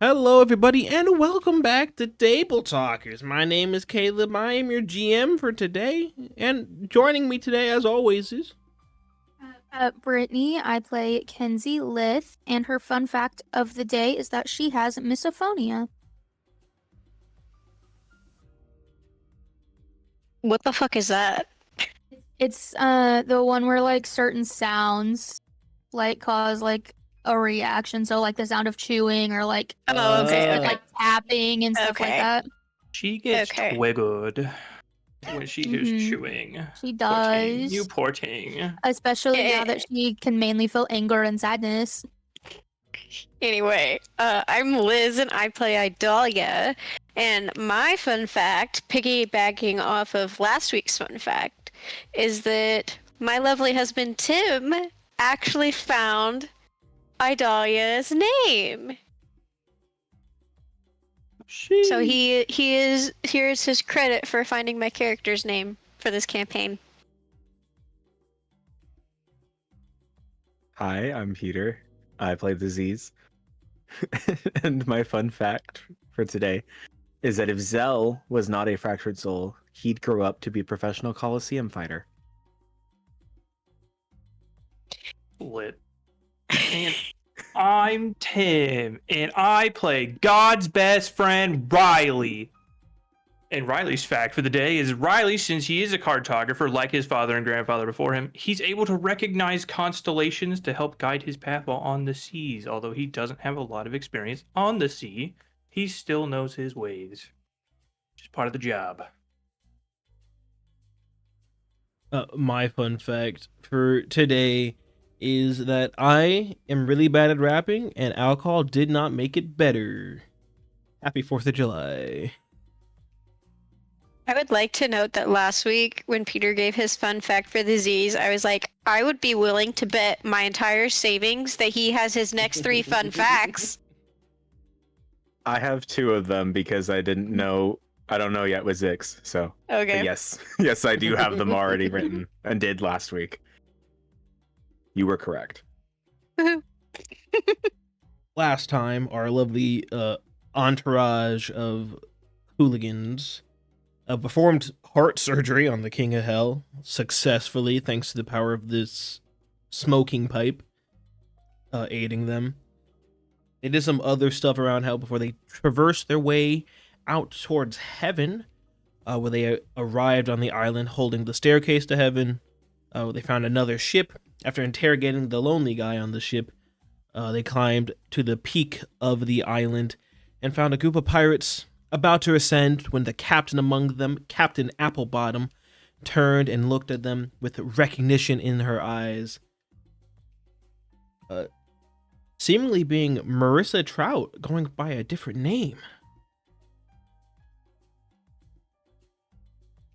Hello, everybody, and welcome back to Tabletalkers. My name is Kaleb. I am your GM for today, and joining me today, as always, is Brittany. I play Kenzi Lith, and her fun fact of the day is that she has misophonia. What the fuck is that? It's the one where like certain sounds like cause like a reaction. So like the sound of chewing or like Oh, okay, like tapping and stuff like Okay. that. She gets Okay. triggered when she hears chewing. She Poor thing. does. You poor thing. Especially now that she can mainly feel anger and sadness. Anyway, I'm Liz and I play Idalia. And my fun fact, piggybacking off of last week's fun fact, is that my lovely husband Tim actually found Idalia's name. So here's his credit for finding my character's name for this campaign. Hi, I'm Peter. I play the Z's. And my fun fact for today is that if Zell was not a fractured soul, he'd grow up to be a professional Coliseum fighter. Lit. And I'm Tim, and I play God's best friend, Rylee. And Riley's fact for the day is Rylee, since he is a cartographer like his father and grandfather before him, he's able to recognize constellations to help guide his path while on the seas. Although he doesn't have a lot of experience on the sea, he still knows his ways. Just part of the job. my fun fact for today is that I am really bad at rapping, and alcohol did not make it better. Happy 4th of July. I would like to note that last week when Peter gave his fun fact for the Z's, I was like, I would be willing to bet my entire savings that he has his next 3 fun facts. I have 2 of them because I don't know yet with Zix, so Okay. but yes, I do have them already written and did last week. You were correct. Last time, our lovely entourage of hooligans performed heart surgery on the King of Hell successfully, thanks to the power of this smoking pipe aiding them. They did some other stuff around Hell before they traversed their way out towards Heaven, where they arrived on the island holding the staircase to Heaven. They found another ship. After interrogating the lonely guy on the ship, they climbed to the peak of the island and found a group of pirates about to ascend when the captain among them, Captain Applebottom, turned and looked at them with recognition in her eyes. Seemingly being Marissa Trout, going by a different name.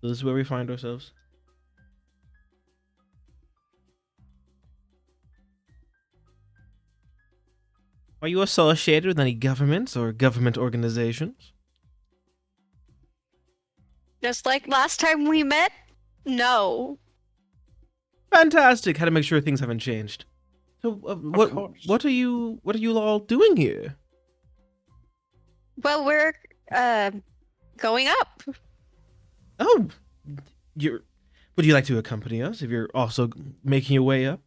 So this is where we find ourselves. Are you associated with any governments or government organizations? Just like last time we met? No. Fantastic. Had to make sure things haven't changed. So, what are you all doing here? Well, we're going up. Oh, would you like to accompany us if you're also making your way up?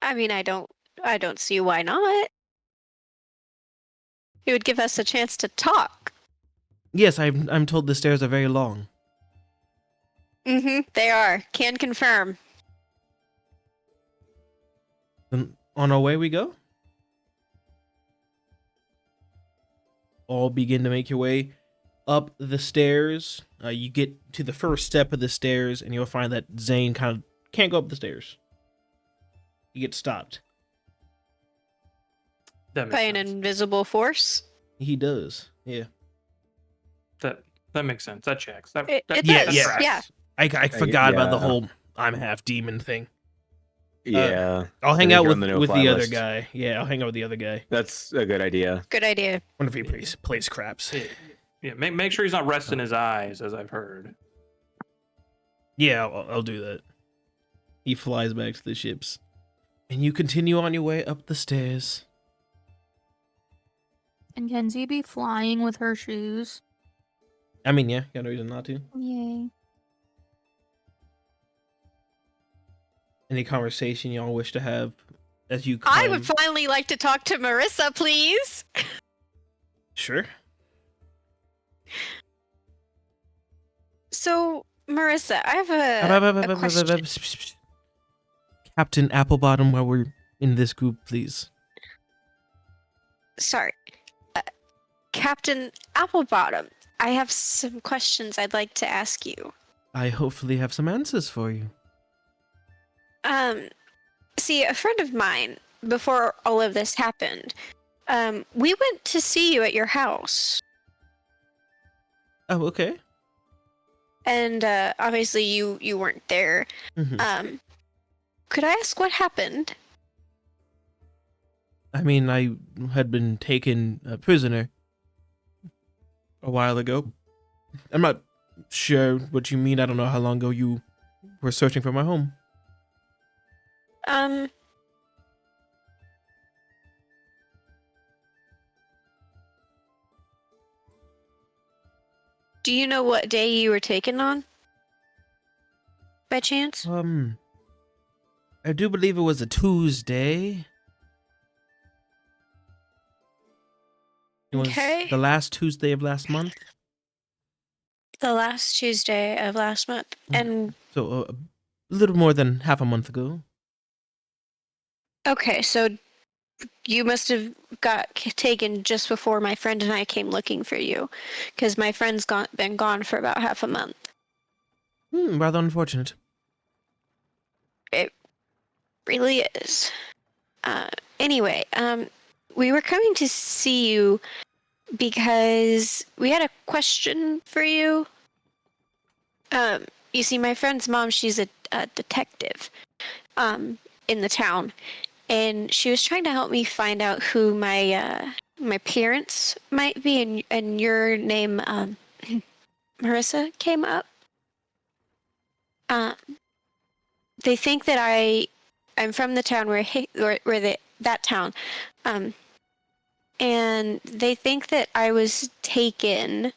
I mean, I don't see why not. It would give us a chance to talk. Yes, I'm told the stairs are very long. They are. Can confirm. Then on our way we go. All begin to make your way up the stairs. You get to the first step of the stairs, and you'll find that Zane kind of can't go up the stairs. He gets stopped. That By makes an sense. invisible force? He does, yeah. That makes sense. That checks. It that does, tracks. yeah. I forgot about the yeah. whole I'm half demon thing. Yeah. I'll hang I think out you're with on the the no-fly other list. guy. Yeah, I'll hang out with the other guy. That's a good idea. Good idea. Wonder if he plays craps. Yeah, make sure he's not resting his eyes, as I've heard. Yeah, I'll do that. He flies back to the ships. And you continue on your way up the stairs. Can Kenzi be flying with her shoes? I mean, yeah, got no reason not to. Yay. Any conversation y'all wish to have as you I would climb? finally like to talk to Marissa, please. Sure. So, Marissa, I have a question. Captain Applebottom, while we're in this group, please. Sorry. Captain Applebottom, I have some questions I'd like to ask you. I hopefully have some answers for you. See, a friend of mine, before all of this happened, we went to see you at your house. Oh, okay. And, obviously you weren't there. Mhm. Could I ask what happened? I mean, I had been taken a prisoner a while ago. I'm not sure what you mean. I don't know how long ago you were searching for my home. Do you know what day you were taken on? By chance? I do believe it was a Tuesday. It was Okay. the last Tuesday of last month. The last Tuesday of last month. And, So a little more than half a month ago. okay, so you must have got taken just before my friend and I came looking for you. Because my friend's been gone for about half a month. Rather unfortunate. It really is. Anyway, we were coming to see you because we had a question for you. You see, my friend's mom, she's a detective, in the town, and she was trying to help me find out who my parents might be, and your name, Marissa, came up. They think that I'm from the town that town, and they think that I was taken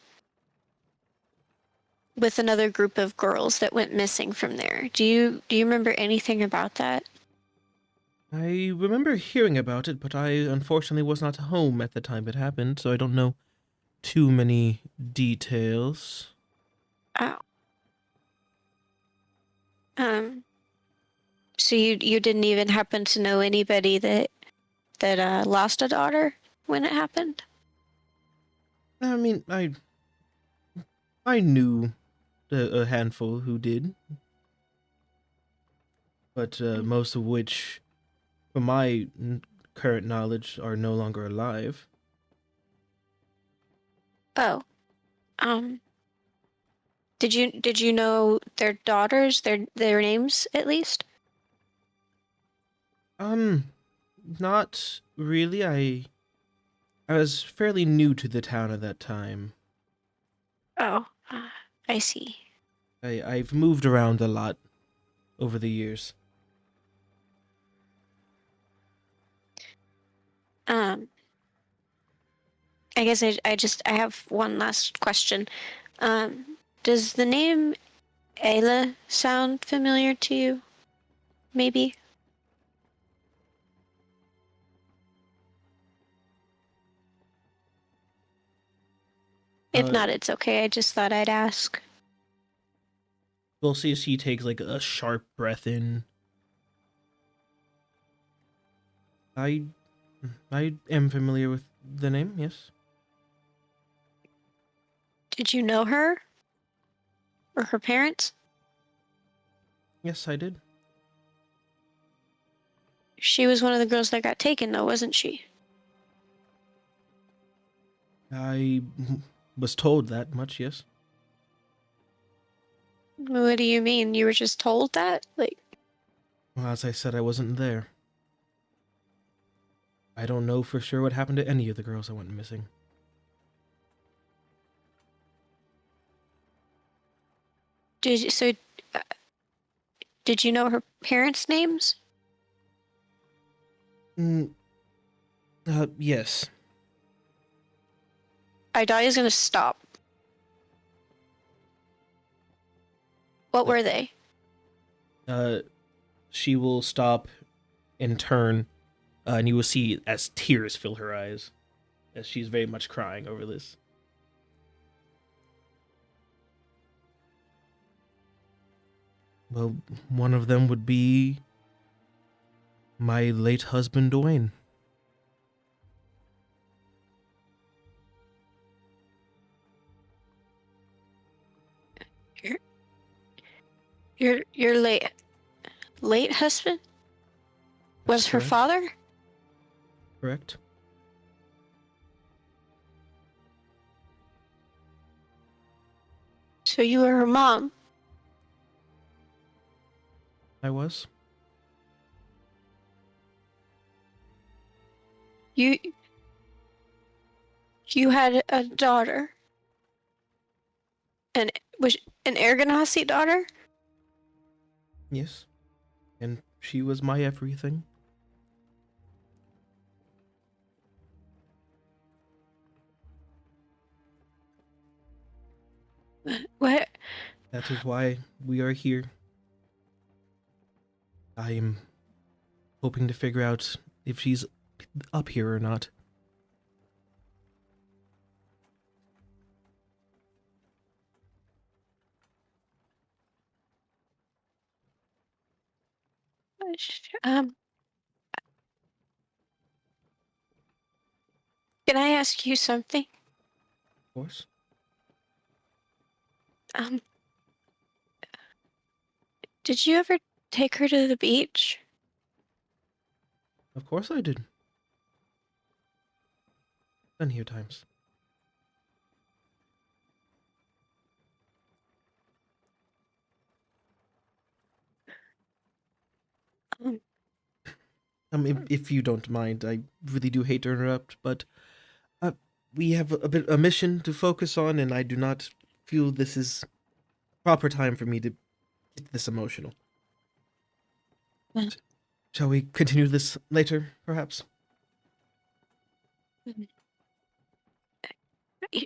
with another group of girls that went missing from there. Do you remember anything about that? I remember hearing about it, but I unfortunately was not home at the time it happened, so I don't know too many details. Oh. So you didn't even happen to know anybody that lost a daughter when it happened? I mean, I knew a handful who did, but most of which, from my current knowledge, are no longer alive. Oh. Did you know their daughters, their names at least? Not really. I was fairly new to the town at that time. Oh, I see. I've moved around a lot over the years. I guess I have one last question. Does the name Ayla sound familiar to you? Maybe? If not, it's okay. I just thought I'd ask. We'll see if she takes like a sharp breath in. I am familiar with the name, yes. Did you know her? Or her parents? Yes, I did. She was one of the girls that got taken, though, wasn't she? I was told that much, yes. What do you mean? You were just told that? Like, Well, as I said, I wasn't there. I don't know for sure what happened to any of the girls that went missing. did you know her parents' names? Yes. Idalia's gonna stop. What were they? She will stop and turn, and you will see as tears fill her eyes, as she's very much crying over this. Well, one of them would be my late husband, Dwayne. Your late husband was her correct. father? Correct? So you were her mom. I was. You had a daughter. And was an Ergonasi daughter? Yes. And she was my everything. What? That is why we are here. I am hoping to figure out if she's up here or not. Um, can I ask you something? Of course. Did you ever take her to the beach? Of course I did. Plenty of times. If you don't mind, I really do hate to interrupt, but we have a mission to focus on, and I do not feel this is proper time for me to get this emotional. Well- Shall we continue this later, perhaps?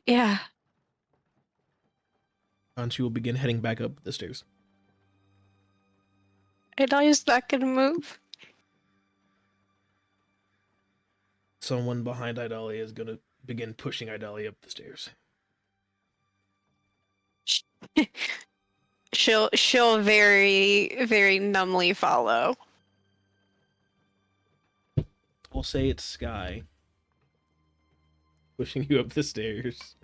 Yeah. And she will begin heading back up the stairs. Idalia's not gonna move. Someone behind Idalia is going to begin pushing Idalia up the stairs. She'll very, very numbly follow. We'll say it's Sky pushing you up the stairs.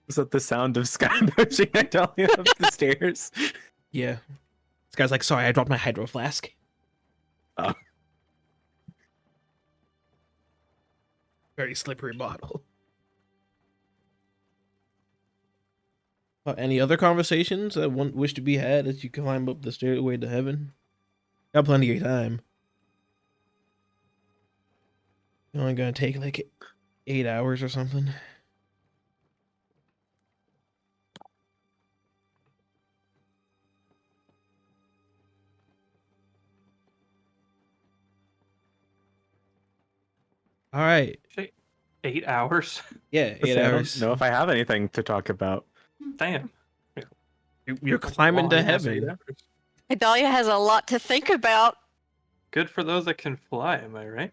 Is that the sound of Sky pushing Idalia up the stairs? Yeah. Sky's like, sorry, I dropped my hydro flask. Oh. Very slippery bottle. Any other conversations that one wish to be had as you climb up the stairway to heaven? Got plenty of time. You're only gonna take like 8 hours or something. All right. 8 hours? Yeah, 8 I hours. don't know if I have anything to talk about. Damn. You're climbing to Long ass 8 heaven. hours. Idalia has a lot to think about. Good for those that can fly, am I right?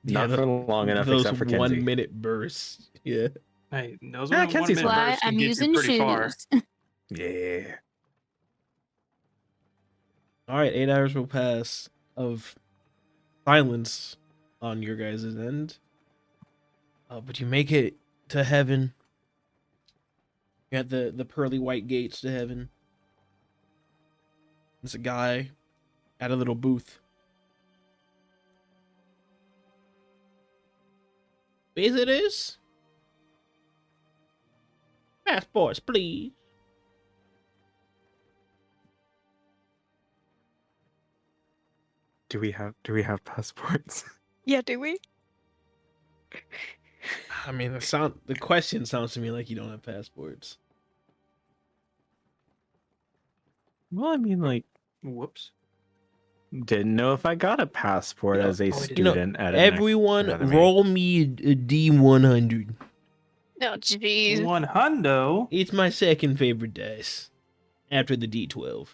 Not for long enough, those except for Kenzi. 1 minute bursts. Yeah. Hey, those Yeah, one Kenzi's minute fine. Why bursts can I'm get you using pretty far. shoes. Yeah. All right, 8 hours will pass of silence on your guys' end. But you make it to heaven. You're at the pearly white gates to heaven. There's a guy at a little booth. Visitors? Passports, please. Do we have passports? Yeah, do we? I mean, the question sounds to me like you don't have passports. Well, I mean, like, Whoops. didn't know if I got a passport You know, as a oh, I didn't. You know, student at everyone, another roll me a D100. Oh, jeez. 100. It's my second favorite dice, after the D12.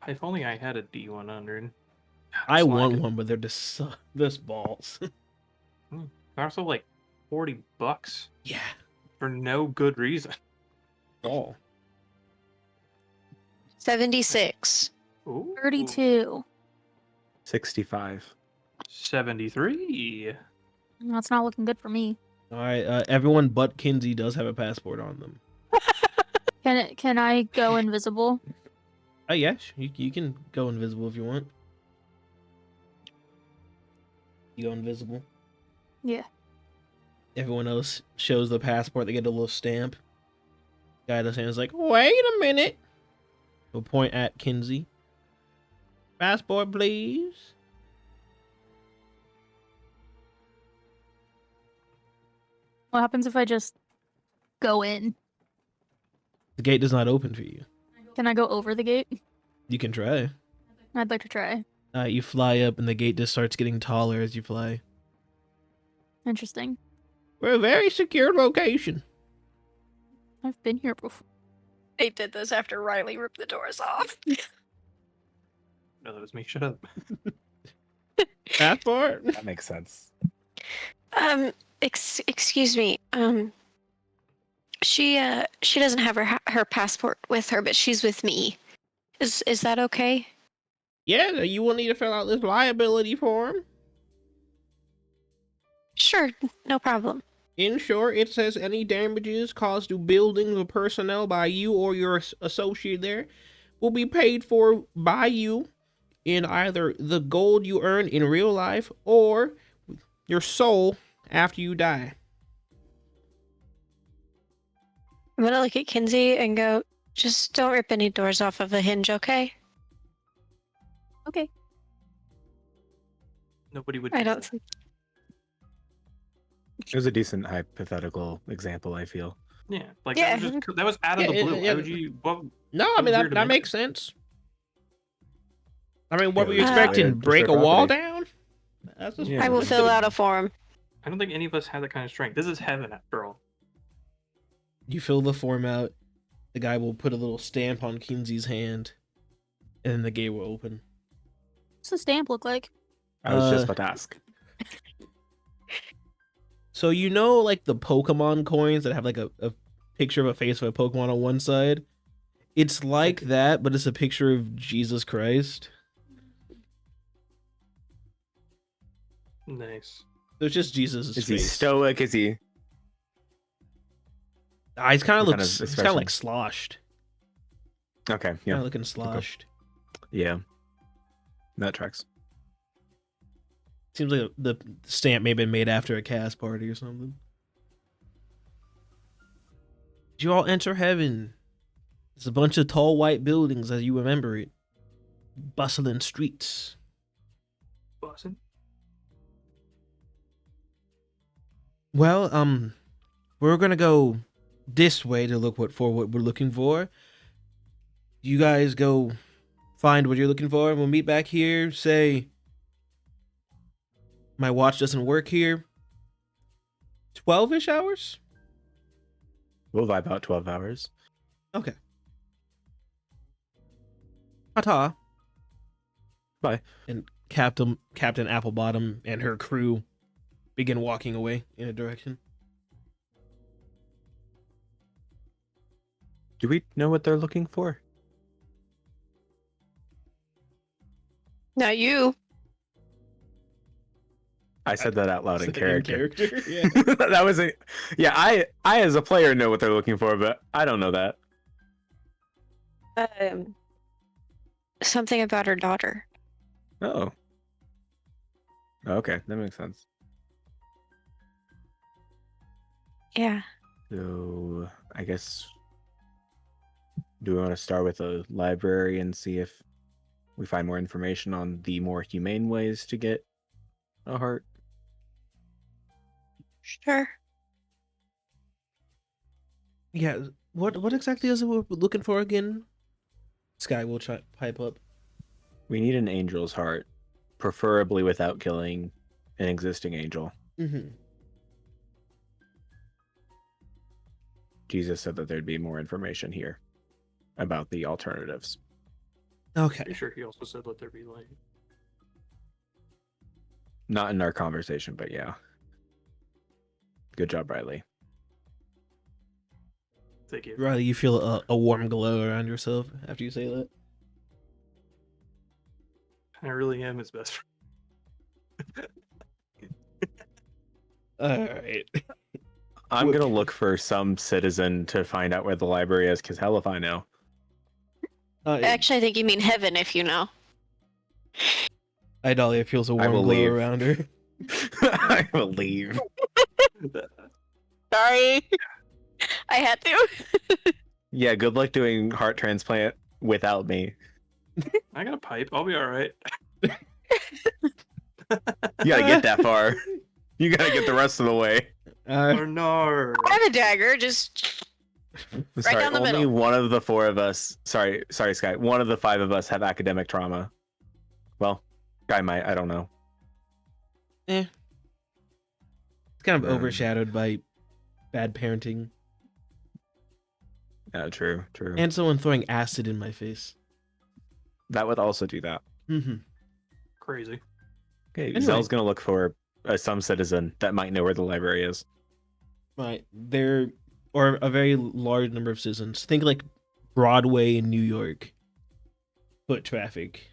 If only I had a D100. I Slide want it. one, but they're just this balls. They're also like $40 Yeah, for no good reason. ball. 76. Ooh. 32. 65. 73. That's not looking good for me. All right, everyone but Kenzi does have a passport on them. Can I go invisible? Oh yes, you can go invisible if you want. You go invisible. Yeah. Everyone else shows the passport. They get a little stamp. Guy at the hand is like, "Wait a minute." We'll point at Kenzi. Passport, please. What happens if I just go in? The gate does not open for you. Can I go over the gate? You can try. I'd like to try. You fly up, and the gate just starts getting taller as you fly. Interesting. We're a very secure location. I've been here before. They did this after Rylee ripped the doors off. No, that was me. Shut up. Passport? That makes sense. Excuse me. She doesn't have her passport with her, but she's with me. Is that okay? Yeah, you will need to fill out this liability form. Sure, no problem. In short, it says any damages caused to buildings or personnel by you or your associate there will be paid for by you in either the gold you earn in real life or your soul after you die. I'm gonna look at Kenzi and go, just don't rip any doors off of a hinge, okay? Okay. Nobody would. I do don't that. think. It was a decent hypothetical example, I feel. Yeah, like Yeah. that was out of the Yeah, blue. yeah. Why would you? Well, No, I That mean, was weird that to makes sense. I mean, what Yeah, were it you was expecting? weird. Break a Destroy wall property. down? That's just Yeah. I will man. fill out a form. I don't think any of us have that kind of strength. This is heaven after all. You fill the form out. The guy will put a little stamp on Kenzi's hand, and then the gate will open. What's the stamp look like? I was just Uh, about to ask. So you know, like the Pokemon coins that have like a picture of a face of a Pokemon on one side? It's like that, but it's a picture of Jesus Christ. Nice. So it's just Jesus' Is he face. stoic? Is he? He's kind of What kind looks. of He's kind of like expression? sloshed. Okay, Kind yeah. of looking sloshed. Yeah. That tracks. Seems like the stamp may have been made after a cast party or something. Did you all enter heaven? It's a bunch of tall white buildings as you remember it. Bustling streets. Boston. Well, we're gonna go this way to look for what we're looking for. You guys go find what you're looking for, and we'll meet back here. Say, my watch doesn't work here. 12-ish hours? We'll vibe out 12 hours. Okay. Ta-ta. Bye. And Captain Applebottom and her crew begin walking away in a direction. Do we know what they're looking for? Not you. I said that out loud in character. Yeah. That was a yeah. I as a player know what they're looking for, but I don't know that. Something about her daughter. Oh. Okay, that makes sense. Yeah. So I guess do we want to start with a library and see if we find more information on the more humane ways to get a heart? Sure. Yeah. What exactly is it we're looking for again? Sky will pipe up. We need an angel's heart, preferably without killing an existing angel. Mm-hmm. Jesus said that there'd be more information here about the alternatives. Okay. Pretty sure he also said let there be light. Not in our conversation, but yeah. Good job, Rylee. Thank you. Rylee, you feel a warm glow around yourself after you say that? I really am his best friend. Alright. I'm gonna look for some citizen to find out where the library is, because hell if I know. Actually, I think you mean heaven if you know. Idalia feels a warm glow believe. around her. I believe. Sorry. I had to. Yeah, good luck doing heart transplant without me. I got a pipe. I'll be all right. You gotta get that far. You gotta get the rest of the way. Or no. I have a dagger, just Sorry, down the only middle. one of the four of us. Sorry, Sky. One of the five of us have academic trauma. Well, Guy might. I don't know. It's kind of Um, overshadowed by bad parenting Yeah, true. and someone throwing acid in my face. That would also do that. Mm-hmm. Crazy. Okay, Anyway. Zell's gonna look for some citizen that might know where the library is. Right. There are a very large number of citizens. Think like Broadway in New York. Foot traffic.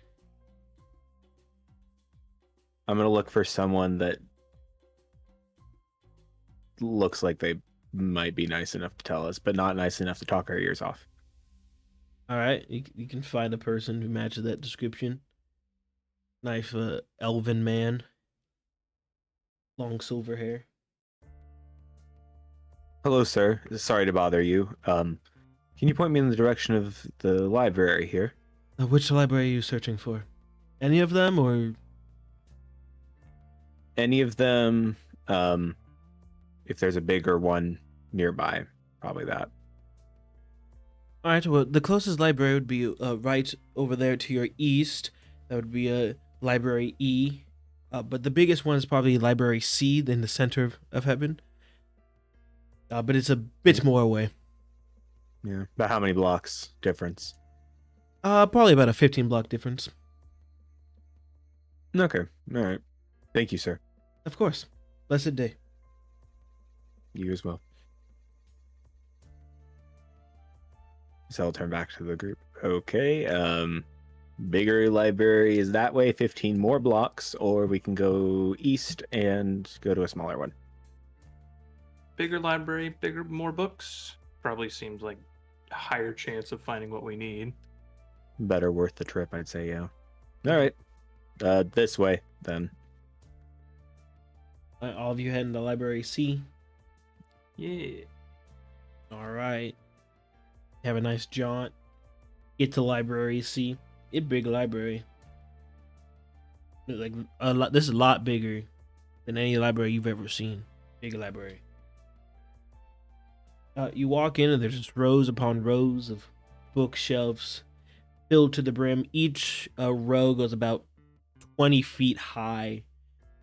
I'm gonna look for someone that looks like they might be nice enough to tell us, but not nice enough to talk our ears off. All right, you can find a person who matches that description. Nice, elven man, long silver hair. Hello, sir. Sorry to bother you. Can you point me in the direction of the library here? Which library are you searching for? Any of them, or Any of them? If there's a bigger one nearby, probably that. all right? Well, the closest library would be right over there to your east. That would be Library E. But the biggest one is probably Library C in the center of heaven. But it's a bit more away. Yeah. About how many blocks difference? Probably about a 15-block difference. Okay. All right. Thank you, sir. Of course. Blessed day. You as well. So I'll turn back to the group. Okay. Bigger library is that way, 15 more blocks, or we can go east and go to a smaller one. Bigger library, more books. Probably seems like a higher chance of finding what we need. Better worth the trip, I'd say, yeah. All right. This way, then. All of you head into Library C. Yeah. All right. Have a nice jaunt. Get to Library C. It's a big library. Like a lot. This is a lot bigger than any library you've ever seen. Big library. You walk in and there's just rows upon rows of bookshelves filled to the brim. Each row goes about 20 feet high.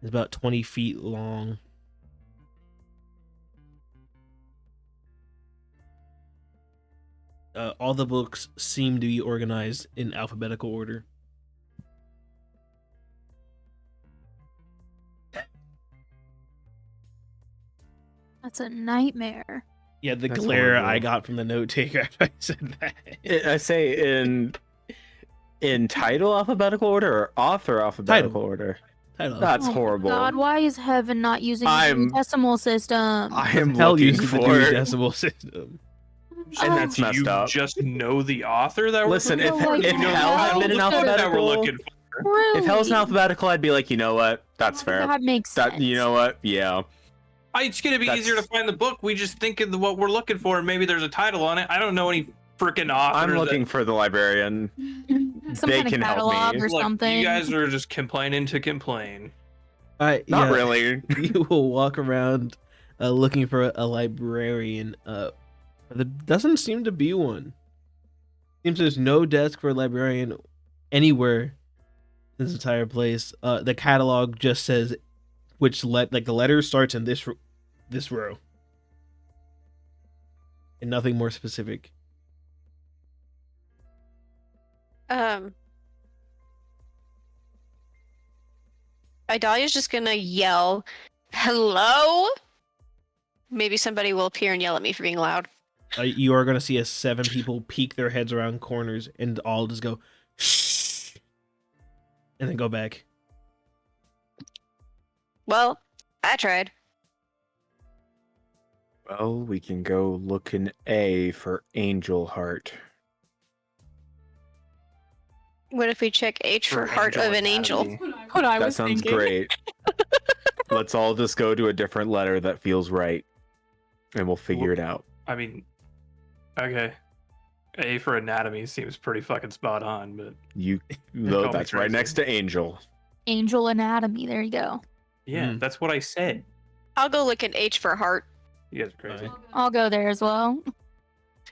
It's about 20 feet long. All the books seem to be organized in alphabetical order. That's a nightmare. Yeah, the That's glare horrible. I got from the note taker after I said that. I say in title alphabetical order or author alphabetical Title. order. Title. That's Oh my horrible. God, why is heaven not using I'm- the decimal system? I am Hell looking uses the for. Dewey Decimal System. and Oh, that's Do messed you up. just know the author that we're Listen, looking if for? if You know hell the had been in author that we're alphabetical- looking for. really? If hell's in alphabetical, I'd be like, you know what? That's fair. That makes sense. That you know what? Yeah. It's gonna be That's- easier to find the book. We just think of what we're looking for. Maybe there's a title on it. I don't know any freaking authors. I'm looking for the librarian. Some They kind can of help me. catalog or Look, something. you guys are just complaining to complain. Not Yeah, really. You will walk around looking for a librarian. There doesn't seem to be one. Seems there's no desk for a librarian anywhere in this entire place. The catalog just says which the letter starts in this row. and nothing more specific. Idalia's just gonna yell, "Hello!" Maybe somebody will appear and yell at me for being loud. You are going to see 7 people peek their heads around corners and all just go, shh, and then go back. Well, I tried. Well, we can go look in A for Angel Heart. What if we check H for Heart of an Angel? Anatomy. What I That was sounds thinking. great. Let's all just go to a different letter that feels right, and we'll figure it out. I mean, okay. A for anatomy seems pretty fucking spot on, but No, call me that's right crazy. next to Angel. Angel anatomy. There you go. yeah, that's what I said. I'll go look at H for Heart. You guys are crazy. Alright. I'll go there as well.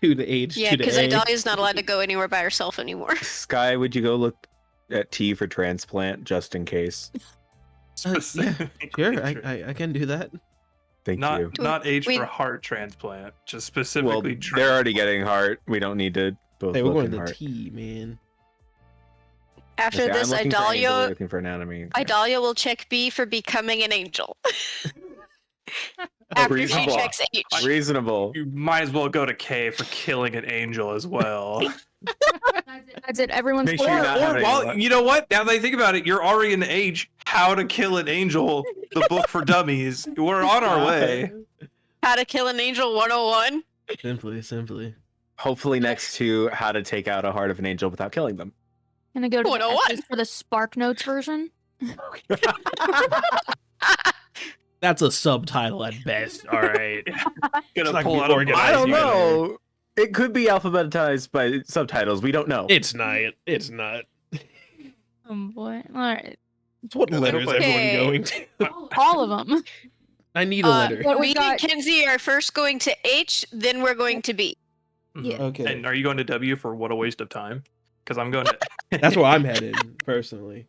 2 to H, Yeah, 2 to because A. Idalia's not allowed to go anywhere by herself anymore. Sky, would you go look at T for transplant just in case? Yeah, Specifically sure, tra- I can do that. Thank you. not H We- for heart transplant, just Well, specifically. they're already getting heart. We don't need to both Hey, we're look going in to heart. T, man. After Okay, this, I'm looking for Angel, you're Idalia looking for anatomy. Okay. Idalia will check B for becoming an angel. After she Reasonable. checks H. Reasonable. You might as well go to K for killing an angel as well. That's it. Everyone's Make sure you're not having well, luck. you know what? Now that I think about it, you're already in the age How to Kill an Angel, the book for dummies. We're on our way. How to Kill an Angel 101. Simply. Hopefully next to how to take out a heart of an angel without killing them. gonna go to the 101. X's for the Spark Notes version. That's a subtitle at best. All right. Gonna not pull gonna out be a organized I don't either. know. It could be alphabetized by subtitles. We don't know. It's not. It's not. Oh boy! All right, What letter is Okay. everyone going to? all of them. I need a letter. What we Me got- and Kenzi are first going to H, then we're going to B. Yeah. Okay. And are you going to W for what a waste of time? Because I'm going to. That's where I'm headed, personally.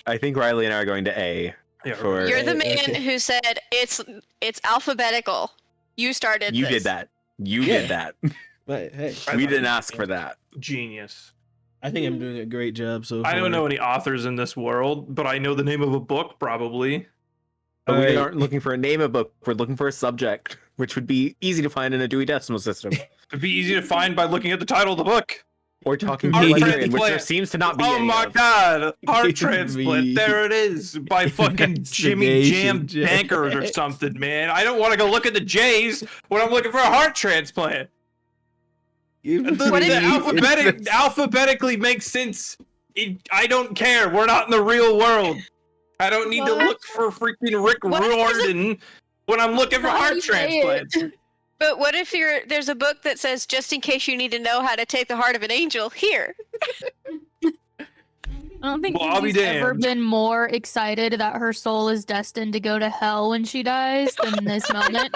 I think Rylee and I are going to A. Yeah, for You're the Right, man okay. who said it's alphabetical. You started you this. did that. You Yeah. did that. But hey, I We love didn't it. ask for that. Genius. I think I'm doing a great job so far. I don't know any authors in this world, but I know the name of a book probably. But we Alright. aren't looking for a name of book. We're looking for a subject, which would be easy to find in a Dewey Decimal System. It'd be easy to find by looking at the title of the book. Or talking Heart to a librarian, which transplant. there seems to not be Oh any my of. god! Heart Me. transplant. There it is. By fucking Jimmy Jam Investigation Bankers or check. something, man. I don't want to go look at the J's when I'm looking for a heart transplant. Alphabetically makes sense. I don't care. We're not in the real world. I don't need to What? look for freaking Rick What if there's a- Riordan when I'm looking for How do heart you say it? transplants. But what if there's a book that says just in case you need to know how to take the heart of an angel, here. I don't think Well, I'll be Kenzi's ever damned. been more excited that her soul is destined to go to hell when she dies than this moment.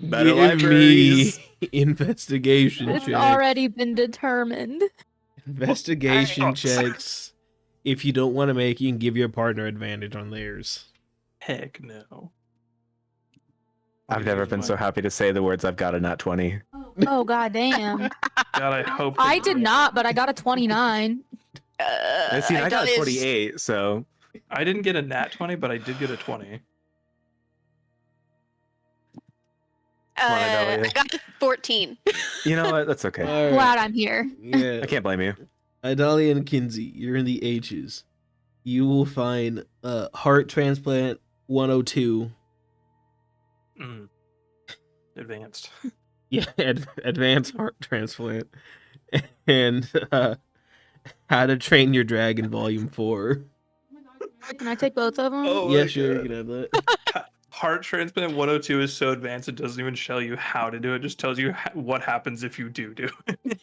Better Give libraries. me investigation It's check. already been determined. Investigation Alright. checks. If you don't want to make, you can give your partner advantage on theirs. Heck no. I've never been so happy to say the words I've got a nat 20. Oh god damn. God, I hope. I did not, but I got a 29. I see, I got a Idalia's- 28, so I didn't get a nat 20, but I did get a 20. on, Idalia. I got 14. you know what? That's okay. Alright. Glad I'm here. Yeah. I can't blame you. Idalia and Kenzi, you're in the H's. You will find heart transplant 102. Mm. Advanced. Yeah, advanced heart transplant. And How to Train Your Dragon Volume 4. Can I take both of them? Oh Yeah, my sure, God. you can have that. Heart transplant 102 is so advanced it doesn't even show you how to do it. It just tells you what happens if you do it.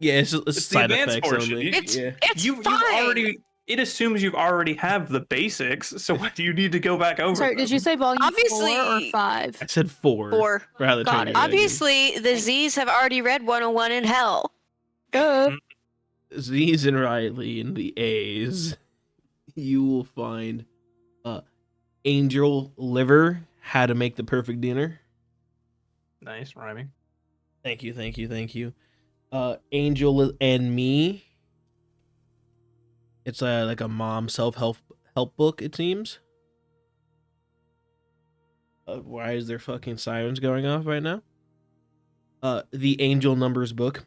Yeah, it's just It's the side advanced effects portion. only. It's Yeah. it's You've fine. already. It assumes you've already have the basics. So why do you need to go back over? Sorry, did you them? say volume 4 or Obviously- 5? I said 4. Or For How to Got Train it. Your Dragon. obviously the Z's have already read 101 in hell. Good. Z's and Rylee in the A's. You will find Angel Liver, How to Make the Perfect Dinner. Nice rhyming. Thank you, thank you, thank you. Angel and Me. It's like a mom self-help book, it seems. Why is there fucking sirens going off right now? The Angel Numbers book.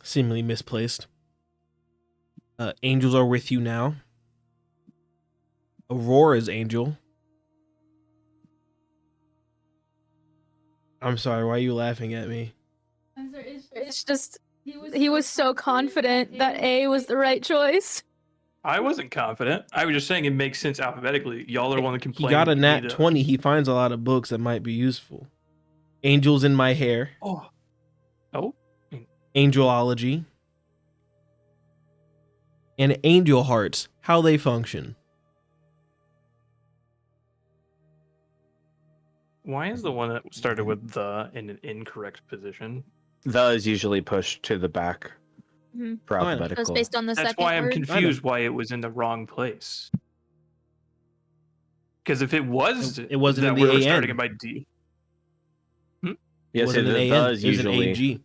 Seemingly misplaced. Angels Are With You Now. Aurora's Angel. I'm sorry, why are you laughing at me? It's just he was so confident that A was the right choice. I wasn't confident. I was just saying it makes sense alphabetically. Y'all are the one that He complained. got a you nat need 20. He finds a lot of books that might be useful. Angels in My Hair. Oh. Angelology. And Angel Hearts. How they function. Why is the one that started with the in an incorrect position? The is usually pushed to the back Mhm. for Oh, I know. It was alphabetical. based on the That's second why I'm word. confused why it was in the wrong place. Because if it was, It wasn't that in the we were AN. starting it by D. It Yes, wasn't the an the AN. is It was an usually. AG.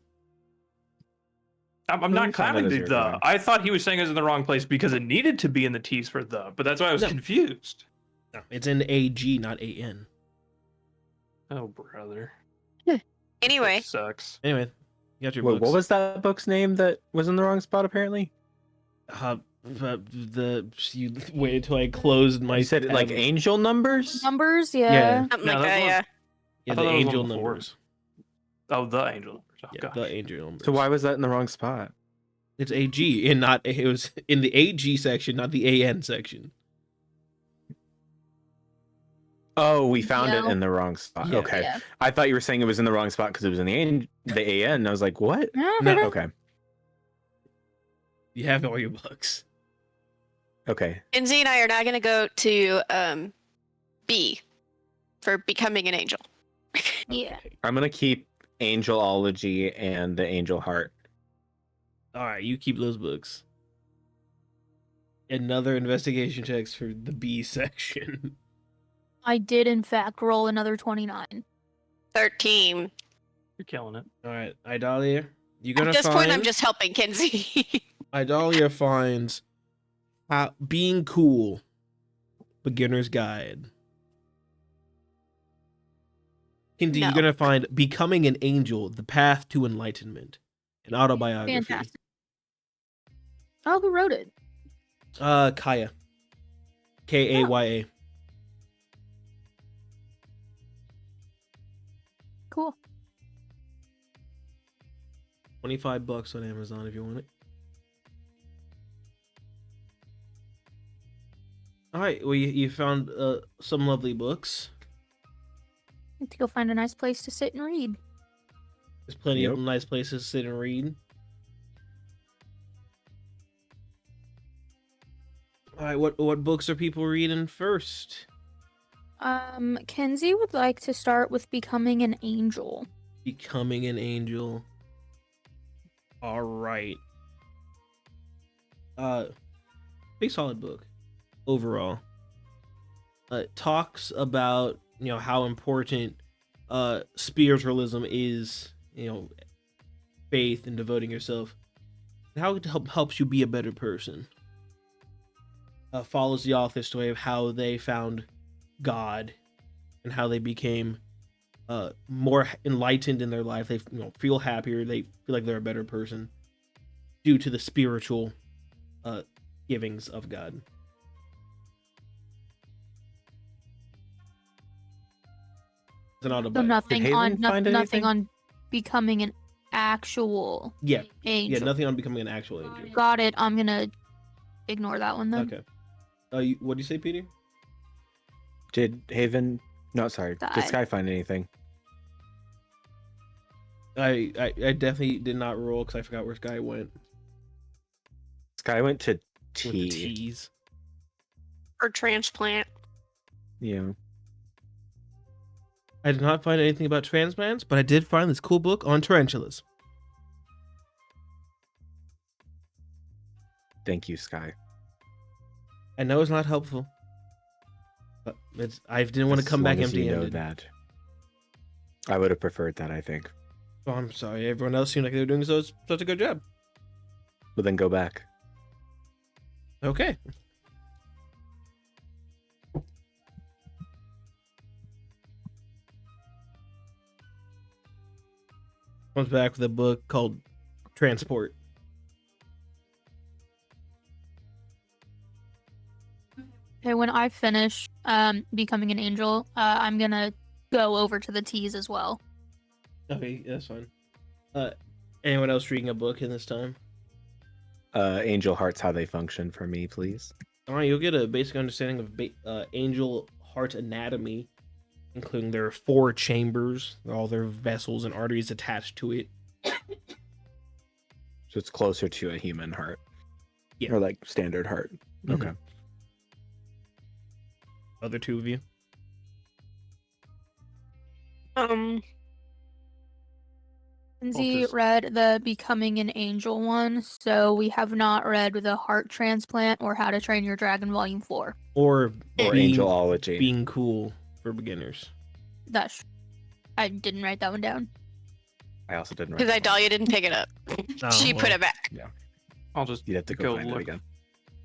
I'm Well, not we found clapping out as the we were the. going. I thought he was saying it was in the wrong place because it needed to be in the T's for the, but that's why I was No. confused. No, it's in AG, not AN. Oh, brother. Anyway, That sucks. Anyway, you got your Wait, books. what was that book's name that was in the wrong spot? Apparently, You waited till I closed my. you said it like tab. angel numbers. Numbers, yeah. Yeah. something No, like that that, was- yeah. Yeah, I the thought that was one angel before. numbers. Oh, the angel numbers. Oh, Yeah, gosh. the angel numbers. So why was that in the wrong spot? It's AG and not. It was in the AG section, not the AN section. Oh, we found it No. in the wrong spot. Yeah. Okay, Yeah. I thought you were saying it was in the wrong spot because it was in the AN. I was like, what? No. Okay, You have all your books. okay. Kenzi and I are now going to go to B for becoming an angel. Yeah. I'm gonna keep angelology and the angel heart. All right, you keep those books. Another investigation checks for the B section. I did in fact roll another 29. 13. You're killing it. All right, Idalia, you're gonna At this find. point, I'm just helping Kenzi. Idalia finds Being Cool, Beginner's Guide. Kenzi, No. you're gonna find Becoming an Angel, The Path to Enlightenment, an autobiography. Fantastic. Oh, who wrote it? Kaya. Kaya. Cool. $25 on Amazon if you want it. All right, well, you found some lovely books. Need to go find a nice place to sit and read. There's plenty of Yep. nice places to sit and read. All right, what books are people reading first? Kenzi would like to start with Becoming an Angel. Becoming an Angel. All right. Pretty solid book overall. It talks about, how important spiritualism is, faith and devoting yourself, and how it helps you be a better person. Follows the author's story of how they found God and how they became more enlightened in their life. They feel happier. They feel like they're a better person due to the spiritual givings of God. It's an So autobiography. nothing Did on Haven find nothing anything? on becoming an actual Yeah, angel. nothing on becoming an actual angel. Got it. I'm gonna ignore that one then. Okay. What do you say, Peter? Did Haven? No, sorry. Sky. Did Sky find anything? I definitely did not roll because I forgot where Sky went Sky went to with the T. T's. Or transplant. Yeah. I did not find anything about transplants, but I did find this cool book on tarantulas. Thank you, Sky. I know it's not helpful, but I didn't want to As come back long as you know empty-handed. that. I would have preferred that, I think. Oh, I'm sorry. Everyone else seemed like they were doing such a good job. But then go back. Okay. Comes back with a book called Transport. Okay, when I finish becoming an angel, I'm gonna go over to the T's as well. Okay, that's fine. Anyone else reading a book in this time? Angel hearts, how they function for me, please. All right, you'll get a basic understanding of angel heart anatomy, including their 4 chambers, all their vessels and arteries attached to it. So it's closer to a human heart. Yeah. Or like standard heart. Mhm. Okay. Other 2 of you. Kenzi just- read the Becoming an Angel one, so we have not read the Heart Transplant or How to Train Your Dragon Volume 4. Or Or being, angelology. being cool for beginners. I didn't write that one down. I also didn't write Because that one. Idalia didn't pick it up. Oh, She put well. it back. I'll just You'd have to go find look. it again.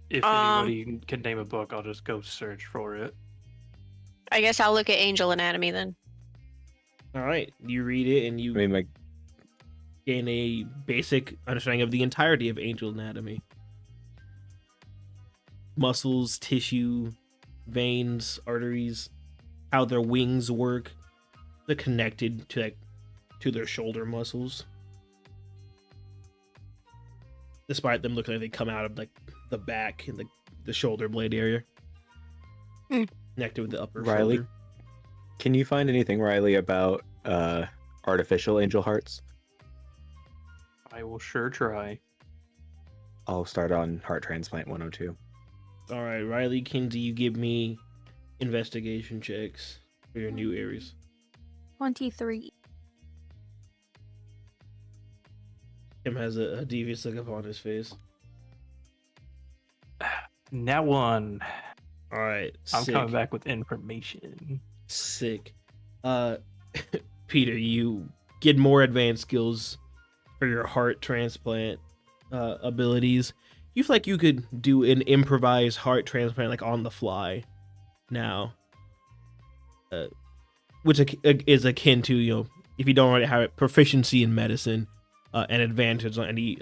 If anybody can name a book, I'll just go search for it. I guess I'll look at Angel Anatomy then. All right, you read it and you I mean, like, gain a basic understanding of the entirety of angel anatomy. Muscles, tissue, veins, arteries, how their wings work, they're connected to their shoulder muscles. Despite them looking like they come out of like the back and the shoulder blade area. Connected with the upper Rylee? shoulder. can you find anything, Rylee, about artificial angel hearts? I will sure try. I'll start on Heart Transplant 102. All right, Rylee, Kenzi, you give me investigation checks for your new areas. 23. Tim has a devious look upon his face. Now one. All right, I'm sick. coming back with information. Sick. Peter, you get more advanced skills for your heart transplant abilities. You feel like you could do an improvised heart transplant like on the fly now, which is akin to, you know, if you don't already have it, proficiency in medicine and advantage on any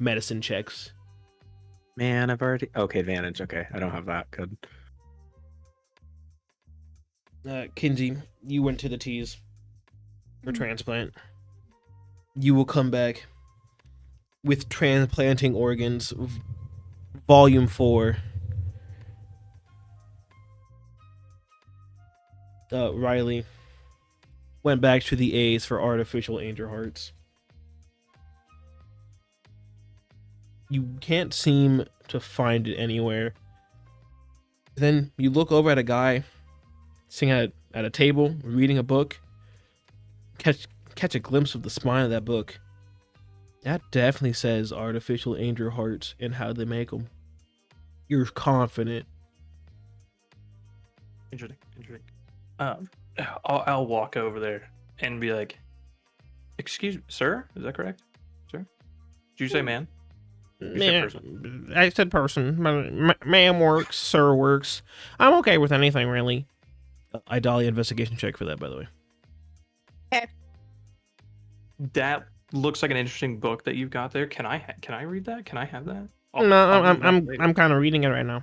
medicine checks. Man, I've already... Okay, advantage. Okay, I don't have that. Good. Kenzi, you went to the T's for transplant. You will come back with Transplanting Organs, Volume 4. Rylee went back to the A's for Artificial Angel Hearts. You can't seem to find it anywhere. Then you look over at a guy sitting at a table, reading a book. Catch a glimpse of the spine of that book. That definitely says Artificial Angel Hearts and how they make them. You're confident. Interesting. I'll walk over there and be like, "Excuse me, sir? Is that correct, sir? Did you say man? You said person. I said person. Ma'am works, sir works. I'm okay with anything, really. Idalia investigation check for that, by the way. That looks like an interesting book that you've got there. Can I read that? Can I have that? No, I'll read that later. I'm kind of reading it right now.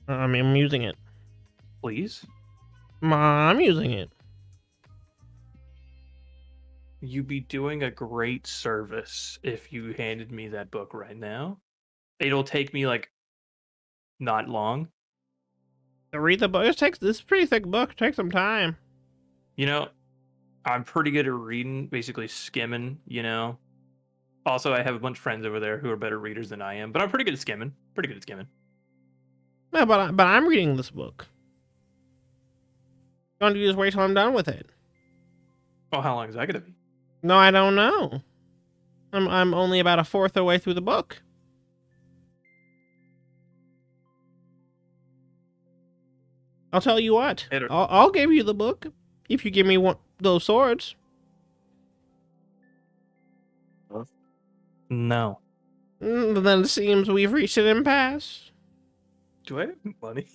I'm using it. Please. I'm using it. You'd be doing a great service if you handed me that book right now. It'll take me like not long. To read the book, this is a pretty thick book. It takes some time. You know, I'm pretty good at reading, basically skimming, you know. Also, I have a bunch of friends over there who are better readers than I am, but I'm pretty good at skimming. No, but I'm reading this book. You want to just wait till I'm done with it? Oh, how long is that gonna be? No, I don't know. I'm only about a fourth of the way through the book. I'll tell you what. Better. I'll give you the book if you give me those swords. No. Then it seems we've reached an impasse. Do I have money?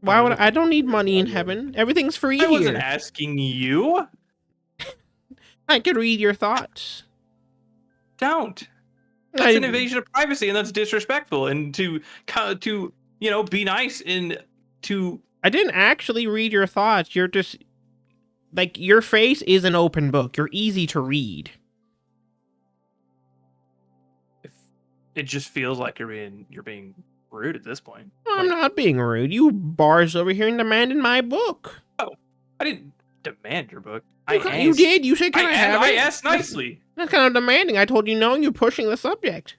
Why would I don't need money in heaven. Everything's free I here. wasn't asking you. I can read your thoughts. Don't. That's an invasion of privacy, and that's disrespectful. And to be nice and to. I didn't actually read your thoughts. You're just like your face is an open book. You're easy to read. It just feels like you're being rude at this point. I'm not being rude. You barged over here and demanded my book. Oh, I didn't demand your book. You did. You said, "Can I have it?" I asked nicely. That's kind of demanding. I told you no, and you're pushing the subject.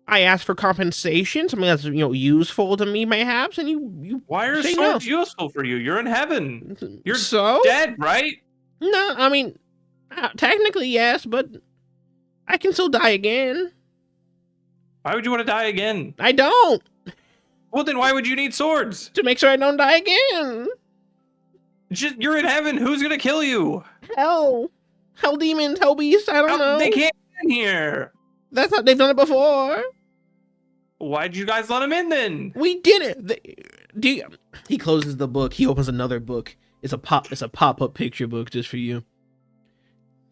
I asked for compensation, something that's useful to me, perhaps, and you. Why are say swords no. useful for you? You're in heaven. You're so dead, right? No, I mean, technically yes, but I can still die again. Why would you want to die again? I don't. Well, then why would you need swords? To make sure I don't die again. You're in heaven. Who's gonna kill you? Hell demons, hell beasts. I don't know. They can't get in here. That's not. They've done it before. Why'd you guys let them in then? We did it. He closes the book. He opens another book. It's a pop-up picture book just for you.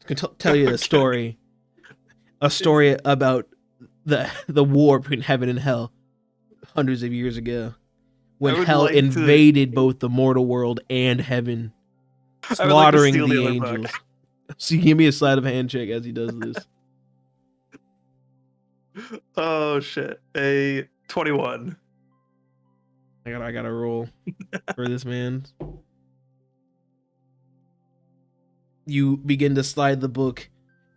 I can tell you a story. A story about the war between heaven and hell hundreds of years ago, when hell invaded both the mortal world and heaven, slaughtering the angels. So give me a sleight of hand check as he does this. Oh shit! A 21. I gotta roll for this man. You begin to slide the book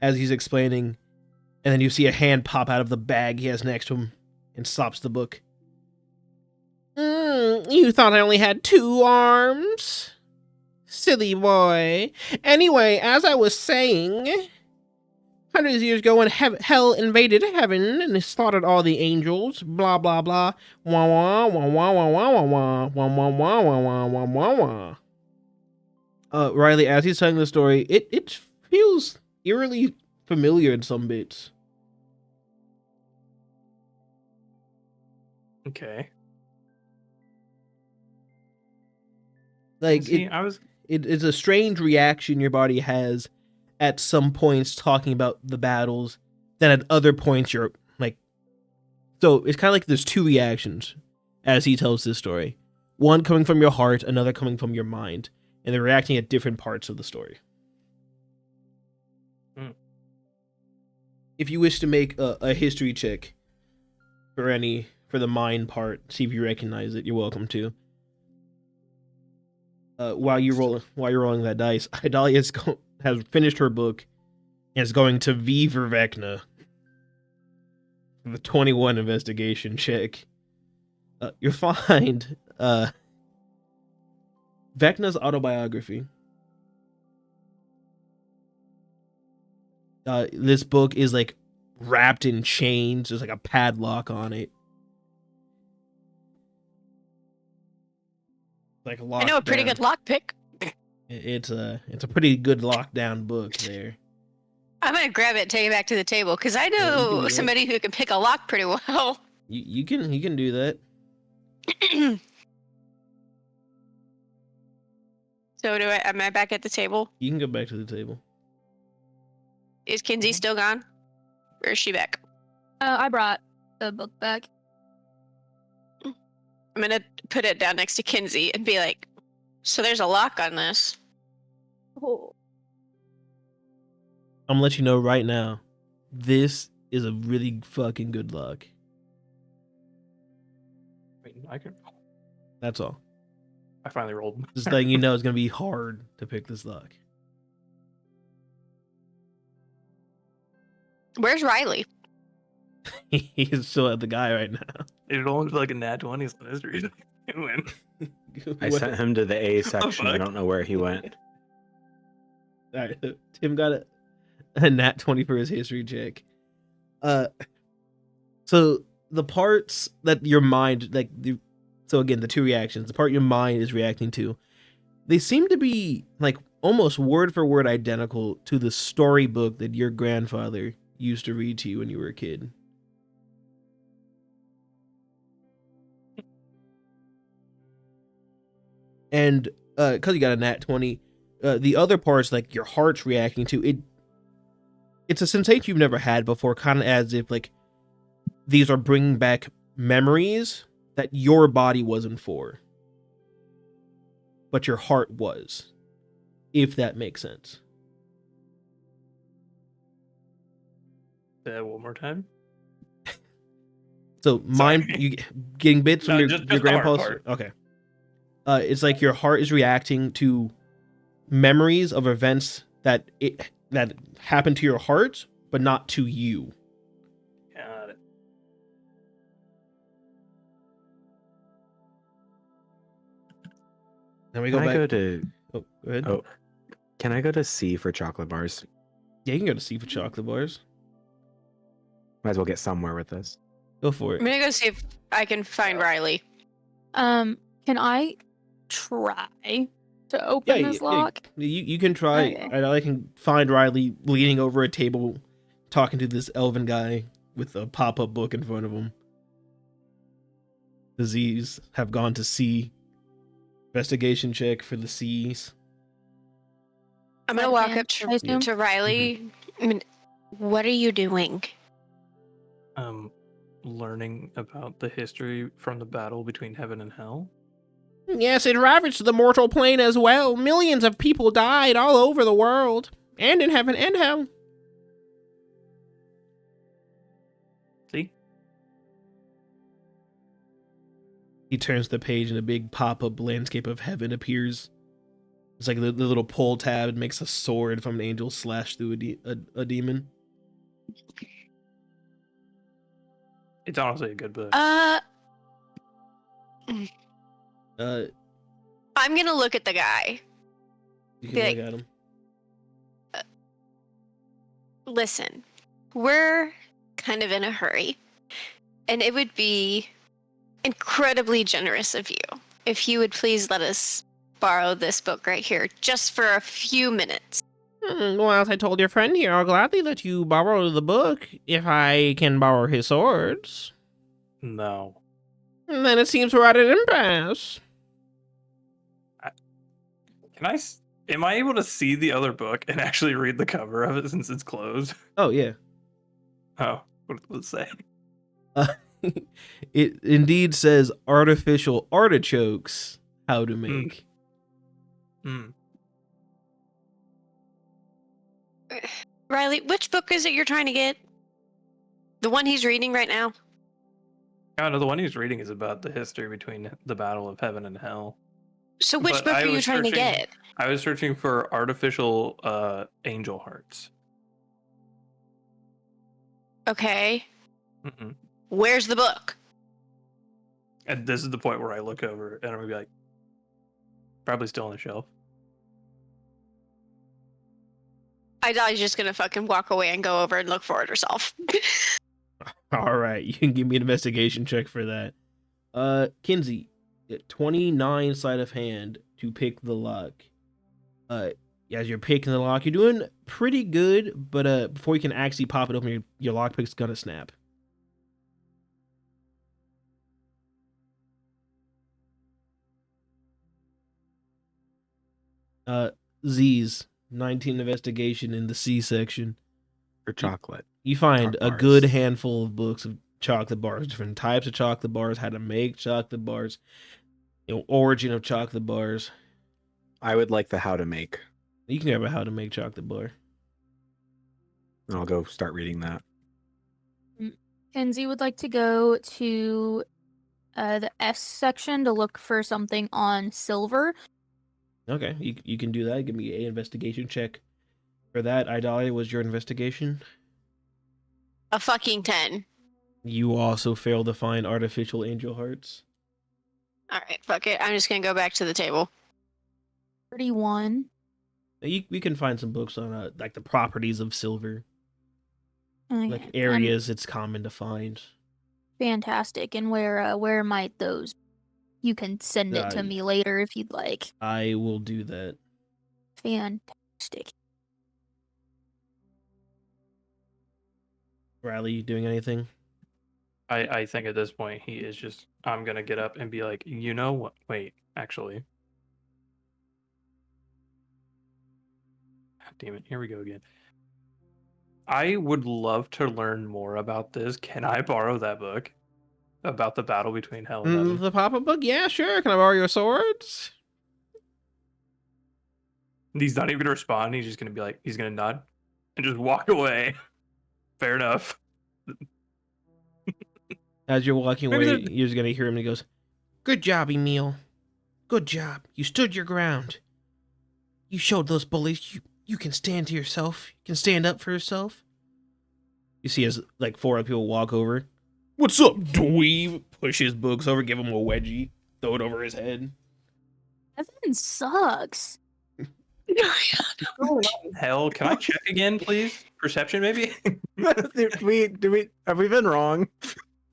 as he's explaining, and then you see a hand pop out of the bag he has next to him and stops the book. You thought I only had 2 arms? Silly boy. Anyway, as I was saying, hundreds of years ago when hell invaded heaven and slaughtered all the angels, blah blah blah, wah wah wah wah wah wah wah wah wah wah wah wah wah wah wah. Rylee, as he's telling the story, it feels eerily familiar in some bits. Okay. Like See, it's a strange reaction your body has at some points talking about the battles, then at other points you're like, so it's kind of like there's 2 reactions as he tells this story. One coming from your heart, another coming from your mind, and they're reacting at different parts of the story. If you wish to make a history check for the mind part, see if you recognize it, you're welcome to. While you're rolling that dice, Idalia has finished her book and is going to V for Vecna. The 21 investigation check. You'll find Vecna's autobiography. This book is like wrapped in chains. There's like a padlock on it. Like I know a pretty good lockpick. It's a pretty good lockdown book there. I'm gonna grab it and take it back to the table because I know somebody who can pick a lock pretty well. You can do that. So am I back at the table? You can go back to the table. Is Kenzi still gone? Or is she back? I brought the book back. I'm gonna put it down next to Kenzi and be like, so there's a lock on this. Oh. I'm gonna let you know right now, this is a really fucking good lock. Wait, I can. That's all. I finally rolled. Just letting you know it's gonna be hard to pick this lock. Where's Rylee? He's still at the guy right now. It only like a nat 20 on history. Win. I sent him to the A section. I fuck? don't know where he went. All right, Tim got a nat 20 for his history check. So the parts that your mind so again, the 2 reactions. The part your mind is reacting to They seem to be like almost word for word identical to the storybook that your grandfather used to read to you when you were a kid. And because you got a nat 20, the other parts, like your heart's reacting to it, it's a sensation you've never had before, kind of as if like these are bringing back memories that your body wasn't for, but your heart was, if that makes sense. Say that one more time. So mind you getting bits from No, your just the grandpa's heart part. okay. It's like your heart is reacting to memories of events that happened to your heart, but not to you. Got it. Then we Can go I back. go to? Oh, go ahead. Oh, can I go to C for chocolate bars? Yeah, you can go to C for chocolate bars. Might as well get somewhere with this. Go for I'm it. gonna go see if I can find Rylee. Can I try to open this lock? You can try. Okay. I can find Rylee leaning over a table, talking to this elven guy with a pop-up book in front of him. The Z's have gone to C. Investigation check for the C's. I'm gonna Sleight of walk hand, up to I assume? Rylee. I mean, what are you doing? Learning about the history from the battle between heaven and hell. Yes, it ravaged the mortal plane as well. Millions of people died all over the world, and in heaven and hell. See? He turns the page and a big pop-up landscape of heaven appears. It's like the little pull tab makes a sword from an angel slash through a demon. It's honestly a good book. I'm Uh, gonna look at the guy. you can Big. look at him. Listen, we're kind of in a hurry, and it would be incredibly generous of you if you would please let us borrow this book right here just for a few minutes. Well, as I told your friend here, I'll gladly let you borrow the book if I can borrow his swords. No. Then it seems we're at an impasse. Am I able to see the other book and actually read the cover of it since it's closed? Oh, yeah. Oh, what does it say? It indeed says artificial artichokes, how to make. Rylee, which book is it you're trying to get? The one he's reading right now? Oh, no, the one he's reading is about the history between the battle of heaven and hell. So which But book I are you was trying to searching- get? I was searching for artificial angel hearts. Okay. Mm-mm. Where's the book? And this is the point where I look over and I'm gonna be like, probably still on the shelf. Idalia's just gonna fucking walk away and go over and look for it herself. All right, you can give me an investigation check for that. Kenzi, at 29 sleight of hand to pick the lock. As you're picking the lock, you're doing pretty good, but before you can actually pop it open, your lockpick's gonna snap. Z's 19 investigation in the C section. For chocolate. You find Chocolate a good bars. handful of books of chocolate bars, different types of chocolate bars, how to make chocolate bars, origin of chocolate bars. I would like the how to make. You can grab a how to make chocolate bar. And I'll go start reading that. Kenzi would like to go to the S section to look for something on silver. Okay, you can do that. Give me an investigation check for that. Idalia, was your investigation? A fucking 10. You also failed to find artificial angel hearts. Alright, fuck it. I'm just gonna go back to the table. 31. We can find some books on like the properties of silver, Okay, like areas it's common to find. Fantastic. And where might those? You can send it to Uh, me later if you'd like. I will do that. Fantastic. Rylee, you doing anything? I think at this point he is just. I'm gonna get up and be like, you know what? Wait, actually. God damn it! Here we go again. I would love to learn more about this. Can I borrow that book about the battle between hell and heaven? The pop-up book? Yeah, sure. Can I borrow your swords? He's not even gonna respond. He's just gonna be like, he's gonna nod and just walk away. Fair enough. As you're walking Maybe away, they're- you're just gonna hear him and he goes, "Good job, Emil. Good job. You stood your ground. You showed those bullies you can stand to yourself. You can stand up for yourself." You see as like 4 other people walk over. "What's up, dweeb?" Push his books over, give him a wedgie, throw it over his head. Evan sucks. Hell, can I check again, please? Perception, maybe? have we been wrong?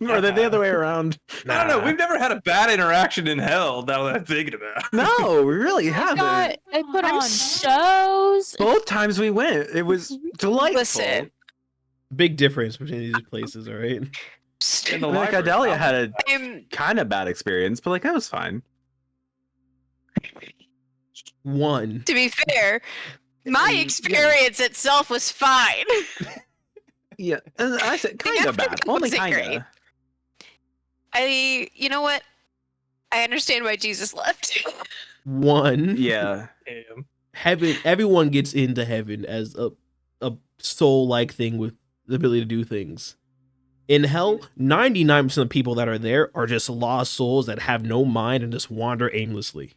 Or are they the other way around? I don't know. We've never had a bad interaction in hell. Now that I'm thinking about it. No, we really haven't. They put I'm on s- shows. Both times we went, it was delightful. Listen. Big difference between these places, all right? In the I mean, like library. Idalia had a I'm kind of bad experience, but like that was fine. One. to be fair, my experience itself was fine. Yeah, and I said kind Yeah, of bad, only wasn't kind great. of. You know what? I understand why Jesus left. One. Yeah, Damn. Heaven, everyone gets into heaven as a soul-like thing with the ability to do things. In hell, 99% of people that are there are just lost souls that have no mind and just wander aimlessly.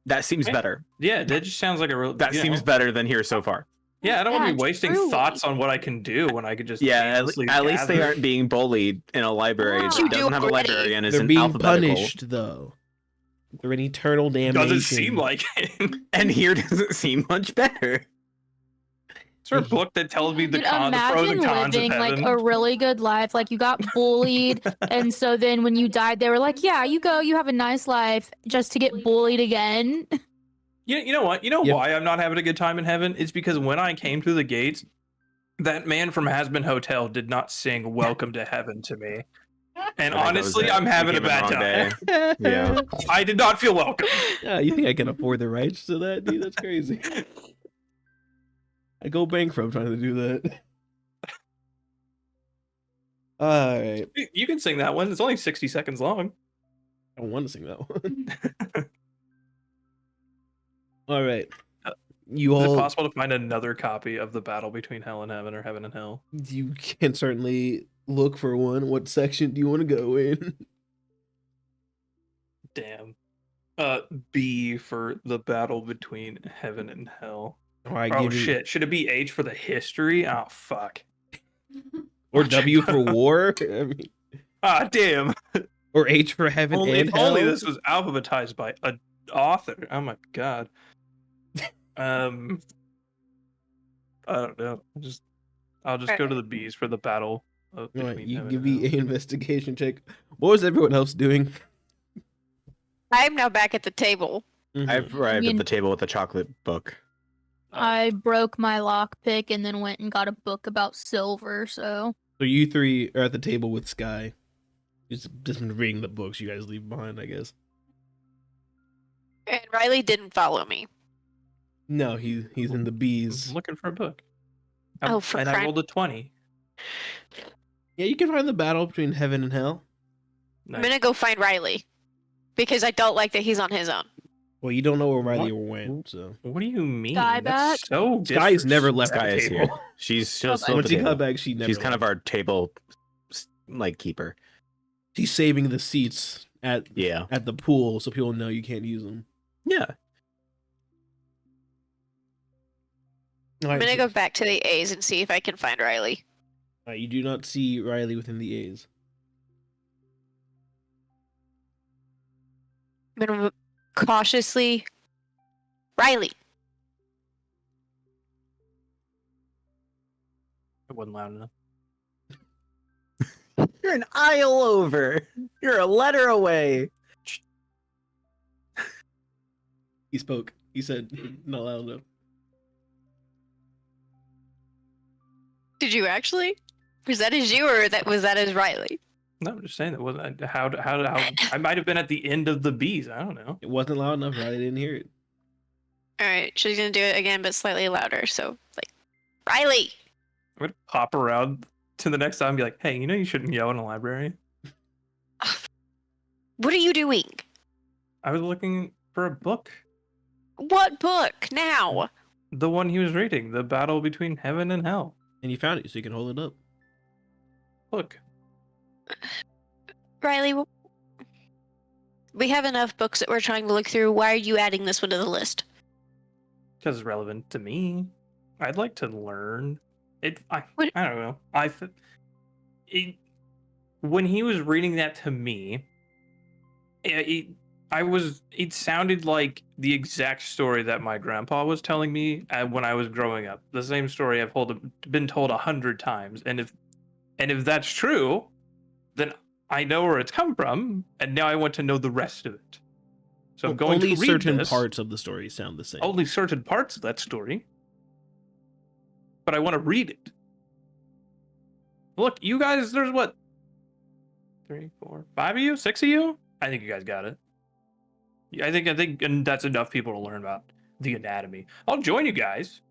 that seems Yeah. better. Yeah, that just sounds like a real. That seems better than here so far. Yeah, I don't want to be Yeah, wasting truly. thoughts on what I can do when I could just. Yeah, aimlessly at least they gather. aren't being bullied in a library Yeah. that You do doesn't have a already. librarian. Is They're an being alphabetical. punished, though. They're in eternal damnation. Doesn't seem like it. And here doesn't seem much better. Is there a book that tells me the Dude, pros imagine and cons of living like heaven? a really good life. Like you got bullied, and so then when you died, they were like, "Yeah, you go, you have a nice life," just to get bullied again. You know what? You know Yep. why I'm not having a good time in heaven? It's because when I came through the gates, that man from Hasbin Hotel did not sing "Welcome to Heaven" to me. And I think that was honestly, it. I'm You having a came in the bad wrong time. day. Yeah. I did not feel welcome. Yeah, you think I can afford the rights to that, dude? That's crazy. I go bankrupt trying to do that. Alright. You can sing that one. It's only 60 seconds long. I don't want to sing that one. Alright. You Is it all possible to find another copy of the battle between hell and heaven or heaven and hell? you can certainly look for one. What section do you want to go in? Damn. B for the battle between heaven and hell. Alright, Oh give me shit. Should it be H for the history? Oh fuck. or W for war. I mean, Ah damn. or H for heaven Only, and if hell. only this was alphabetized by a author. Oh my god. I don't know. I'll just go to the B's for the battle of Alright, between you heaven give and me hell. an investigation check. What was everyone else doing? I'm now back at the table. Mhm. I've arrived mean- at the table with the chocolate book. I broke my lockpick and then went and got a book about silver. So So you three are at the table with Sky. Just been reading the books you guys leave behind, I guess. And Rylee didn't follow me. No, he's in the I'm bees. looking for a book. Oh, for and I crying- rolled a 20. Yeah, you can find the battle between heaven and hell. I'm Nice. gonna go find Rylee because I don't like that he's on his own. Well, you don't know where Rylee What? went, so What do you mean? Sky That's so Sky's never left Sky the is table. here. She's still, Oh, still at Once the he got table. back, she never. She's kind of left. our table, like, keeper. She's saving the seats at Yeah. the pool so people know you can't use them. Yeah. I'm gonna go back to the A's and see if I can find Rylee. You do not see Rylee within the A's. I'm gonna cautiously. Rylee. It wasn't loud enough. You're an aisle over. You're a letter away. He spoke. He said, "Not loud enough." Did you actually? Was that as you, or was that as Rylee? No, I'm just saying that wasn't how I might have been at the end of the bees. I don't know. It wasn't loud enough. Riley didn't hear it. All right, she's gonna do it again, but slightly louder. So, like, Rylee. I'm gonna pop around to the next time and be like, "Hey, you know you shouldn't yell in a library." What are you doing? I was looking for a book. What book now? The one he was reading, The Battle Between Heaven and Hell. And you found it, so you can hold it up. Look. Rylee, we have enough books that we're trying to look through. Why are you adding this one to the list? Because it's relevant to me. I'd like to learn. I What- don't know. When he was reading that to me, it sounded like the exact story that my grandpa was telling me when I was growing up. The same story I've been told 100 times. And if that's true, then I know where it's come from, and now I want to know the rest of it. So I'm going only to read certain this. parts of the story sound the same. Only certain parts of that story. But I want to read it. Look, you guys, there's what? 3, 4, 5 of you? 6 of you? I think you guys got it. Yeah, I think and that's enough people to learn about the anatomy. I'll join you guys.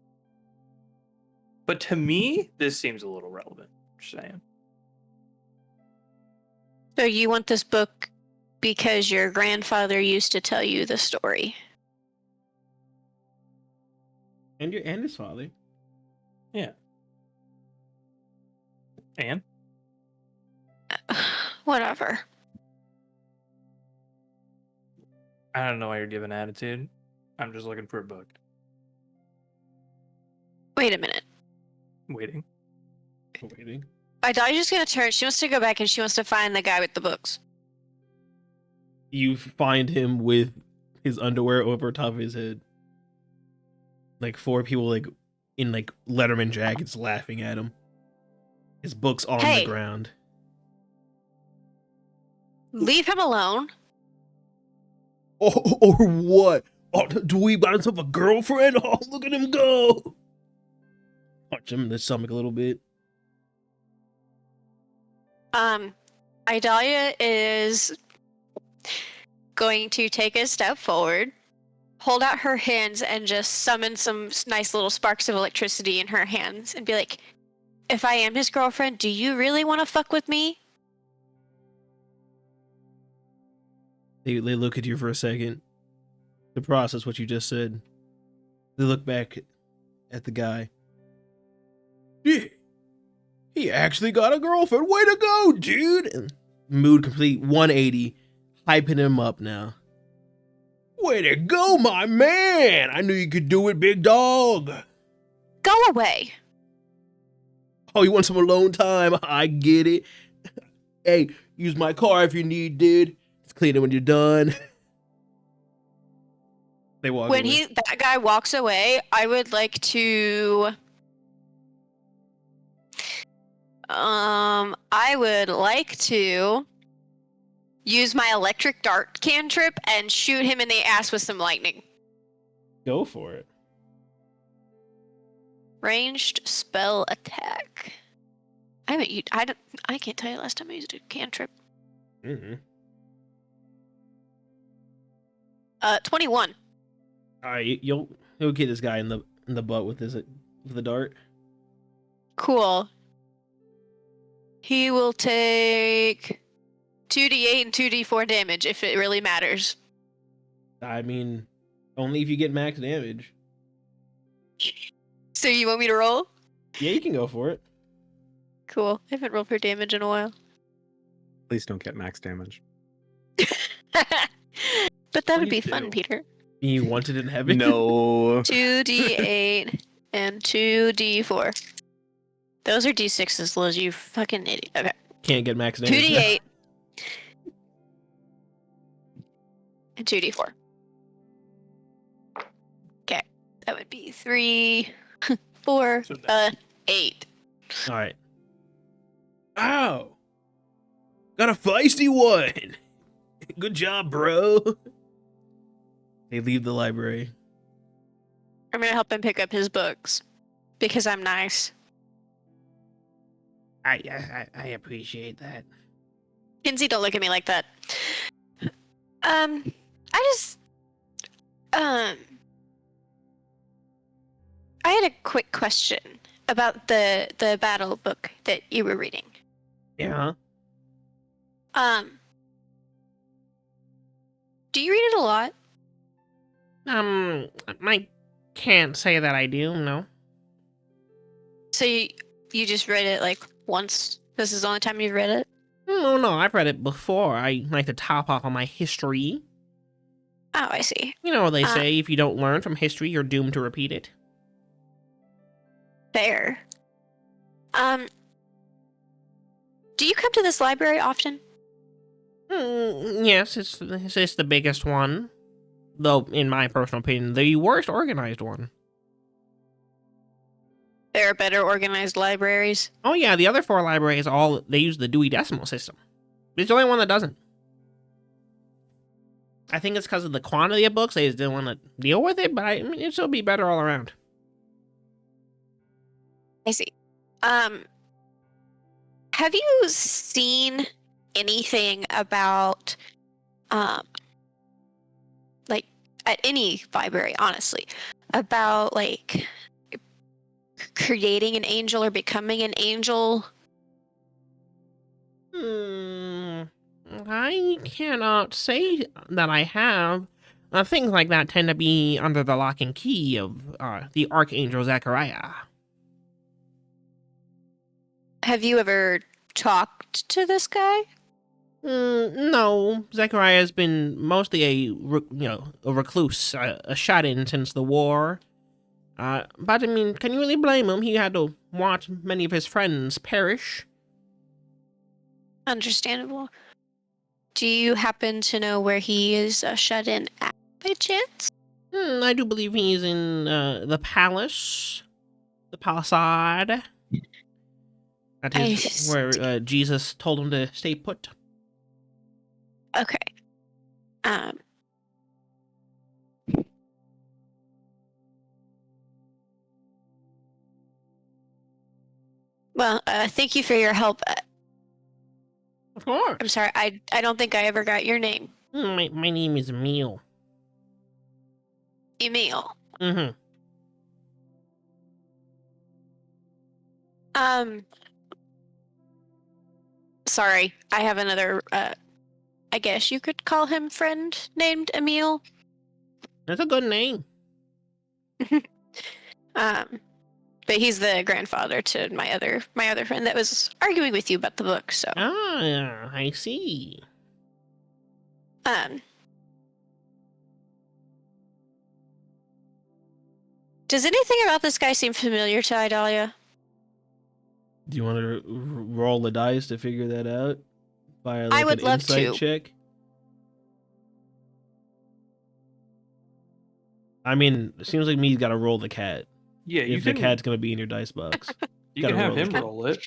But to me, this seems a little relevant. Just saying. So you want this book because your grandfather used to tell you the story? And his father. Yeah. And? Whatever. I don't know why you're giving attitude. I'm just looking for a book. Wait a minute. Waiting. Waiting. Idalia's just gonna turn. She wants to go back and she wants to find the guy with the books. You find him with his underwear over top of his head. Like 4 people like in like Letterman jackets laughing at him. His books on Hey. the ground. Leave him alone. Oh, or what? Oh, Dweeb got himself a girlfriend? Oh, look at him go! Punch him in the stomach a little bit. Idalia is going to take a step forward, hold out her hands, and just summon some nice little sparks of electricity in her hands and be like, if I am his girlfriend, do you really want to fuck with me? They look at you for a second to process what you just said. They look back at the guy. Yeah, he actually got a girlfriend. Way to go, dude! And mood complete 180, hyping him up now. Way to go, my man! I knew you could do it, big dog. Go away. Oh, you want some alone time? I get it. Hey, use my car if you need, dude. It's cleaner when you're done. They walk When away. that guy walks away, I would like to use my electric dart cantrip and shoot him in the ass with some lightning. Go for it. Ranged spell attack. I can't tell you last time I used a cantrip. Mm-hmm. 21. All right, you'll get this guy in the butt with the dart. Cool. He will take 2d8 and 2d4 damage if it really matters. I mean, only if you get max damage. So you want me to roll? Yeah, you can go for it. Cool. I haven't rolled for damage in a while. Please don't get max damage. But that would be Please fun, do. Peter. You wanted it in heaven. No. 2d8 and 2d4. Those are d6s, Liz, you fucking idiot. Okay. Can't get max damage. 2d8 and 2d4. Okay. That would be 3, 4, So that- 8. All right. Ow! Got a feisty one. Good job, bro. They leave the library. I'm gonna help him pick up his books because I'm nice. I appreciate that. Kenzi, don't look at me like that. I just I had a quick question about the battle book that you were reading. Yeah. Do you read it a lot? I can't say that I do, no. So you just read it like once? This is the only time you've read it? No, I've read it before. I like to top off on my history. Oh, I see. You know what they say, if you don't learn from history, you're doomed to repeat it. Fair. Do you come to this library often? Yes, it's the biggest one. Though, in my personal opinion, the worst organized one. There are better organized libraries. Oh yeah, the other 4 libraries they use the Dewey Decimal System. It's the only one that doesn't. I think it's because of the quantity of books. They just didn't want to deal with it, but I mean, it'll be better all around. I see. Have you seen anything about, like, at any library, honestly, about, like, creating an angel or becoming an angel? I cannot say that I have. Things like that tend to be under the lock and key of the Archangel Zechariah. Have you ever talked to this guy? No. Zechariah has been mostly a recluse, a shut-in since the war. But I mean, can you really blame him? He had to watch many of his friends perish. Understandable. Do you happen to know where he is shut in at by chance? I do believe he's in the palace. The palisade. That is where Jesus told him to stay put. Okay. Well, thank you for your help. Of course. I'm sorry, I don't think I ever got your name. My name is Emil. Emil. Mm-hmm. Sorry, I have another, I guess you could call him friend named Emil. That's a good name. But he's the grandfather to my other friend that was arguing with you about the book, so. Ah, I see. Does anything about this guy seem familiar to Idalia? Do you want to roll the dice to figure that out? By I would an love insight to. check? I mean, it seems like me's got to roll the cat. Yeah, If the cat's going to be in your dice box. You can gotta have roll him it. roll it.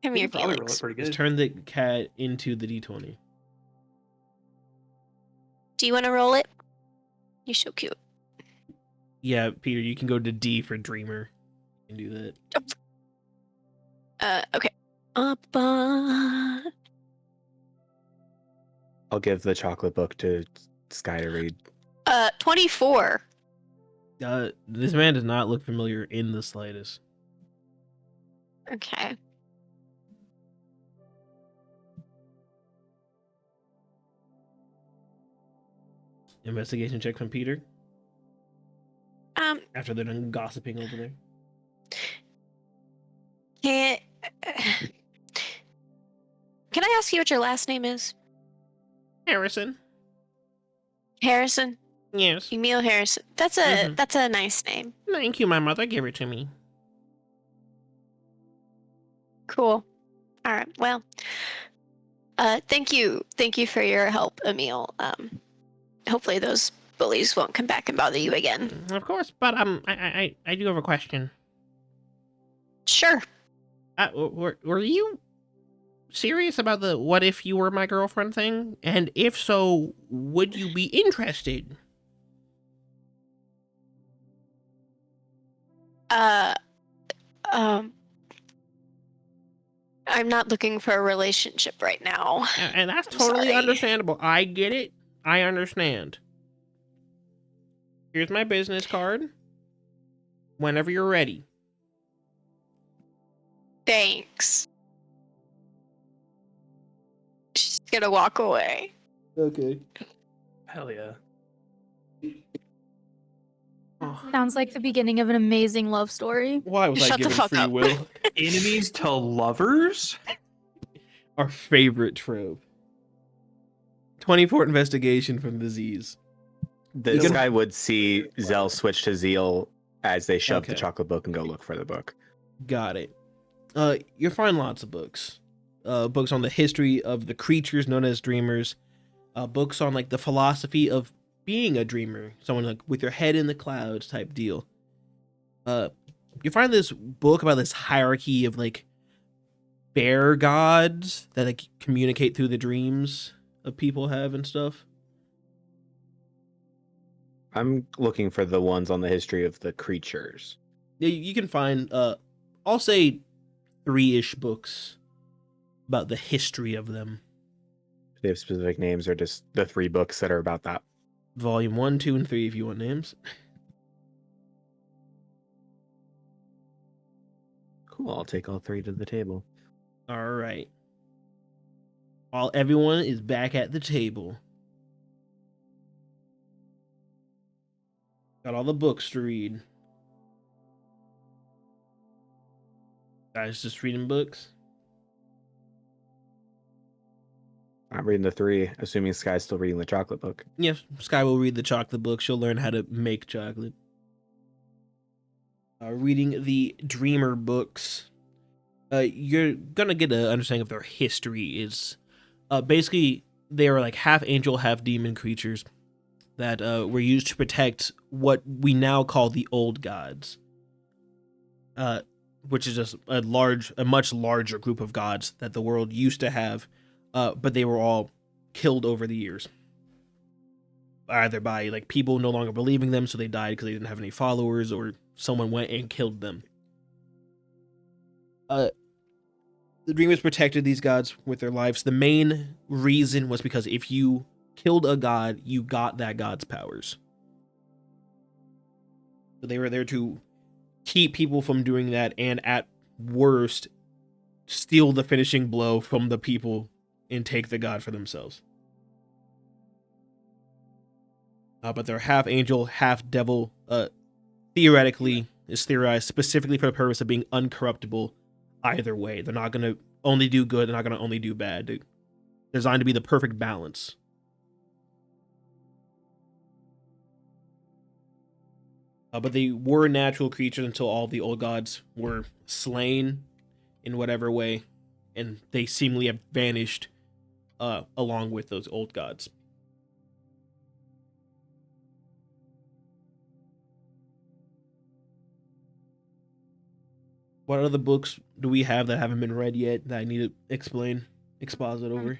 Come He here, can probably roll it Felix. pretty Just good. turn the cat into the d20. Do you want to roll it? You're so cute. Yeah, Peter, you can go to D for Dreamer. You can do that. Okay. I'll give the chocolate book to Sky to read. 24. This man does not look familiar in the slightest. Okay. Investigation check from Peter Um, after they're done gossiping over there. can I ask you what your last name is? Harrison. Harrison? Yes. Emil Harrison. That's a nice name. Thank you. My mother gave it to me. Cool. All right. Well, thank you for your help, Emil. Hopefully those bullies won't come back and bother you again. Of course, but I do have a question. Sure. Were you serious about the what if you were my girlfriend thing? And if so, would you be interested? Um, I'm not looking for a relationship right now. And that's I'm totally sorry. understandable. I get it. I understand. Here's my business card. Whenever you're ready. Thanks. She's gonna walk away. Okay. Hell yeah. Sounds like the beginning of an amazing love story. Why was I Shut the given fuck free up. will? Enemies to lovers? Our favorite trope. 24 investigation from the Z's. This can- guy would see Zell switch to Zeal as they shove the Okay. chocolate book and go look for the book. Got it. You'll find lots of books. Books on the history of the creatures known as dreamers. Books on like the philosophy of being a dreamer. Someone like with your head in the clouds type deal. You find this book about this hierarchy of like bear gods that like communicate through the dreams of people have and stuff. I'm looking for the ones on the history of the creatures. Yeah, you can find I'll say 3-ish books about the history of them. Do they have specific names or just the 3 books that are about that? Volume 1, 2, and 3 if you want names. Cool, I'll take all 3 to the table. All right. Everyone is back at the table. Got all the books to read. Guys, just reading books. I'm reading the 3, assuming Sky's still reading the chocolate book. Yes, Sky will read the chocolate book. She'll learn how to make chocolate. Reading the Dreamer books. You're gonna get an understanding of their history. Is basically they are like half angel, half demon creatures that were used to protect what we now call the old gods. Which is just a much larger group of gods that the world used to have, but they were all killed over the years. Either by like people no longer believing them, so they died because they didn't have any followers, or someone went and killed them. The Dreamers protected these gods with their lives. The main reason was because if you killed a god, you got that god's powers. So they were there to keep people from doing that, and at worst, steal the finishing blow from the people and take the god for themselves. But they're half angel, half devil. Theoretically, is theorized specifically for the purpose of being uncorruptible either way. They're not going to only do good, they're not going to only do bad. They're designed to be the perfect balance. But they were natural creatures until all the old gods were slain in whatever way, and they seemingly have vanished along with those old gods. What other books do we have that haven't been read yet that I need to exposit over?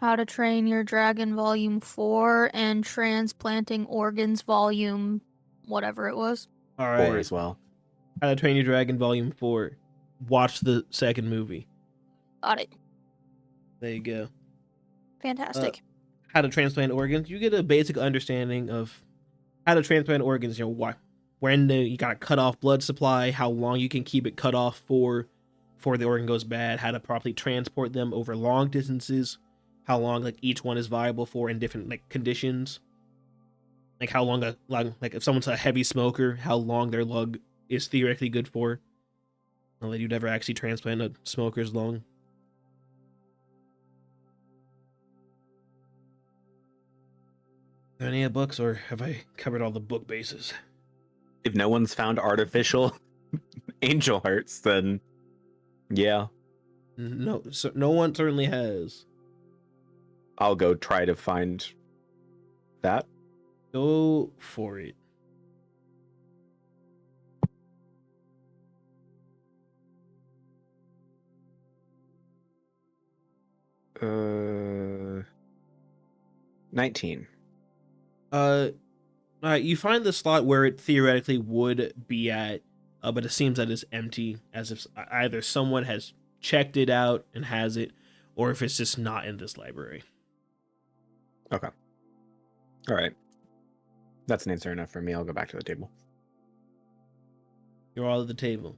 How to Train Your Dragon Volume 4 and Transplanting Organs Volume whatever it was. All 4 right. as well. How to Train Your Dragon Volume 4. Watch the second movie. Got it. There you go. Fantastic. How to transplant organs. You get a basic understanding of how to transplant organs. You know, why, when you got to cut off blood supply, how long you can keep it cut off for before the organ goes bad, how to properly transport them over long distances, how long like each one is viable for in different like conditions. Like how long like if someone's a heavy smoker, how long their lung is theoretically good for. Well, you'd never actually transplant a smoker's lung. Are there any books, or have I covered all the book bases? If no one's found artificial angel hearts, then yeah, No, so no one certainly has. I'll go try to find that. Go for it. Uh, 19. Alright, you find the slot where it theoretically would be at but it seems that it's empty, as if either someone has checked it out and has it, or if it's just not in this library. Okay. All right. That's an answer enough for me. I'll go back to the table. You're all at the table.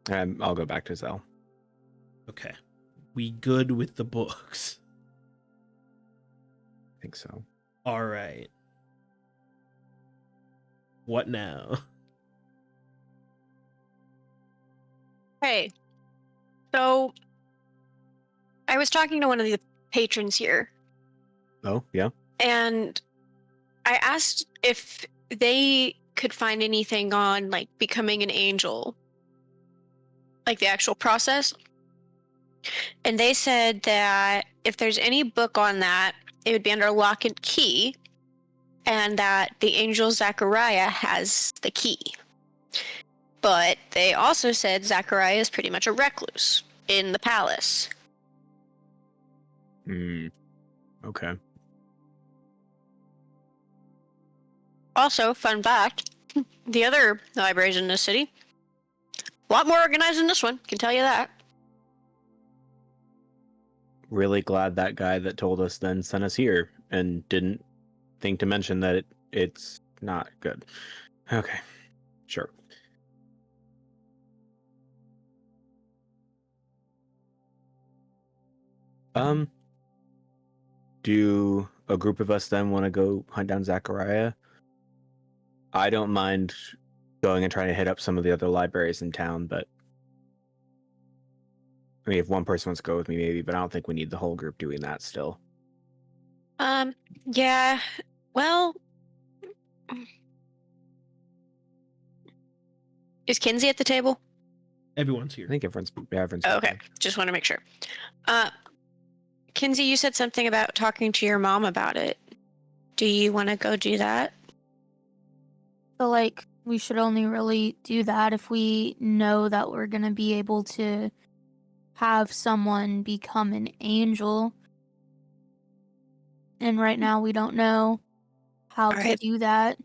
I'll go back to Zell. Okay. We good with the books? I think so. All right. What now? Hey, so I was talking to one of the patrons here, Oh, yeah. and I asked if they could find anything on like becoming an angel, like the actual process. And they said that if there's any book on that, it would be under lock and key, and that the angel Zachariah has the key. But they also said Zachariah is pretty much a recluse in the palace. Okay. Also, fun fact, the other libraries in this city, a lot more organized than this one, can tell you that. Really glad that guy that told us then sent us here and didn't think to mention that it's not good. Okay. Sure. Do a group of us then want to go hunt down Zachariah? I don't mind going and trying to hit up some of the other libraries in town, but I mean, if one person wants to go with me, maybe, but I don't think we need the whole group doing that still. Yeah, well, is Kenzi at the table? Everyone's here. I think everyone's Oh, okay, just want to make sure. Kenzi, you said something about talking to your mom about it. Do you want to go do that? So, like, we should only really do that if we know that we're going to be able to have someone become an angel. And right now, we don't know how to Alright. do that.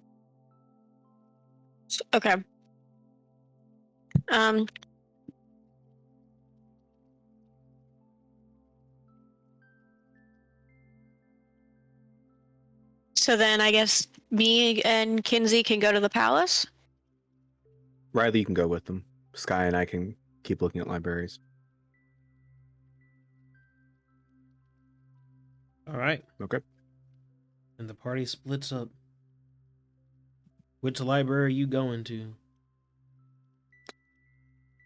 Okay. So then I guess me and Kenzi can go to the palace? Rylee, you can go with them. Sky and I can keep looking at libraries. All right. Okay. And the party splits up. Which library are you going to? You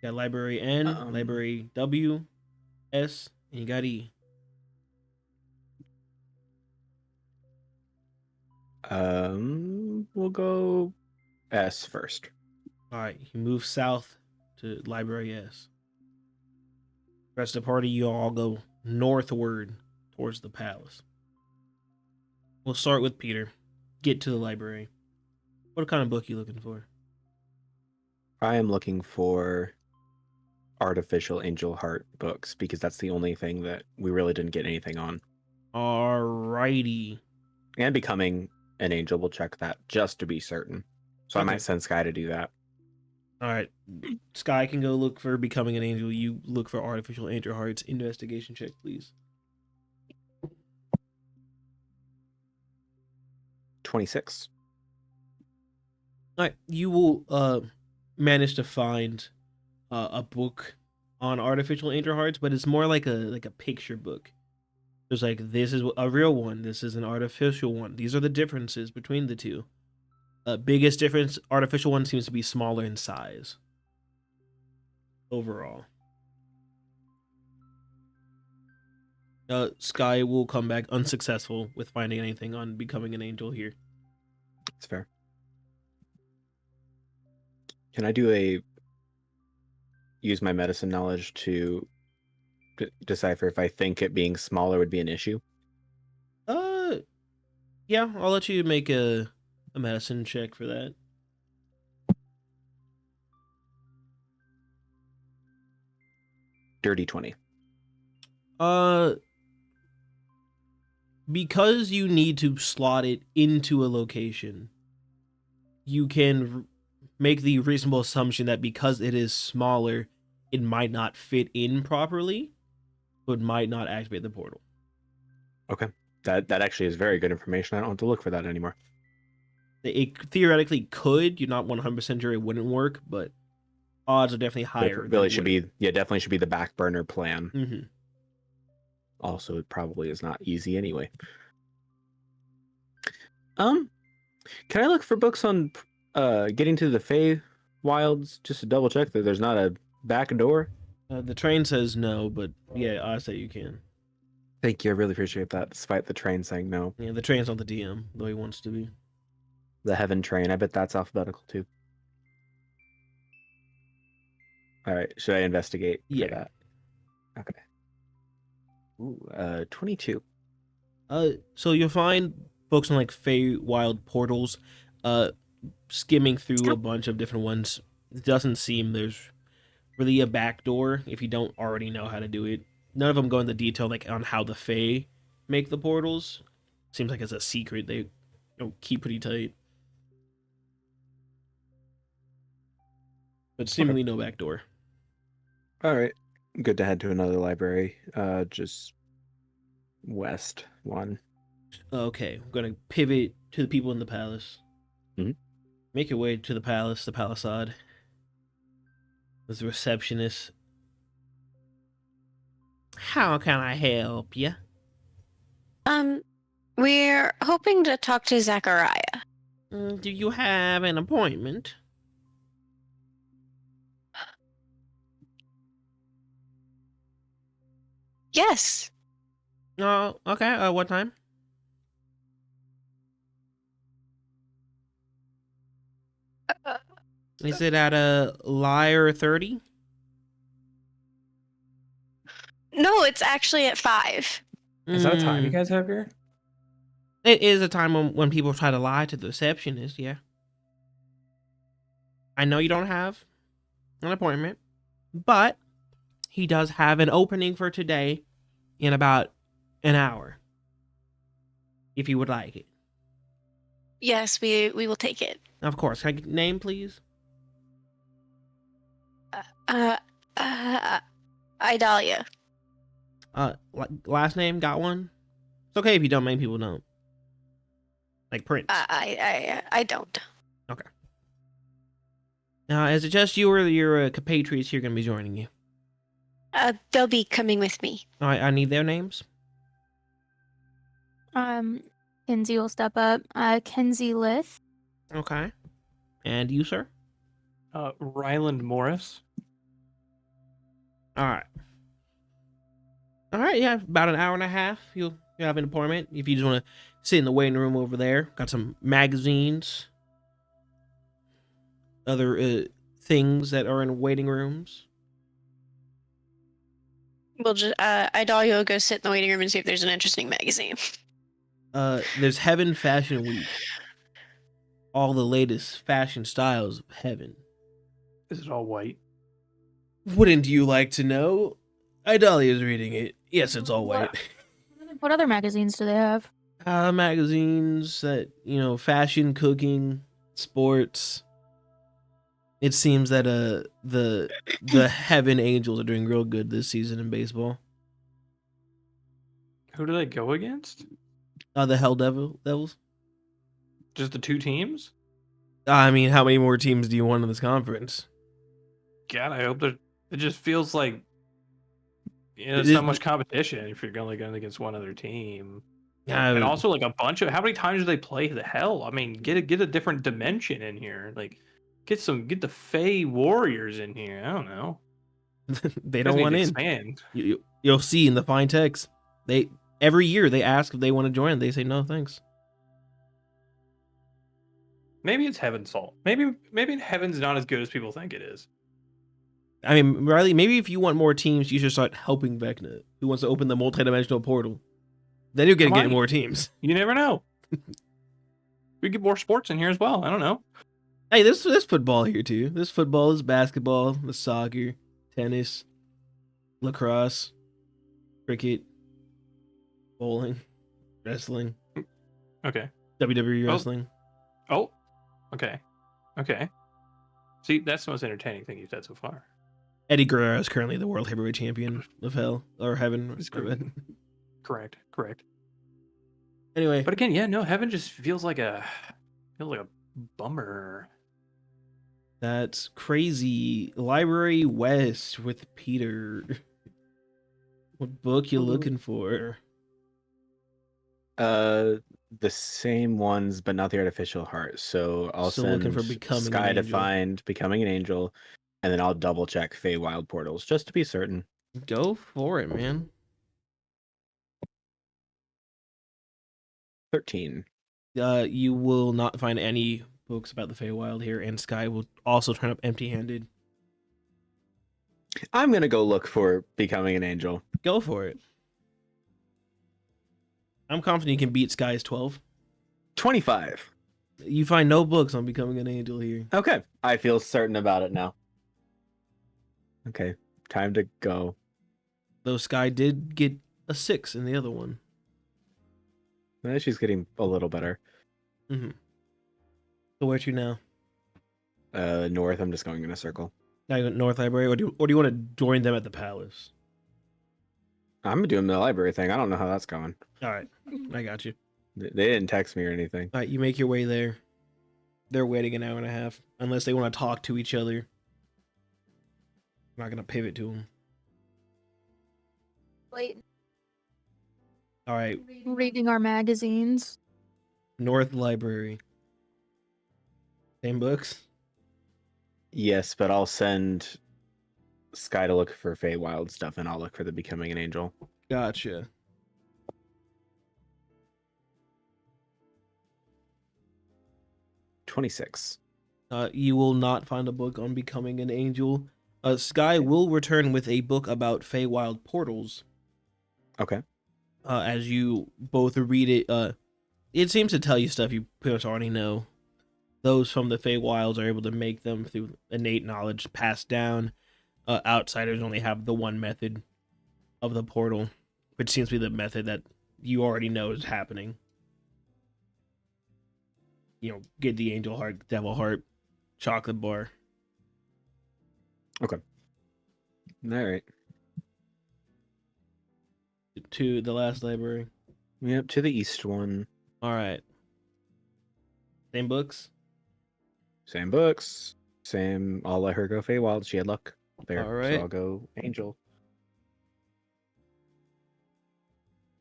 got library N, library W, S, and you got E. We'll go S first. All right, you move south to library S. The rest of the party, you all go northward towards the palace. We'll start with Peter. Get to the library. What kind of book you looking for? I am looking for artificial angel heart books because that's the only thing that we really didn't get anything on. Alrighty. And becoming an angel, we'll check that just to be certain. So I Okay. might send Sky to do that. All right. Sky can go look for becoming an angel. You look for artificial angel hearts. Investigation check, please. 26. All right. You will manage to find a book on artificial angel hearts, but it's more like a picture book. There's like, this is a real one. This is an artificial one. These are the differences between the two. Biggest difference, artificial one seems to be smaller in size. Overall. Sky will come back unsuccessful with finding anything on becoming an angel here. That's fair. Can I use my medicine knowledge to decipher if I think it being smaller would be an issue? Yeah, I'll let you make a medicine check for that. Dirty 20. Because you need to slot it into a location, you can make the reasonable assumption that because it is smaller, it might not fit in properly, so it might not activate the portal. Okay. That actually is very good information. I don't have to look for that anymore. It theoretically could. You're not 100% sure it wouldn't work, but odds are definitely But higher. it really should be, definitely should be the back burner plan. Mm-hmm. Also, it probably is not easy anyway. Can I look for books on getting to the Fey Wilds just to double check that there's not a back door? The train says no, but yeah, I say you can. Thank you. I really appreciate that, despite the train saying no. Yeah, the train's not the DM, though he wants to be. The Heaven train. I bet that's alphabetical too. All right. Should I investigate for Yeah. that? Okay. Ooh, 22. So you'll find books on like Fey Wild portals. Skimming through a bunch of different ones, it doesn't seem there's really a back door if you don't already know how to do it. None of them go into detail like on how the Fey make the portals. Seems like it's a secret they keep pretty tight. But seemingly no back door. All right. Good to head to another library. Just west one. Okay, we're gonna pivot to the people in the palace. Mhm. Make your way to the palisade. There's the receptionist. How can I help you? We're hoping to talk to Zachariah. Do you have an appointment? Yes. Oh, okay. What time? Is it at a Lyre 30? No, it's actually at 5. Is that a time you guys have here? It is a time when people try to lie to the receptionist, yeah. I know you don't have an appointment, but he does have an opening for today in about an hour. If you would like it. Yes, we will take it. Of course. Can I get your name, please? Idalia. Last name, got one? It's okay if you don't, many people don't. Like Prince. I don't. Okay. Now, is it just you or your compatriots here going to be joining you? They'll be coming with me. All right, I need their names. Kenzi will step up. Kenzi Lith. Okay. And you, sir? Ryland Morris. All right. All right, yeah, about an hour and a half. You'll have an appointment. If you just want to sit in the waiting room over there, got some magazines, other things that are in waiting rooms. We'll just Idalia will go sit in the waiting room and see if there's an interesting magazine. There's Heaven Fashion Week. All the latest fashion styles of Heaven. Is it all white? Wouldn't you like to know? Idalia's reading it. Yes, it's all white. What other magazines do they have? Magazines that, fashion, cooking, sports. It seems that the Heaven Angels are doing real good this season in baseball. Who do they go against? The Hell Devils. Just the 2 teams? I mean, how many more teams do you want in this conference? God, I hope that it just feels like there's not much competition if you're only going against one other team. And also like a bunch of how many times do they play the Hell? I mean, get a different dimension in here. Like get the Fey Warriors in here. I don't know. They don't want in. Expand. You'll see in the fine text. Every year they ask if they want to join. They say no, thanks. Maybe it's Heaven's fault. Maybe Heaven's not as good as people think it is. I mean, Rylee, maybe if you want more teams, you should start helping Vecna, who wants to open the multidimensional portal. Then you're going to get more teams. You never know. We get more sports in here as well. I don't know. Hey, there's football here too. There's football, there's basketball, there's soccer, tennis, lacrosse, cricket, bowling, wrestling. Okay. WWE wrestling. Oh. Okay. See, that's the most entertaining thing you've said so far. Eddie Guerrero is currently the world heavyweight champion of hell or heaven. It's correct. Anyway, But again, yeah, no, heaven just feels like a bummer. that's crazy. Library West with Peter. What book you looking for? The same ones, but not the artificial heart. So I'll Still send looking for Becoming an Sky to Angel. find Becoming an Angel, and then I'll double check Feywild portals just to be certain. Go for it, man. 13. You will not find any books about the Feywild here, and Sky will also turn up empty-handed. I'm gonna go look for Becoming an Angel. Go for it. I'm confident you can beat Sky's 12. 25. You find no books on Becoming an Angel here. Okay, I feel certain about it now. Okay, time to go. Though Sky did get a 6 in the other one. She's getting a little better. Mm-hmm. So where to now? North. I'm just going in a circle. Now you go North Library, or do you want to join them at the palace? I'm doing the library thing. I don't know how that's going. All right, I got you. They didn't text me or anything. All right, you make your way there. They're waiting an hour and a half, unless they want to talk to each other. I'm not gonna pivot to them. Wait, All right, reading our magazines. North Library. Same books. Yes, but I'll send Sky to look for Feywild stuff, and I'll look for the Becoming an Angel. Gotcha. $26. You will not find a book on Becoming an Angel. Sky will return with a book about Feywild portals. Okay. As you both read it, it seems to tell you stuff you pretty much already know. Those from the Feywilds are able to make them through innate knowledge passed down. Outsiders only have the one method of the portal, which seems to be the method that you already know is happening. You know, get the angel heart, devil heart, chocolate bar. Okay. All right. To the last library. Yep, to the east one. All right. Same books? Same books. Same. I'll let her go Feywild. She had luck there. All right. So I'll go Angel.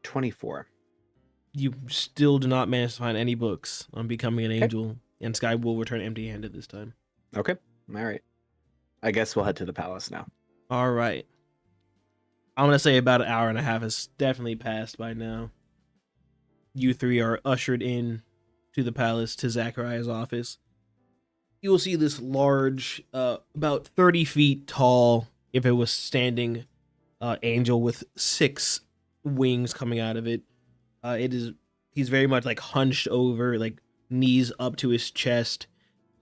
24. You still do not manage to find any books on Becoming an Okay. Angel, and Sky will return empty-handed this time. Okay. All right. I guess we'll head to the palace now. All right. I'm going to say about an hour and a half has definitely passed by now. You three are ushered in to the palace, to Zachariah's office. You will see this large, about 30 feet tall, if it was standing, angel with 6 wings coming out of it. He's very much like hunched over, like knees up to his chest,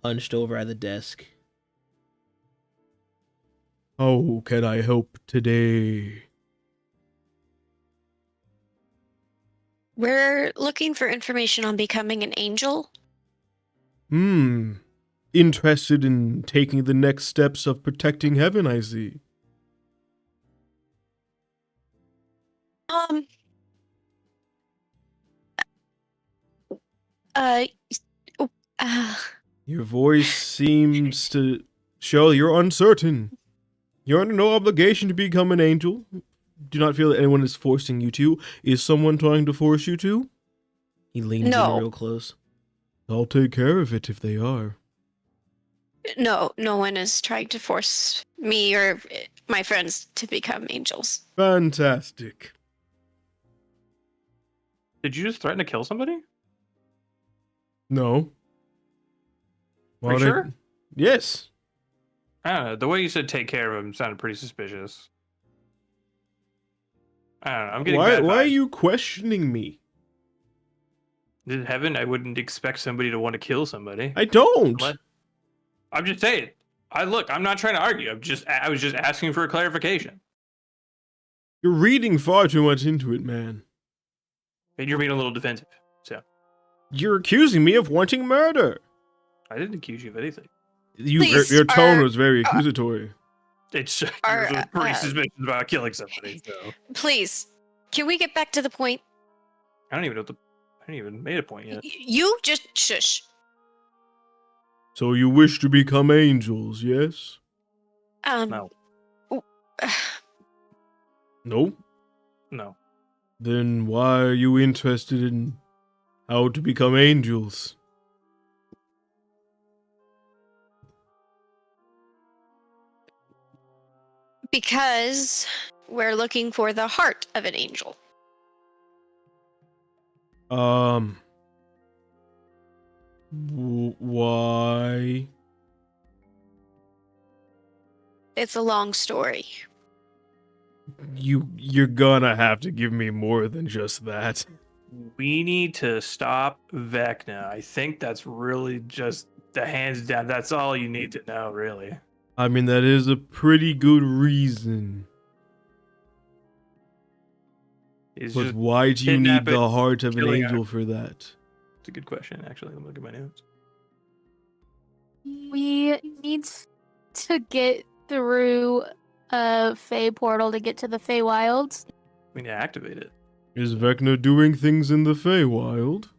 hunched over at the desk. How can I help today? We're looking for information on becoming an angel. Interested in taking the next steps of protecting heaven, I see. Uh, Your voice seems to show you're uncertain. You're under no obligation to become an angel. Do not feel that anyone is forcing you to. Is someone trying to force you to? He leans No. in real close. I'll take care of it if they are. no one is trying to force me or my friends to become angels. Fantastic. Did you just threaten to kill somebody? No. Are you sure? Yes. I don't know. The way you said take care of him sounded pretty suspicious. I don't know. I'm getting bad Why are vibes. you questioning me? In heaven, I wouldn't expect somebody to want to kill somebody. I don't. What? I'm just saying. I'm not trying to argue. I was just asking for a clarification. You're reading far too much into it, man. And you're being a little defensive. So You're accusing me of wanting murder. I didn't accuse you of anything. Your tone are- was very accusatory. It's Are, usually pretty suspicious about killing somebody. So please, can we get back to the point? I don't even know what I haven't even made a point yet. You just shush. So you wish to become angels, yes? No, No? no. Then why are you interested in how to become angels? Because we're looking for the heart of an angel. Why? It's a long story. You're gonna have to give me more than just that. We need to stop Vecna. I think that's really just the hands down. That's all you need to know, really. I mean, that is a pretty good reason. He's But just why do you need kidnapping, the heart of an killing angel for that? It's a good question, actually. Let me look at my notes. We need to get through a Fey portal to get to the Feywilds. We need to activate it. Is Vecna doing things in the Feywild?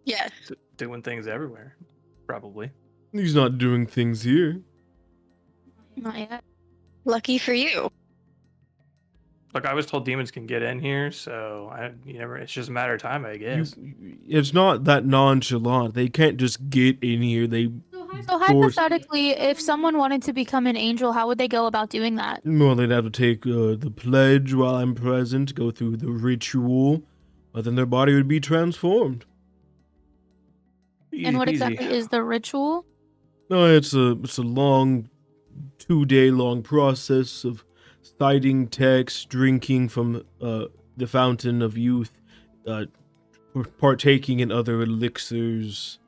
Yeah. Doing things everywhere, probably. He's not doing things here. Not yet. Lucky for you. Look, I was told demons can get in here, so it's just a matter of time, I guess. It's not that nonchalant. They can't just get in here. So hypothetically, if someone wanted to become an angel, how would they go about doing that? Well, they'd have to take the pledge while I'm present, go through the ritual, but then their body would be transformed. And what Easy peasy. exactly is the ritual? No, it's a long, 2-day long process of citing text, drinking from the fountain of youth, partaking in other elixirs.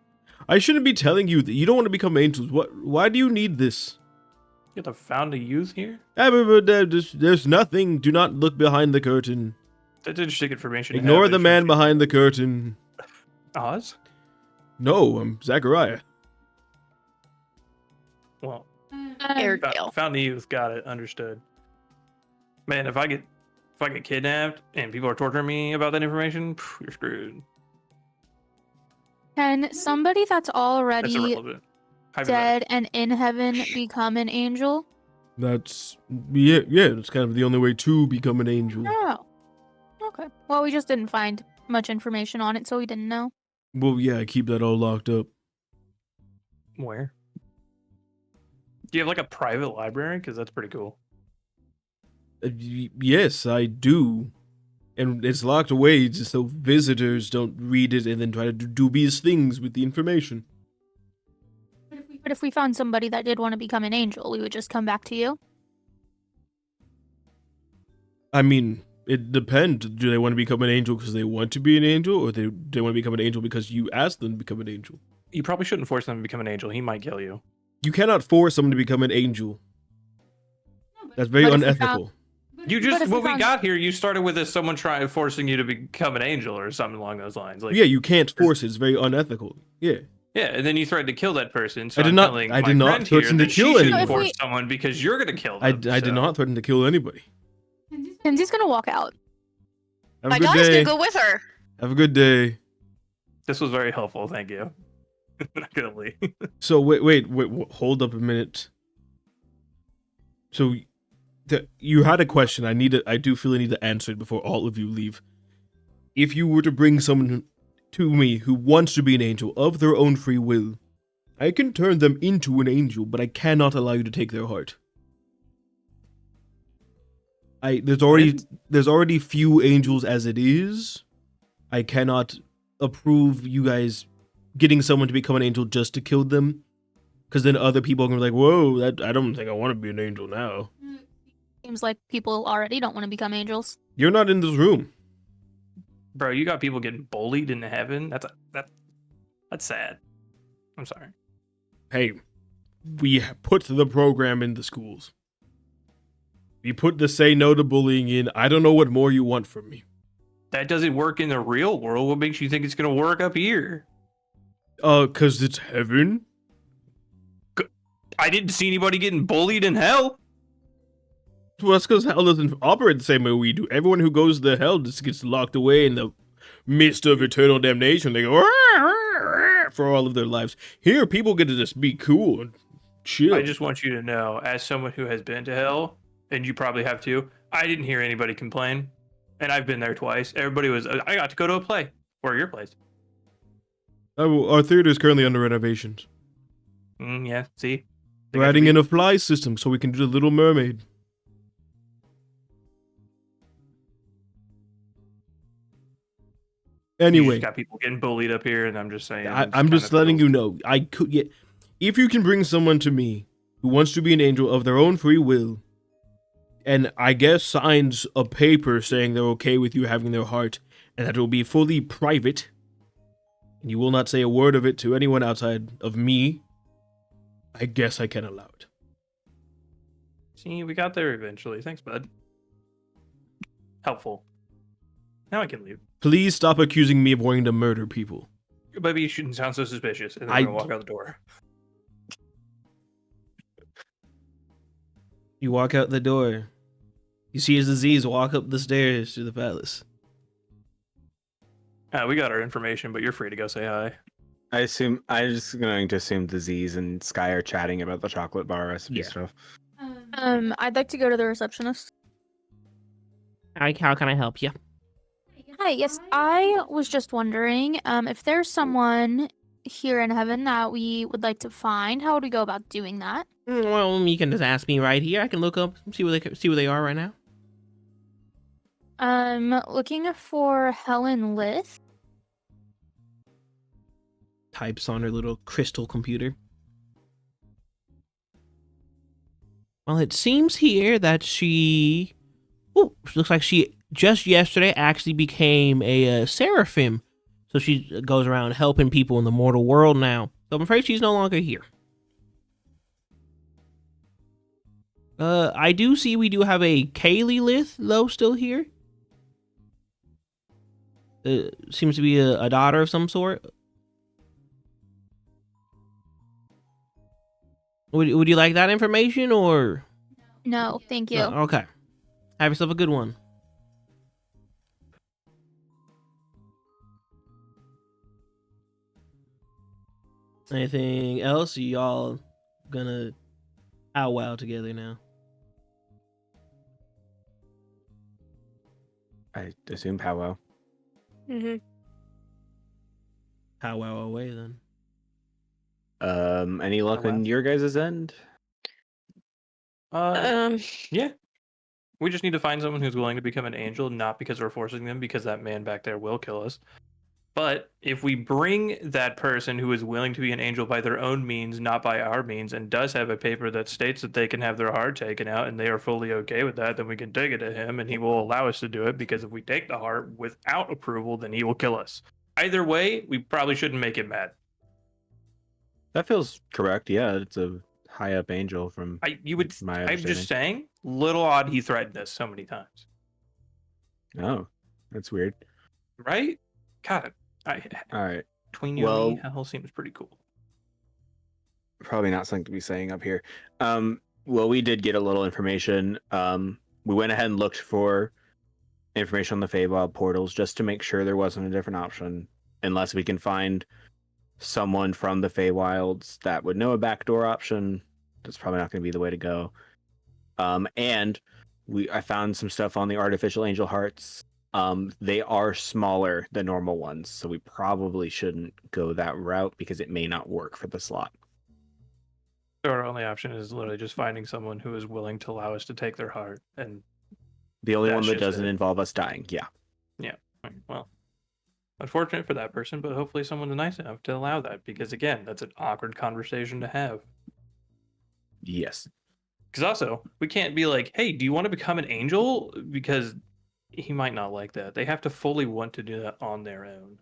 I shouldn't be telling you that you don't want to become angels. Why do you need this? You got the found a youth here? There's nothing. Do not look behind the curtain. That's interesting information. to Ignore have, the man behind the curtain. Oz? No, I'm Zachariah. Well, Airedale. found the youth. Got it. Understood. Man, if I get kidnapped and people are torturing me about that information, you're screwed. Can somebody that's That's already irrelevant. dead and in heaven become an angel? That's it's kind of the only way to become an angel. Oh. Okay. Well, we just didn't find much information on it, so we didn't know. Well, yeah, keep that all locked up. Where? Do you have like a private library? Because that's pretty cool. Yes, I do. And it's locked away just so visitors don't read it and then try to do dubious things with the information. But if we found somebody that did want to become an angel, we would just come back to you? I mean, it depends. Do they want to become an angel because they want to be an angel, or they want to become an angel because you asked them to become an angel? You probably shouldn't force them to become an angel. He might kill you. You cannot force someone to become an angel. That's very But if we unethical. You But just if we when we found- got here, you started with someone forcing you to become an angel or something along those lines. Like Yeah, you can't force it. It's very unethical. Yeah. yeah, and then you threatened to kill that person. So I did I'm not- telling I my did not friend here threaten to that kill she shouldn't anyone. force someone because you're gonna kill them. I did not threaten to kill anybody. Kenzi's gonna walk out. Have My a good daughter's day. gonna go with her. Have a good day. This was very helpful. Thank you. I'm not gonna leave. So wait, hold up a minute. So you had a question. I do feel I need to answer it before all of you leave. If you were to bring someone to me who wants to be an angel of their own free will, I can turn them into an angel, but I cannot allow you to take their heart. There's already few angels as it is. I cannot approve you guys getting someone to become an angel just to kill them, because then other people are gonna be like, "Whoa, I don't think I want to be an angel now." Seems like people already don't want to become angels. You're not in this room. Bro, you got people getting bullied into heaven. That's sad. I'm sorry. Hey, we put the program in the schools. We put the say no to bullying in. I don't know what more you want from me. That doesn't work in the real world. What makes you think it's gonna work up here? 'Cause it's heaven. I didn't see anybody getting bullied in hell. Well, that's because hell doesn't operate the same way we do. Everyone who goes to hell just gets locked away in the midst of eternal damnation. They go "Rah, rah, rah," for all of their lives. Here, people get to just be cool and chill. I just want you to know, as someone who has been to hell, and you probably have too, I didn't hear anybody complain. And I've been there twice. Everybody was, I got to go to a play. Or your place. Our theater is currently under renovations. Yeah, see? We're adding in a fly system so we can do the Little Mermaid. Anyway, You just got people getting bullied up here, and I'm just saying. I'm just letting you know. I could get if you can bring someone to me who wants to be an angel of their own free will, and I guess signs a paper saying they're okay with you having their heart, and that it will be fully private, and you will not say a word of it to anyone outside of me, I guess I can allow it. See, we got there eventually. Thanks, bud. Helpful. Now I can leave. Please stop accusing me of wanting to murder people. Maybe you shouldn't sound so suspicious, and then I'm gonna walk out the door. You walk out the door. You see his disease walk up the stairs to the palace. We got our information, but you're free to go say hi. I'm just going to assume Disease and Sky are chatting about the chocolate bar recipe stuff. I'd like to go to the receptionist. Hi, how can I help you? Hi, yes, I was just wondering if there's someone here in heaven that we would like to find. How would we go about doing that? Well, you can just ask me right here. I can look up, see where they are right now. Looking for Helen Lith. Types on her little crystal computer. Well, it seems here that she... Oh, looks like she just yesterday actually became a seraphim. So she goes around helping people in the mortal world now. So I'm afraid she's no longer here. I do see we do have a Kaylee Lith, though, still here. Seems to be a daughter of some sort. Would you like that information, or? No, thank you. Okay. Have yourself a good one. Anything else? Are y'all gonna powwow together now? I assume powwow. Mm-hmm. Powwow away then. Any luck on your guys' end? Yeah. We just need to find someone who's willing to become an angel, not because we're forcing them, because that man back there will kill us. But if we bring that person who is willing to be an angel by their own means, not by our means, and does have a paper that states that they can have their heart taken out and they are fully okay with that, then we can take it to him and he will allow us to do it, because if we take the heart without approval, then he will kill us. Either way, we probably shouldn't make him mad. That feels correct. Yeah, it's a high up angel from I'm my just saying, little odd he threatened us so many times. Oh, that's weird. Right? God, All right. between you and me, hell seems pretty cool. Probably not something to be saying up here. Well, we did get a little information. We went ahead and looked for information on the Feywild portals just to make sure there wasn't a different option, unless we can find someone from the Feywilds that would know a backdoor option. That's probably not going to be the way to go. And I found some stuff on the artificial angel hearts. They are smaller than normal ones, so we probably shouldn't go that route because it may not work for the slot. So our only option is literally just finding someone who is willing to allow us to take their heart, and The only That's one that just doesn't it. involve us dying. Yeah. well, unfortunate for that person, but hopefully someone's nice enough to allow that, because again, that's an awkward conversation to have. Yes. Because also, we can't be like, hey, do you want to become an angel? Because he might not like that. They have to fully want to do that on their own.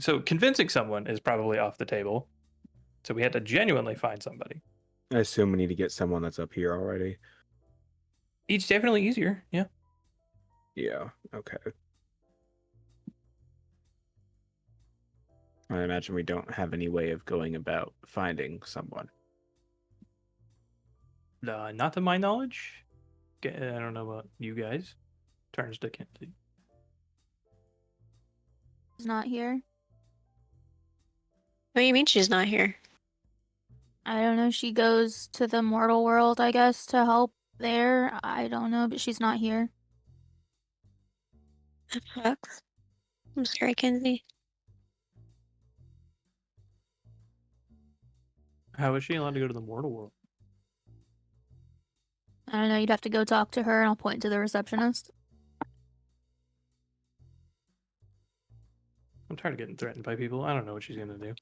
So convincing someone is probably off the table. So we had to genuinely find somebody. I assume we need to get someone that's up here already. It's definitely easier. Yeah. Yeah. Okay. I imagine we don't have any way of going about finding someone. Not to my knowledge. I don't know about you guys. Turns to Kenzi. She's not here. What do you mean she's not here? I don't know. She goes to the mortal world, I guess, to help there. I don't know, but she's not here. That sucks. I'm sorry, Kenzie. How is she allowed to go to the mortal world? I don't know. You'd have to go talk to her, and I'll point to the receptionist. I'm tired of getting threatened by people. I don't know what she's gonna do.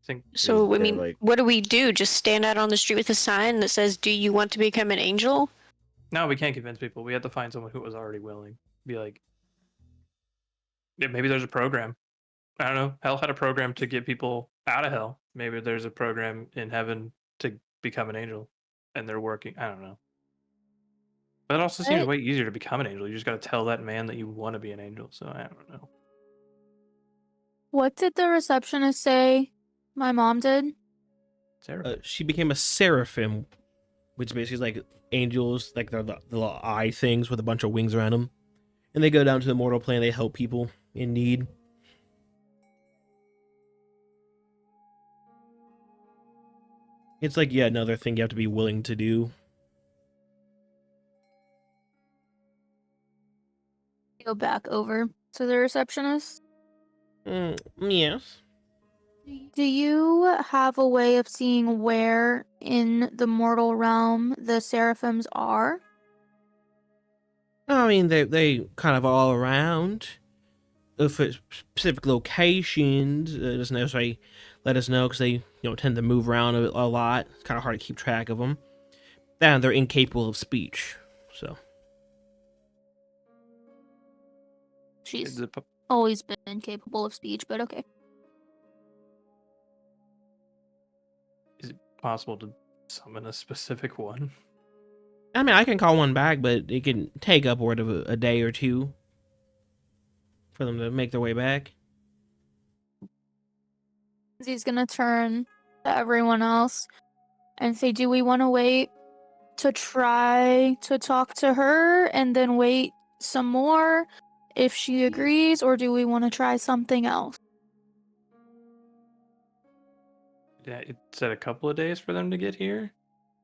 Think So, I there, mean, like- what do we do? Just stand out on the street with a sign that says, "Do you want to become an angel?" no, we can't convince people. We have to find someone who was already willing. Be like, yeah, maybe there's a program. I don't know. Hell had a program to get people out of hell. Maybe there's a program in heaven to become an angel, and they're working. I don't know. But it also seems Right. way easier to become an angel. You just got to tell that man that you want to be an angel. So I don't know. What did the receptionist say my mom did? Sarah. She became a seraphim, which basically is like angels, like they're the little eye things with a bunch of wings around them, and they go down to the mortal plane. They help people in need. It's like yet another thing you have to be willing to do. Go back over to the receptionist. Yes. Do you have a way of seeing where in the mortal realm the seraphims are? I mean, they kind of all around. If it's specific locations, it doesn't necessarily let us know because they tend to move around a lot. It's kind of hard to keep track of them. And they're incapable of speech. So She's Is it po- always been incapable of speech, but okay. possible to summon a specific one? I mean, I can call one back, but it can take upward of a day or two for them to make their way back. He's gonna turn to everyone else and say, do we want to wait to try to talk to her and then wait some more if she agrees, or do we want to try something else? Yeah, it said a couple of days for them to get here.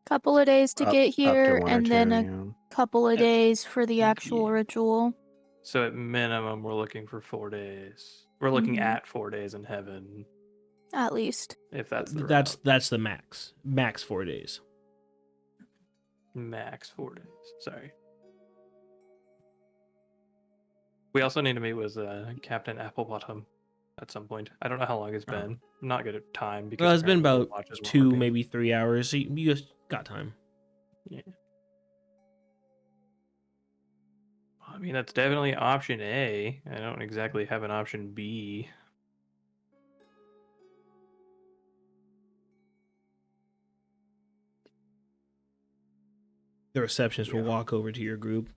Couple of days to Up get to here, one or and then two, a yeah. couple of days for the actual Yeah. ritual. So at minimum, we're looking for 4 days. We're looking Mhm. at 4 days in heaven, At least. if that's the That's the max 4 days. max 4 days. Sorry. We also need to meet with Captain Applebottom at some point. I don't know how long it's been. I'm not good at time because Well, it's been apparently about Overwatch isn't 2, working. maybe 3 hours. So you just got time. Yeah. I mean, that's definitely option A. I don't exactly have an option B. The receptionist will Yeah. walk over to your group.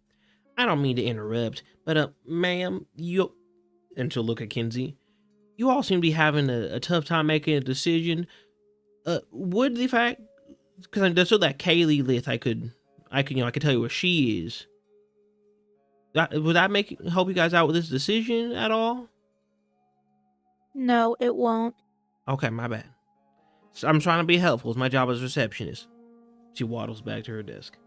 I don't mean to interrupt, but ma'am, and she'll look at Kenzi. You all seem to be having a tough time making a decision. Would the fact, because I just saw that Kaylee Lith, I could tell you where she is. Would that help you guys out with this decision at all? No, it won't. Okay, my bad. So I'm trying to be helpful. It's my job as a receptionist. She waddles back to her desk.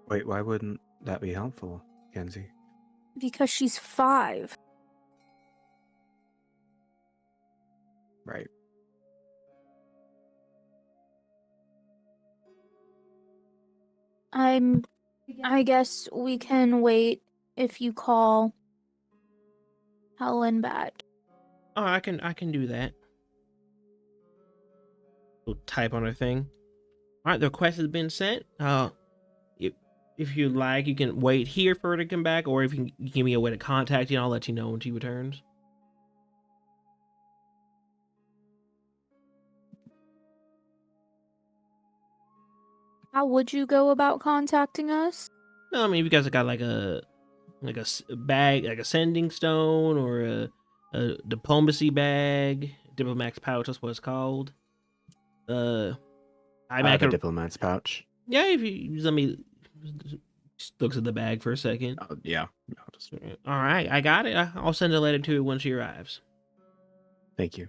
Wait, why wouldn't that be helpful, Kenzie? Because she's 5. Right. I guess we can wait if you call Helen back. Oh, I can do that. We'll type on her thing. All right, the request has been sent. If you like, you can wait here for her to come back, or if you can give me a way to contact you, I'll let you know when she returns. How would you go about contacting us? No, I mean, if you guys have got like a bag, like a sending stone, or a diplomacy bag, diplomat's pouch. That's what it's called. I I mean, I have a could, diplomat's pouch. yeah. If you let me, just looks at the bag for a second. Yeah. I'll just... All right, I got it. I'll send a letter to her when she arrives. Thank you.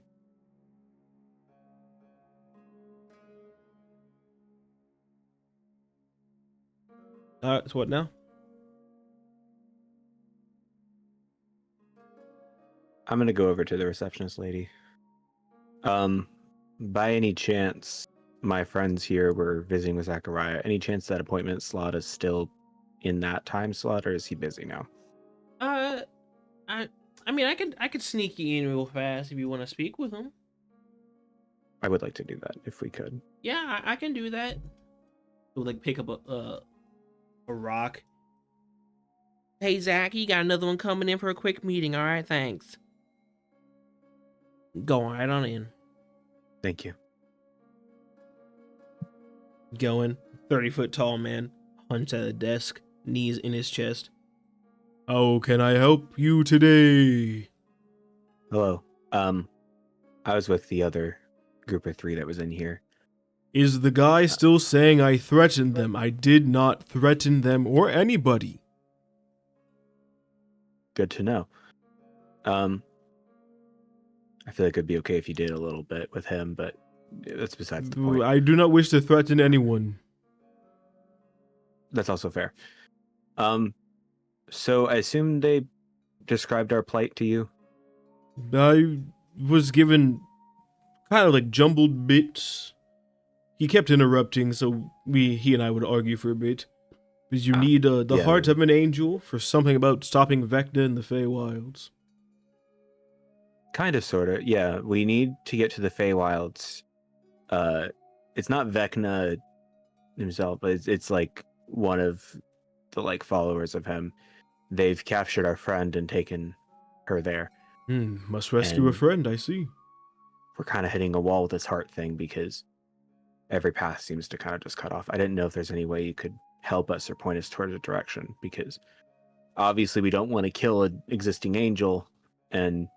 So what now? I'm gonna go over to the receptionist lady. By any chance, my friends here were visiting with Zachariah. Any chance that appointment slot is still in that time slot, or is he busy now? I mean, I could sneak you in real fast if you want to speak with him. I would like to do that if we could. Yeah, I can do that. We'll like pick up a rock. Hey Zach, you got another one coming in for a quick meeting. All right, thanks. Go right on in. Thank you. Going, 30-foot tall man, hunched at a desk, knees in his chest. How can I help you today? Hello. I was with the other group of 3 that was in here. Is the guy still saying I threatened them? I did not threaten them or anybody. Good to know. I feel like it'd be okay if you did a little bit with him, but that's besides the point. I do not wish to threaten anyone. That's also fair. So I assume they described our plight to you? I was given kind of like jumbled bits. He kept interrupting, so he and I would argue for a bit. Because you need the yeah. heart of an angel for something about stopping Vecna in the Feywilds. Kind of, sort of. Yeah, we need to get to the Feywilds. It's not Vecna himself, but it's like one of the like followers of him. They've captured our friend and taken her there. Must rescue a friend, I see. We're kind of hitting a wall with this heart thing because every path seems to kind of just cut off. I didn't know if there's any way you could help us or point us towards a direction, because obviously we don't want to kill an existing angel, and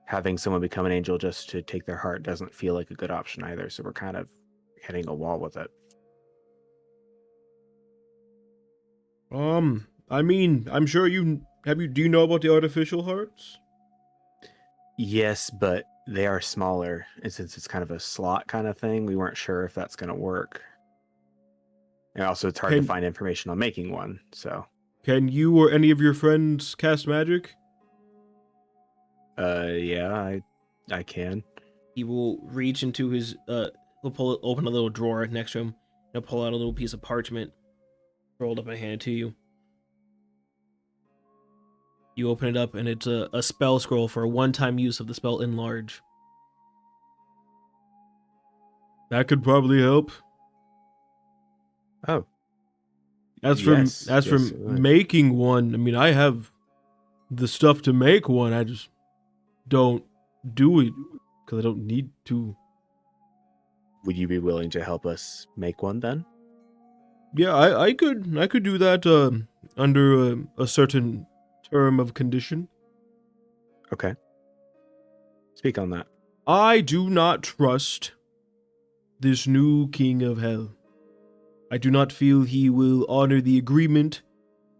having someone become an angel just to take their heart doesn't feel like a good option either. So we're kind of hitting a wall with it. I mean, I'm sure do you know about the artificial hearts? Yes, but they are smaller, and since it's kind of a slot kind of thing, we weren't sure if that's going to work. And also, it's hard to find information on making one, so... Can you or any of your friends cast magic? Yeah, I can. He will reach into his, he'll open a little drawer next to him, he'll pull out a little piece of parchment, rolled up and hand it to you. You open it up, and it's a spell scroll for a one-time use of the spell Enlarge. That could probably help. Oh. As for making one, I mean, I have the stuff to make one. I just don't do it because I don't need to. Would you be willing to help us make one then? Yeah, I could do that under a certain term of condition. Okay. Speak on that. I do not trust this new king of hell. I do not feel he will honor the agreement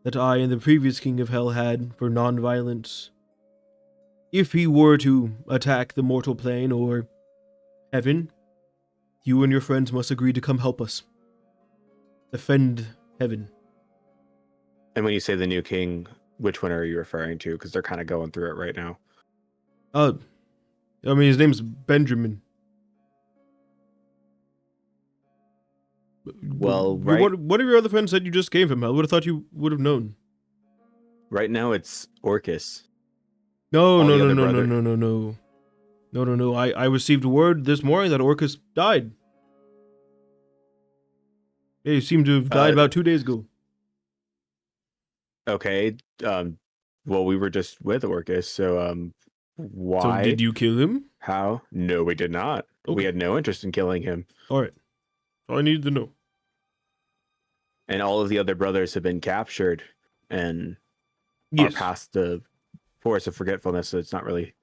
that I and the previous king of hell had for non-violence. If he were to attack the mortal plane or heaven, you and your friends must agree to come help us. Defend heaven. And when you say the new king, which one are you referring to? Because they're kind of going through it right now. I mean, his name's Benjamin. Well, right. What are your other friends that you just came from? I would have thought you would have known. Right now, it's Orcus. No. I received word this morning that Orcus died. He seemed to have died about 2 days ago. Okay. Well, we were just with Orcus, so why? So did you kill him? How? No, we did not. Okay. We had no interest in killing him. All right. All I needed to know. and all of the other brothers have been captured and are past the Forest of Forgetfulness, so it's not really.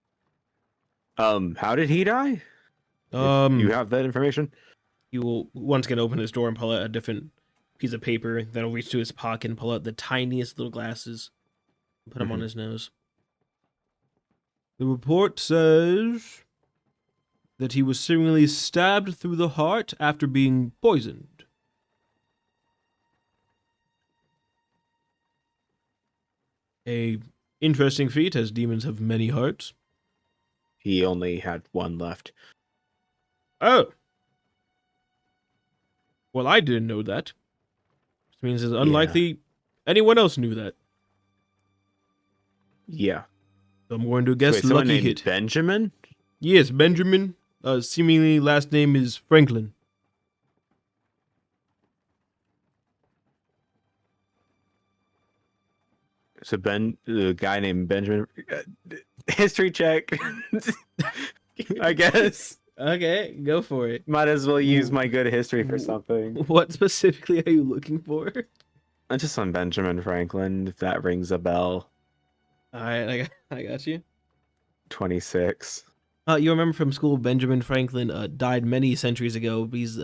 How did he die? If you have that information? He will once again open his door and pull out a different piece of paper. Then he'll reach to his pocket and pull out the tiniest little glasses and put them on his nose. The report says that he was seemingly stabbed through the heart after being poisoned. A interesting feat, as demons have many hearts. He only had one left. Oh. Well, I didn't know that. Which means it's unlikely anyone else knew that. Yeah. So I'm going to guess so wait, someone lucky named hit. Benjamin? Yes, Benjamin. Seemingly last name is Franklin. So the guy named Benjamin. History check. I guess. Okay, go for it. Might as well use my good history for something. What specifically are you looking for? Just on Benjamin Franklin, if that rings a bell. Alright, I got you. 26. You remember from school, Benjamin Franklin died many centuries ago. He's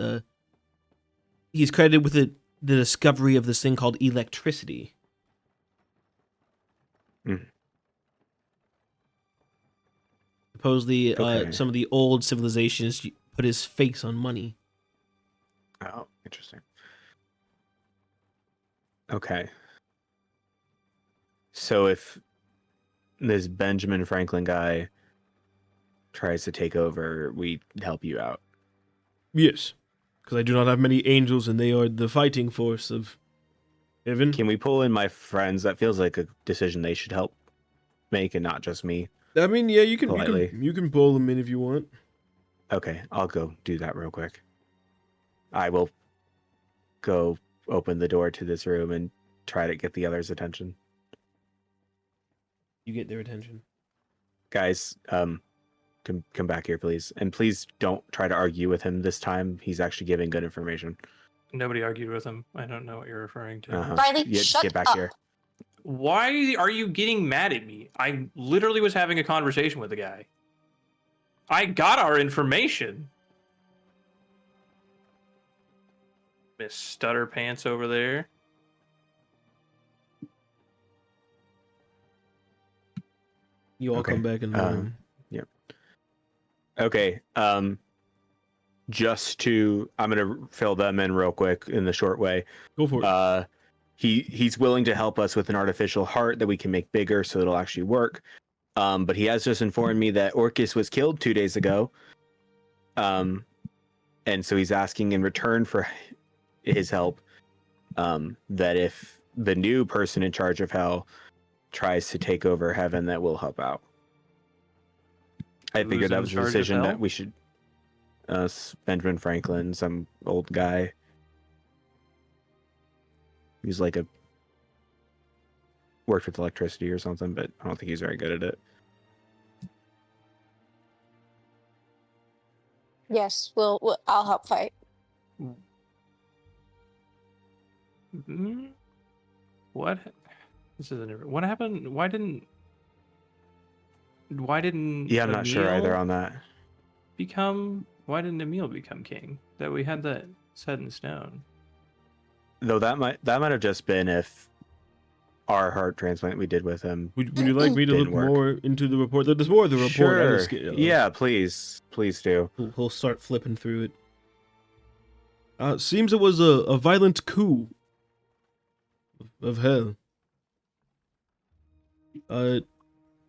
credited with the discovery of this thing called electricity. Supposedly, some of the old civilizations put his face on money. Oh, interesting. Okay. So if this Benjamin Franklin guy tries to take over, we help you out. Yes, because I do not have many angels, and they are the fighting force of heaven. Can we pull in my friends? That feels like a decision they should help make, and not just me. I mean, yeah, you can pull them in if you want. Okay, I'll go do that real quick. I will go open the door to this room and try to get the others' attention. You get their attention. Guys, come back here, please. And please don't try to argue with him this time. He's actually giving good information. Nobody argued with him. I don't know what you're referring to. Rylee, shut get back up. here. Why are you getting mad at me? I literally was having a conversation with the guy. I got our information. Miss Stutter Pants over there. You all come back in the room. Yep. Okay. I'm gonna fill them in real quick in the short way. Go for it. He's willing to help us with an artificial heart that we can make bigger so it'll actually work. But he has just informed me that Orcus was killed 2 days ago. And so he's asking in return for his help that if the new person in charge of hell tries to take over heaven, that will help out. I figured that was a decision that we should. Benjamin Franklin, some old guy. He's like worked with electricity or something, but I don't think he's very good at it. Yes, I'll help fight. What? This isn't. What happened? Why didn't? Yeah, I'm not sure either on that. Why didn't Emil become king? That we had that set in stone. Though that might have just been if our heart transplant we did with him. Would you like me to look more into the report? There's more of the report. Sure. Yeah, please do. We'll start flipping through it. Seems it was a violent coup of hell.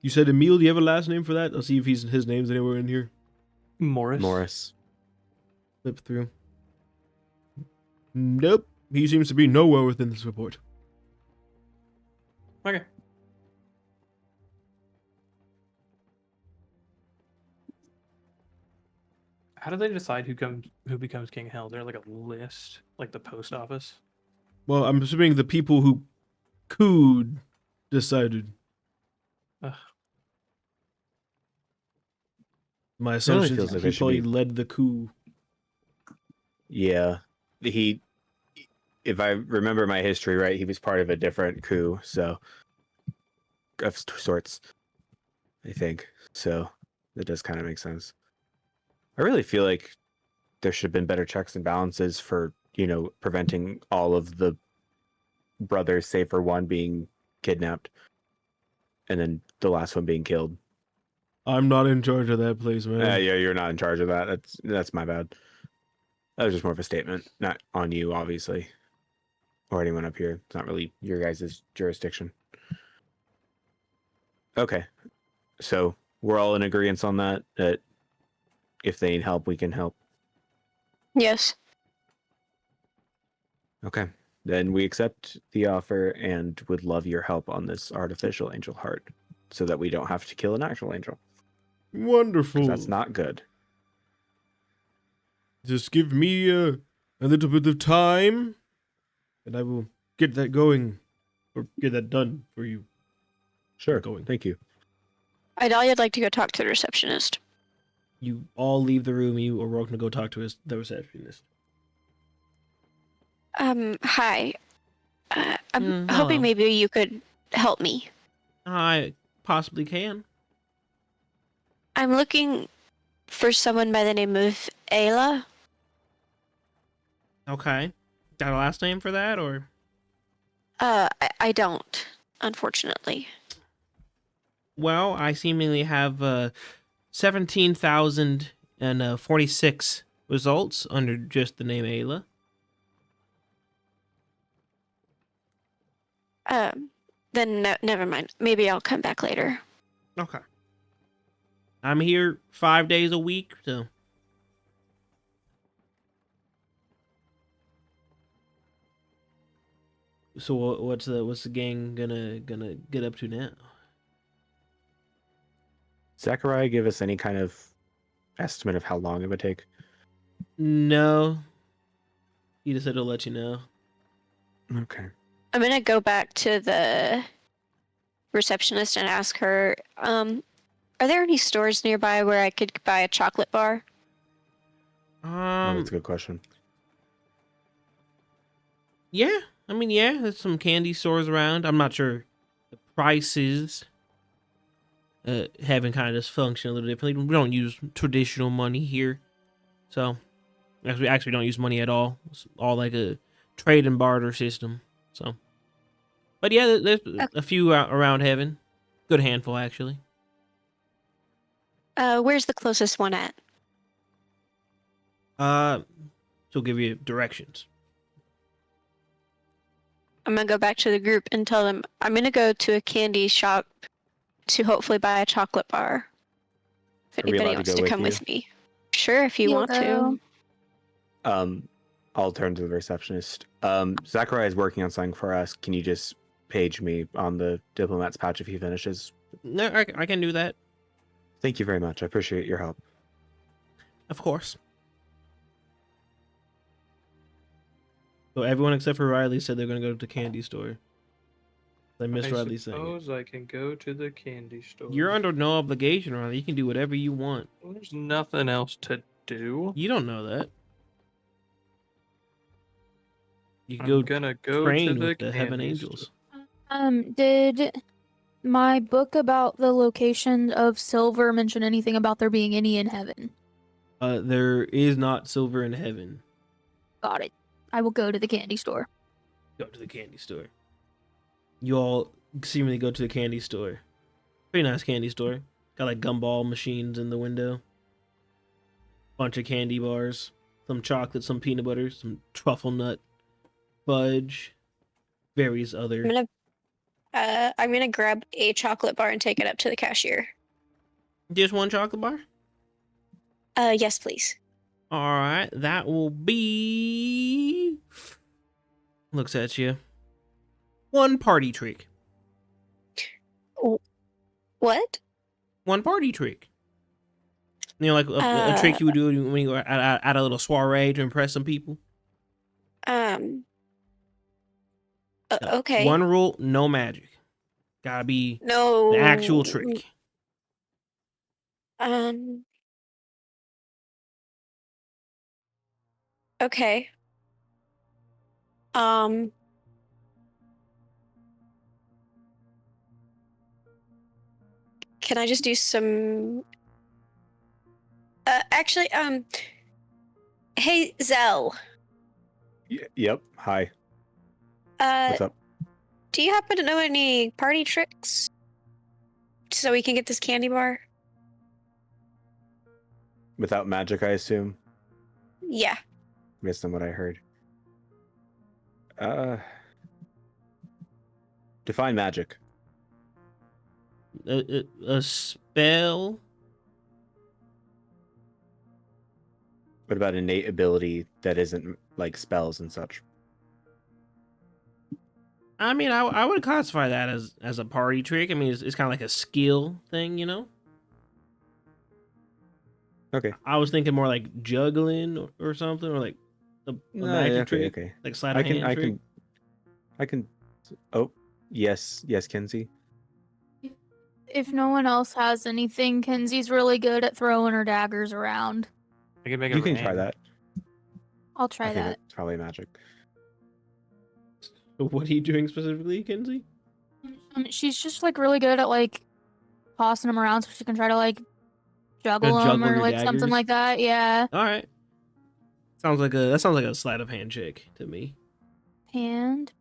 You said Emil. Do you have a last name for that? I'll see if his name's anywhere in here. Morris. Flip through. Nope. He seems to be nowhere within this report. Okay. How do they decide who becomes king of hell? Is there like a list, like the post office? Well, I'm assuming the people who cooed decided. Ugh. My assumption feels is like he it should probably be- led the coup. Yeah, if I remember my history right, he was part of a different coup, so of sorts, I think. So that does kind of make sense. I really feel like there should have been better checks and balances for, preventing all of the brothers, save for one, being kidnapped, and then the last one being killed. I'm not in charge of that place, man. Yeah, you're not in charge of that. That's my bad. That was just more of a statement, not on you, obviously, or anyone up here. It's not really your guys' jurisdiction. Okay, so we're all in agreement on that. That if they need help, we can help. Yes. Okay, then we accept the offer and would love your help on this artificial angel heart, so that we don't have to kill an actual angel. Wonderful. 'Cause that's not good. Just give me a little bit of time, and I will get that going, or get that done for you. Sure, Going. thank you. Idalia'd like to go talk to the receptionist. You all leave the room. You are welcome to go talk to the receptionist. Hi. I'm hello. hoping maybe you could help me. I possibly can. I'm looking for someone by the name of Ayla. Okay. Got a last name for that, or? I don't, unfortunately. Well, I seemingly have 17,046 results under just the name Ayla. Then never mind. Maybe I'll come back later. Okay. I'm here 5 days a week, so. So what's the gang gonna get up to now? Zachariah, give us any kind of estimate of how long it would take? No. He just said he'll let you know. Okay. I'm gonna go back to the receptionist and ask her, are there any stores nearby where I could buy a chocolate bar? That's a good question. Yeah. I mean, yeah, there's some candy stores around. I'm not sure the prices having kind of just function a little differently. We don't use traditional money here. So, we actually don't use money at all. It's all like a trade and barter system. So, but yeah, there's a few around heaven. Good handful, actually. Where's the closest one at? So give you directions. I'm gonna go back to the group and tell them I'm gonna go to a candy shop to hopefully buy a chocolate bar. If Are we anybody allowed to wants go to with come you? with me. Sure, if you You'll want go. to. I'll turn to the receptionist. Zachariah is working on something for us. Can you just page me on the diplomat's patch if he finishes? No, I can do that. Thank you very much. I appreciate your help. Of course. So everyone except for Rylee said they're going to go to the candy store. I missed Rylee saying it. suppose I can go to the candy store. You're under no obligation, Rylee. You can do whatever you want. There's nothing else to do. You don't know that. You can I'm go gonna go train to the with the Heaven candy Angels. Did my book about the location of silver mention anything about there being any in heaven? There is not silver in heaven. Got it. I will go to the candy store. Go to the candy store. You all seemingly go to the candy store. Pretty nice candy store. Got like gumball machines in the window. Bunch of candy bars. Some chocolate, some peanut butter, some truffle nut, fudge, various other. I'm gonna grab a chocolate bar and take it up to the cashier. Just one chocolate bar? Yes, please. Alright, that will be... Looks at you. One party trick. What? One party trick. You know, like a trick you would do when you were at a little soiree to impress some people. Okay. One rule, no magic. Gotta be No. the actual trick. Okay. Um. Can I just do some? Actually, hey Zell. Yep. Hi. What's up? Do you happen to know any party tricks so we can get this candy bar? Without magic, I assume. Yeah. Based on what I heard. Define magic. A spell. What about innate ability that isn't like spells and such? I mean, I would classify that as a party trick. I mean, it's kind of like a skill thing, you know. Okay. I was thinking more like juggling or something, or like a magic trick, Okay. like sleight of hand trick. I can. Oh, yes, Kenzi. If no one else has anything, Kenzi's really good at throwing her daggers around. I can make it You can rain. try that. I'll try I think that. that's probably magic. What are you doing specifically, Kenzie? She's just like really good at like tossing them around so she can try to like juggle them juggle or your like something daggers? like that. Yeah. All right. Sounds like a sleight of hand trick to me. And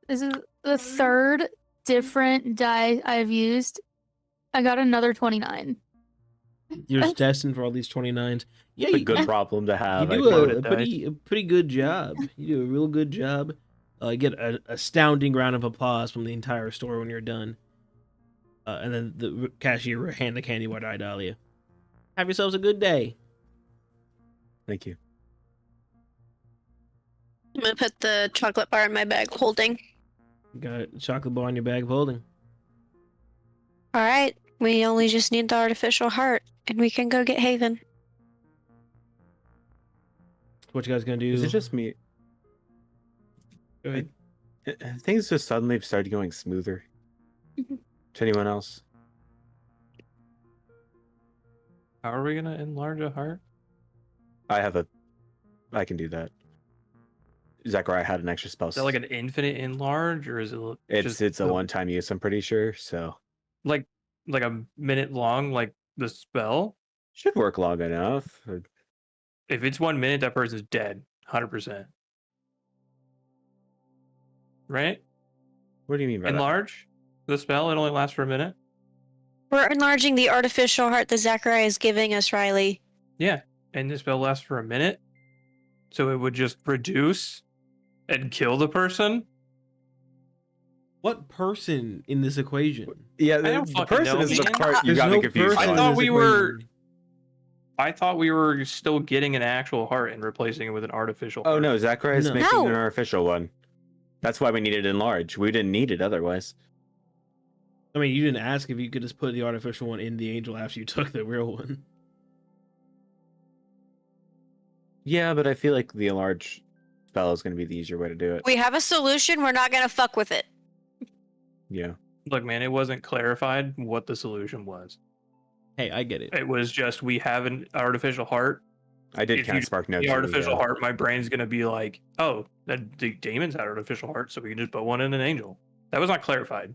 this is the third different die I've used. I got another 29. You're just destined for all these 29s. Yeah, It's a you, good problem to you have. do loaded a dice. pretty good job. You do a real good job. You get an astounding round of applause from the entire store when you're done. And then the cashier will hand the candy bar to Idalia. Have yourselves a good day. Thank you. I'm gonna put the chocolate bar in my bag holding. You got a chocolate bar in your bag of holding. All right. We only just need the artificial heart, and we can go get Haven. What you guys gonna do? Is it just me? Go ahead. Things just suddenly started going smoother. To anyone else? How are we gonna enlarge a heart? I can do that. Zachariah had an extra spell. Is that like an infinite enlarge, or is it just It's a one-time use, I'm pretty sure, so like a minute long, like the spell? should work long enough. If it's 1 minute, that person's dead, 100%. Right? What do you mean by that? Enlarge the spell. It only lasts for a minute. We're enlarging the artificial heart that Zachariah is giving us, Rylee. Yeah, and the spell lasts for a minute, so it would just reduce and kill the person. What person in this equation? Yeah, I don't the fucking person know, is the man. part you There's got me no confused. person I in thought this we were- equation. I thought we were still getting an actual heart and replacing it with an artificial Oh heart. no, Zachariah's No. making an No. artificial one. That's why we needed enlarge. We didn't need it otherwise. I mean, you didn't ask if you could just put the artificial one in the angel after you took the real one. Yeah, but I feel like the enlarge spell is going to be the easier way to do it. We have a solution. We're not gonna fuck with it. Yeah. Look, man, it wasn't clarified what the solution was. Hey, I get it. It was just we have an artificial heart. I did If kind you of spark notes. The in artificial heart, my brain's gonna be like, oh, that the demons had artificial heart, so we can just put one in an angel. That was not clarified.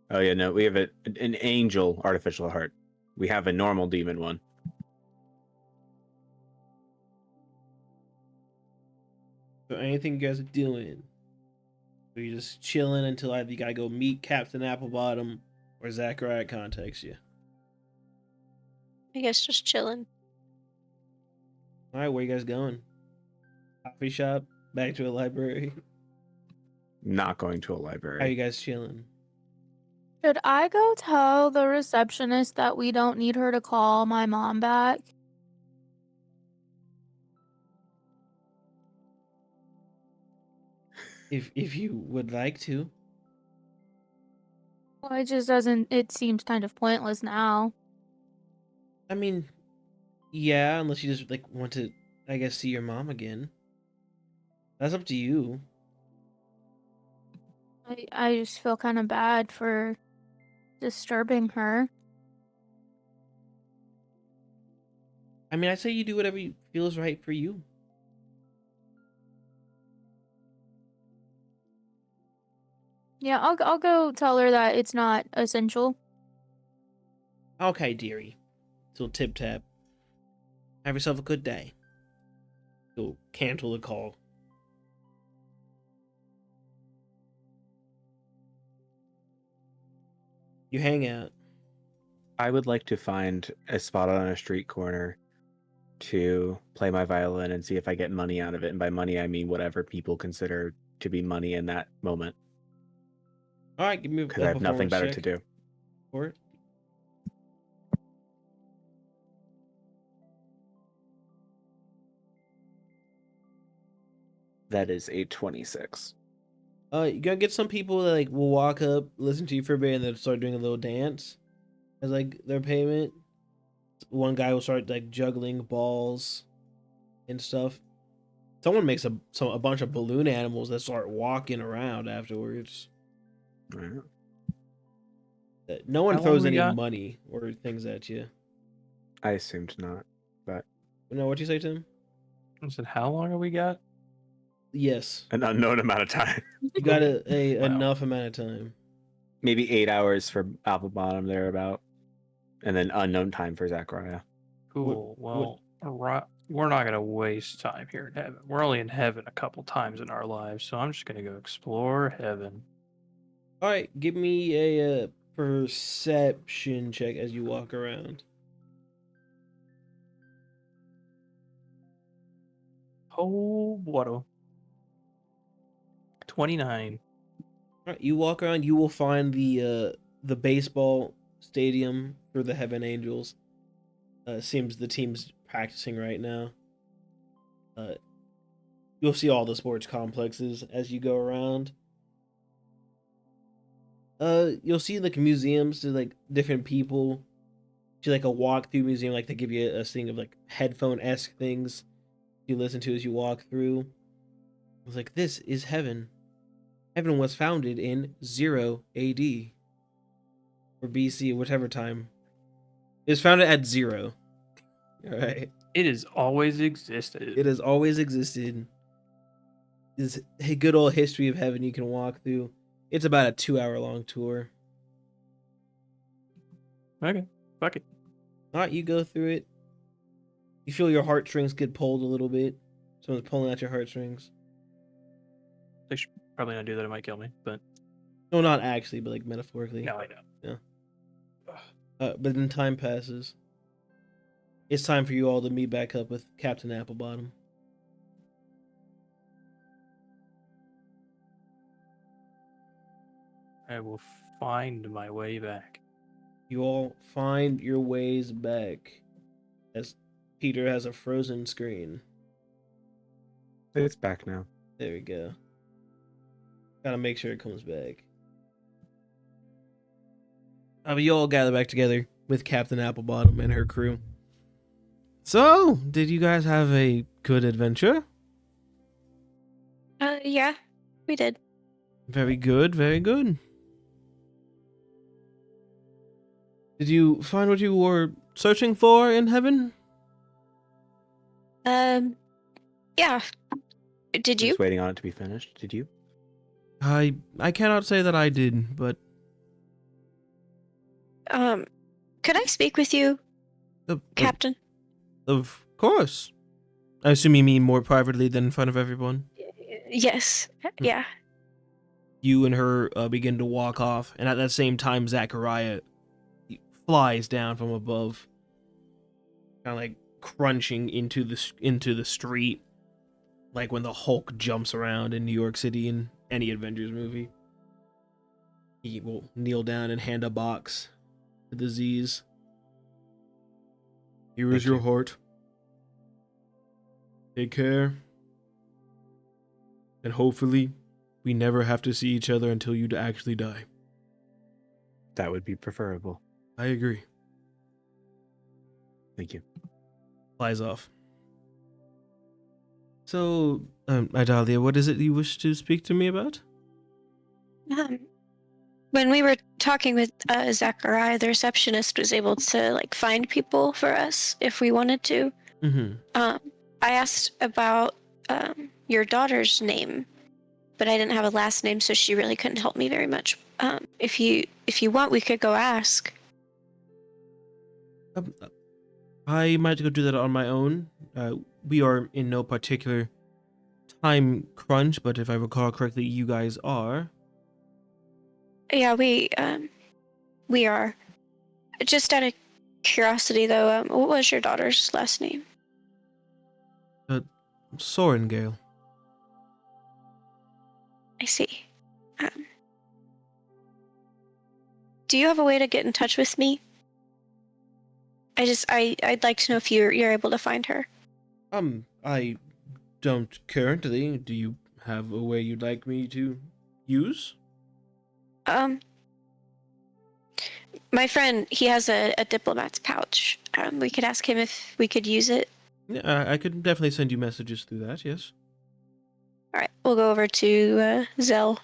Oh yeah, no, we have an angel artificial heart. We have a normal demon one. So anything you guys are doing? Are you just chilling until either you gotta go meet Captain Applebottom or Zachariah contacts you? I guess just chilling. All right, where you guys going? Coffee shop? Back to a library? Not going to a How library. you guys chilling? Should I go tell the receptionist that we don't need her to call my mom back? If you would like to. Well, it just doesn't. It seems kind of pointless now. I mean, yeah, unless you just like want to, I guess, see your mom again. That's up to you. I just feel kind of bad for disturbing her. I mean, I say you do whatever feels right for you. Yeah, I'll go tell her that it's not essential. Okay, dearie. She'll tip tap. Have yourself a good day. She'll cancel the call. You hang out. I would like to find a spot on a street corner to play my violin and see if I get money out of it. And by money, I mean whatever people consider to be money in that moment. All right, give me a Because I have nothing performance better check to do. for it. That is a 26. You gotta get some people that like will walk up, listen to you for a bit, and then start doing a little dance as like their payment. One guy will start like juggling balls and stuff. Someone makes a bunch of balloon animals that start walking around afterwards. All right. No one How long throws we any got? money or things at you. I assumed not, but No, what'd you say, Tim? I said, how long have we got? Yes, an unknown amount of time. you got a Wow. enough amount of time. Maybe 8 hours for Apple Bottom thereabout. And then unknown time for Zachariah. Cool. Well, we're not going to waste time here in heaven. We're only in heaven a couple times in our lives, so I'm just going to go explore heaven. All right, give me a perception check as you walk around. Oh, what a 29. All right, you walk around. You will find the baseball stadium for the Heaven Angels. Seems the team's practicing right now. You'll see all the sports complexes as you go around. You'll see like museums to like different people. Do like a walk through museum, like they give you a thing of like headphone-esque things you listen to as you walk through. It's like, this is heaven. Heaven was founded in 0 AD or BC, whichever time. It was founded at 0. All right. It has always existed. It has always existed. It's a good old history of heaven you can walk through. It's about a 2-hour long tour. Okay, fuck it. All right, you go through it. You feel your heartstrings get pulled a little bit. Someone's pulling at your heartstrings. They should probably not do that. It might kill me, but No, not actually, but like metaphorically. no, I know. But then time passes. It's time for you all to meet back up with Captain Applebottom. I will find my way back. You all find your ways back as Peter has a frozen screen. It's back now. There we go. Gotta make sure it comes back. But you all gather back together with Captain Applebottom and her crew. So, did you guys have a good adventure? Yeah, we did. Very good, very good. Did you find what you were searching for in heaven? Yeah. Did you? Just waiting on it to be finished. Did you? I cannot say that I did, but Could I speak with you, Captain? Of course. I assume you mean more privately than in front of everyone. Yes. Yeah. You and her begin to walk off, and at that same time, Zachariah flies down from above, kind of like crunching into the street, like when the Hulk jumps around in New York City in any Avengers movie. He will kneel down and hand a box to the Z's. Here is Thank your you. heart. Take care. And hopefully, we never have to see each other until you actually die. That would be preferable. I agree. Thank you. Flies off. So, Idalia, what is it you wish to speak to me about? When we were talking with Zachariah, the receptionist was able to like find people for us if we wanted to. Mm-hmm. I asked about your daughter's name, but I didn't have a last name, so she really couldn't help me very much. If you want, we could go ask. I might go do that on my own. We are in no particular time crunch, but if I recall correctly, you guys are. Yeah, we are. Just out of curiosity, though, what was your daughter's last name? Sorengale. I see. Do you have a way to get in touch with me? I'd like to know if you're able to find her. I don't currently. Do you have a way you'd like me to use? My friend, he has a diplomat's pouch. We could ask him if we could use it. Yeah, I could definitely send you messages through that, yes. All right, we'll go over to Zell.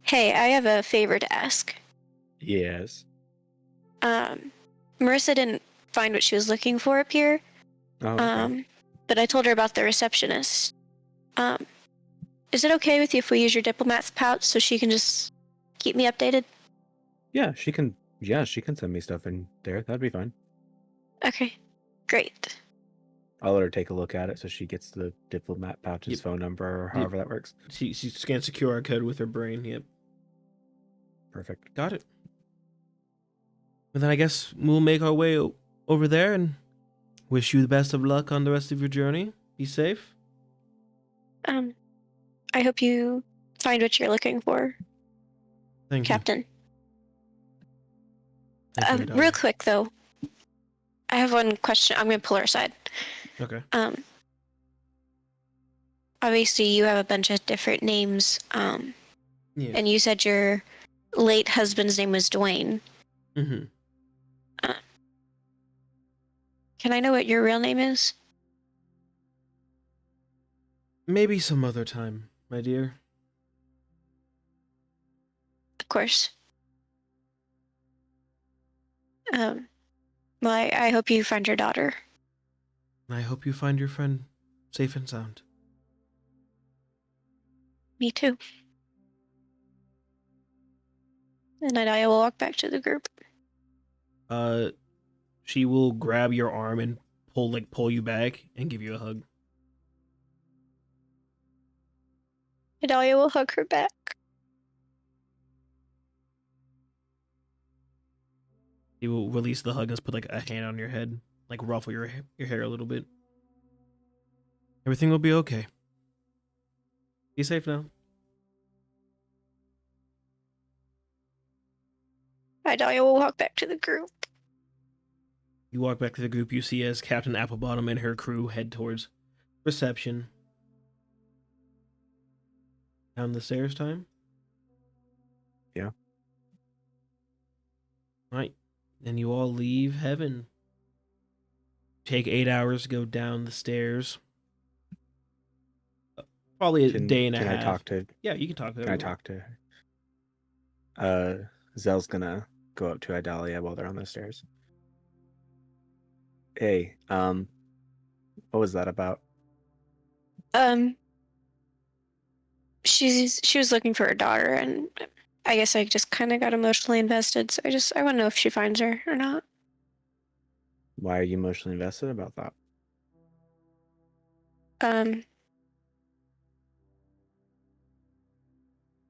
Hey, I have a favor to ask. Yes. Marissa didn't find what she was looking for up here. Oh, okay. But I told her about the receptionist. Is it okay with you if we use your diplomat's pouch so she can just keep me updated? Yeah, she can. Yeah, she can send me stuff in there. That'd be fine. Okay, great. I'll let her take a look at it so she gets the diplomat pouch's Yep. phone number or however that works. She scans the QR code with her brain, yep. Perfect. Got it. And then I guess we'll make our way over there and wish you the best of luck on the rest of your journey. Be safe. I hope you find what you're looking for, Thank Captain. you. Thank you, Idalia. Real quick though, I have one question. I'm gonna pull her aside. Okay. Obviously you have a bunch of different names. Yeah. And you said your late husband's name was Dwayne. Mm-hmm. Can I know what your real name is? Maybe some other time, my dear. Of course. Well, I hope you find your daughter. I hope you find your friend safe and sound. Me too. And then I will walk back to the group. She will grab your arm and pull you back and give you a hug. Idalia will hug her back. He will release the hug and put a hand on your head, ruffle your hair a little bit. Everything will be okay. Be safe now. Idalia will walk back to the group. You walk back to the group. You see as Captain Applebottom and her crew head towards reception. Down the stairs time? Yeah. Right. And you all leave heaven. Take 8 hours to go down the stairs. Probably a day and a half. Can I talk to? Yeah, you can talk to her. Can I talk to her? Zell's gonna go up to Idalia while they're on the stairs. Hey, what was that about? She was looking for her daughter, and I guess I just kind of got emotionally invested. So I want to know if she finds her or not. Why are you emotionally invested about that?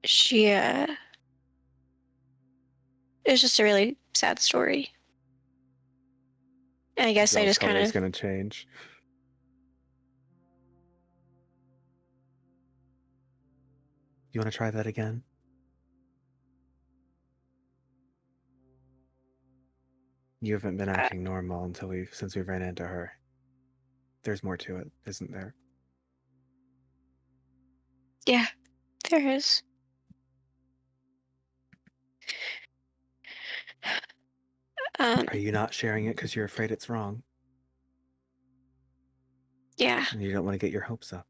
She it's just a really sad story. And I guess I Zell's just kind color's of gonna change. You want to try that again? You haven't been acting normal since we ran into her. There's more to it, isn't there? yeah, there is. Are you not sharing it because you're afraid it's wrong? Yeah. And you don't want to get your hopes up.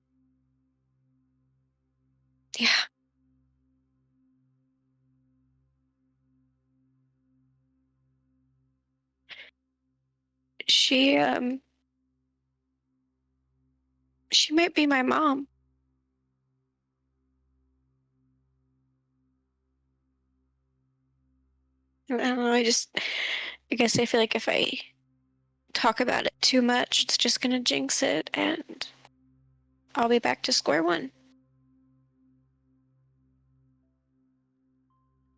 Yeah. She might be my mom. I don't know, I guess I feel like if I talk about it too much, it's just gonna jinx it, and I'll be back to square one.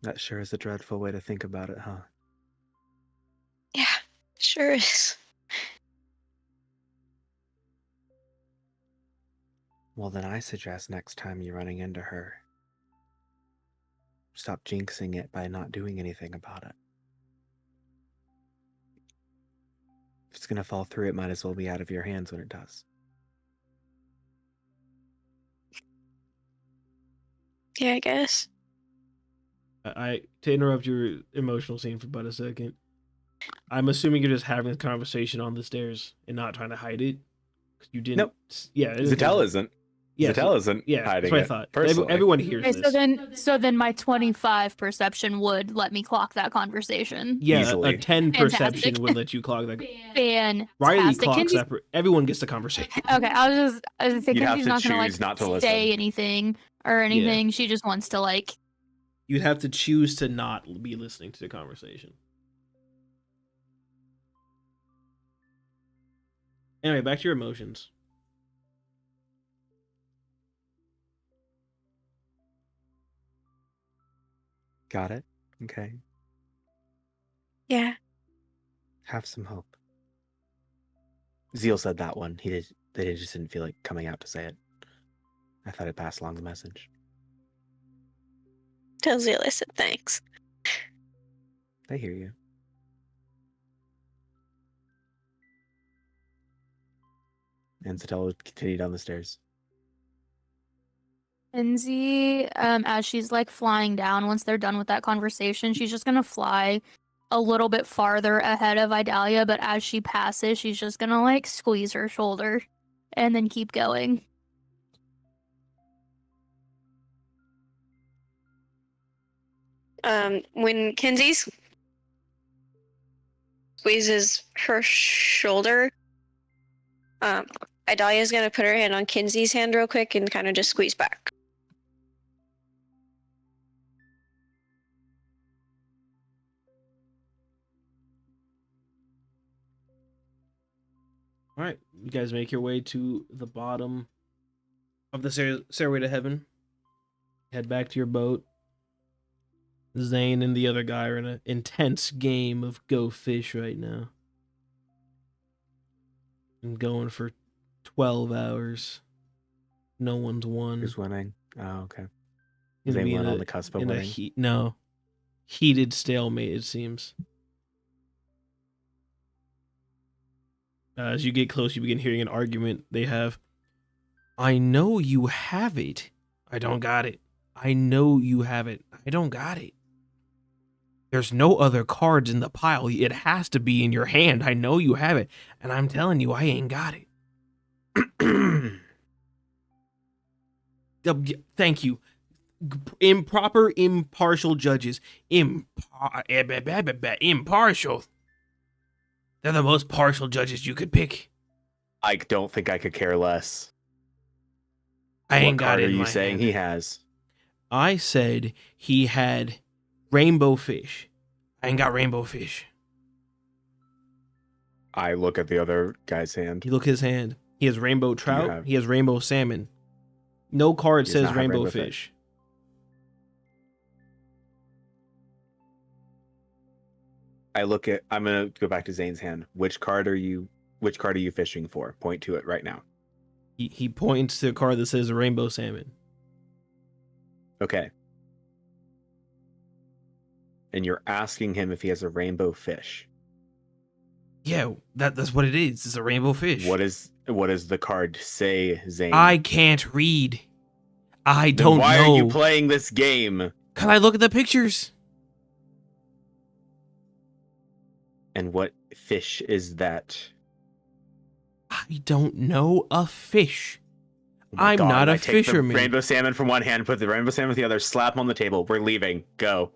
That sure is a dreadful way to think about it, huh? Yeah, sure is. Well, then I suggest next time you're running into her, stop jinxing it by not doing anything about it. If it's going to fall through, it might as well be out of your hands when it does. Yeah, I guess. To interrupt your emotional scene for but a second, I'm assuming you're just having this conversation on the stairs and not trying to hide it. You didn't. Nope. Yeah. Zixeltel isn't. Yeah, Zixeltel isn't yeah, hiding that's what I it, thought. personally. Everyone hears Okay, this. so then my 25 perception would let me clock that conversation. Yeah, Easily. a 10 Fantastic. perception would let you clog that. Fantastic. Rylee clocks Kenzi's- that. Everyone gets the conversation. Okay, I was gonna say You'd have Kenzi's to not gonna like choose not to say listen. anything or anything. She just wants to like. You'd have to choose to not be listening to the conversation. Anyway, back to your emotions. Got it? Okay. Yeah. Have some hope. Zeal said that one. They just didn't feel like coming out to say it. I thought I'd pass along the message. Tell Zeal I said thanks. They hear you. And Zixeltel would continue down the stairs. Kenzi, as she's like flying down, once they're done with that conversation, she's just gonna fly a little bit farther ahead of Idalia, but as she passes, she's just gonna like squeeze her shoulder and then keep going. When Kenzi squeezes her shoulder, Idalia's gonna put her hand on Kenzi's hand real quick and kind of just squeeze back. All right, you guys make your way to the bottom of the stairway to heaven. Head back to your boat. Zane and the other guy are in an intense game of Go Fish right now. And going for 12 hours. No one's won. Who's winning? Oh, okay. Gonna Zane be went in on the cusp of in a winning. heated stalemate, it seems. As you get close, you begin hearing an argument they have. I know you have it. I don't got it. I know you have it. I don't got it. There's no other cards in the pile. It has to be in your hand. I know you have it. And I'm telling you, I ain't got it. Thank you. Improper, impartial judges. Impartial. They're the most partial judges you could pick. I don't think I could care less. I ain't What got card it are in you my saying hand. he has? I said he had rainbow fish. I ain't got rainbow fish. I look at the other guy's hand. You look at his hand. He has rainbow trout. have- He has rainbow salmon. No card He does says not have rainbow rainbow fish. fish. I'm gonna go back to Zane's hand. Which card are you fishing for? Point to it right now. He points to a card that says rainbow salmon. Okay. And you're asking him if he has a rainbow fish. Yeah, that's what it is. It's a rainbow fish. What does the card say, Zane? I can't read. I Then don't why know. are you playing this game? Can I look at the pictures? And what fish is that? I don't know a fish. Oh my I'm God, not a I take fisherman. the rainbow salmon from one hand, put the rainbow salmon with the other, slap him on the table. We're leaving. Go.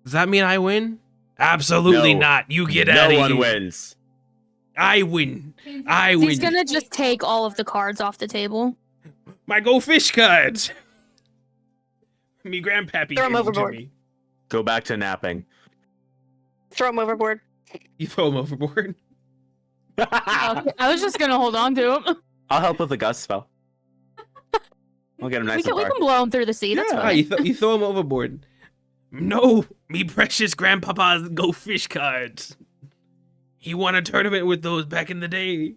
Does that mean I win? Absolutely No. not. You get out of here. No one wins. I win. I win. He's gonna just take all of the cards off the table. My Go Fish cards. Me grandpappy Throw 'em gave them to overboard. me. Go back to napping. Throw him overboard. You throw them overboard. Okay, I was just gonna hold on to him. I'll help with the gust spell. I'll get him nice We and far. can blow him through the sea. That's Yeah, fine. you throw them overboard. No, me precious grandpapa's Go Fish cards. He won a tournament with those back in the day.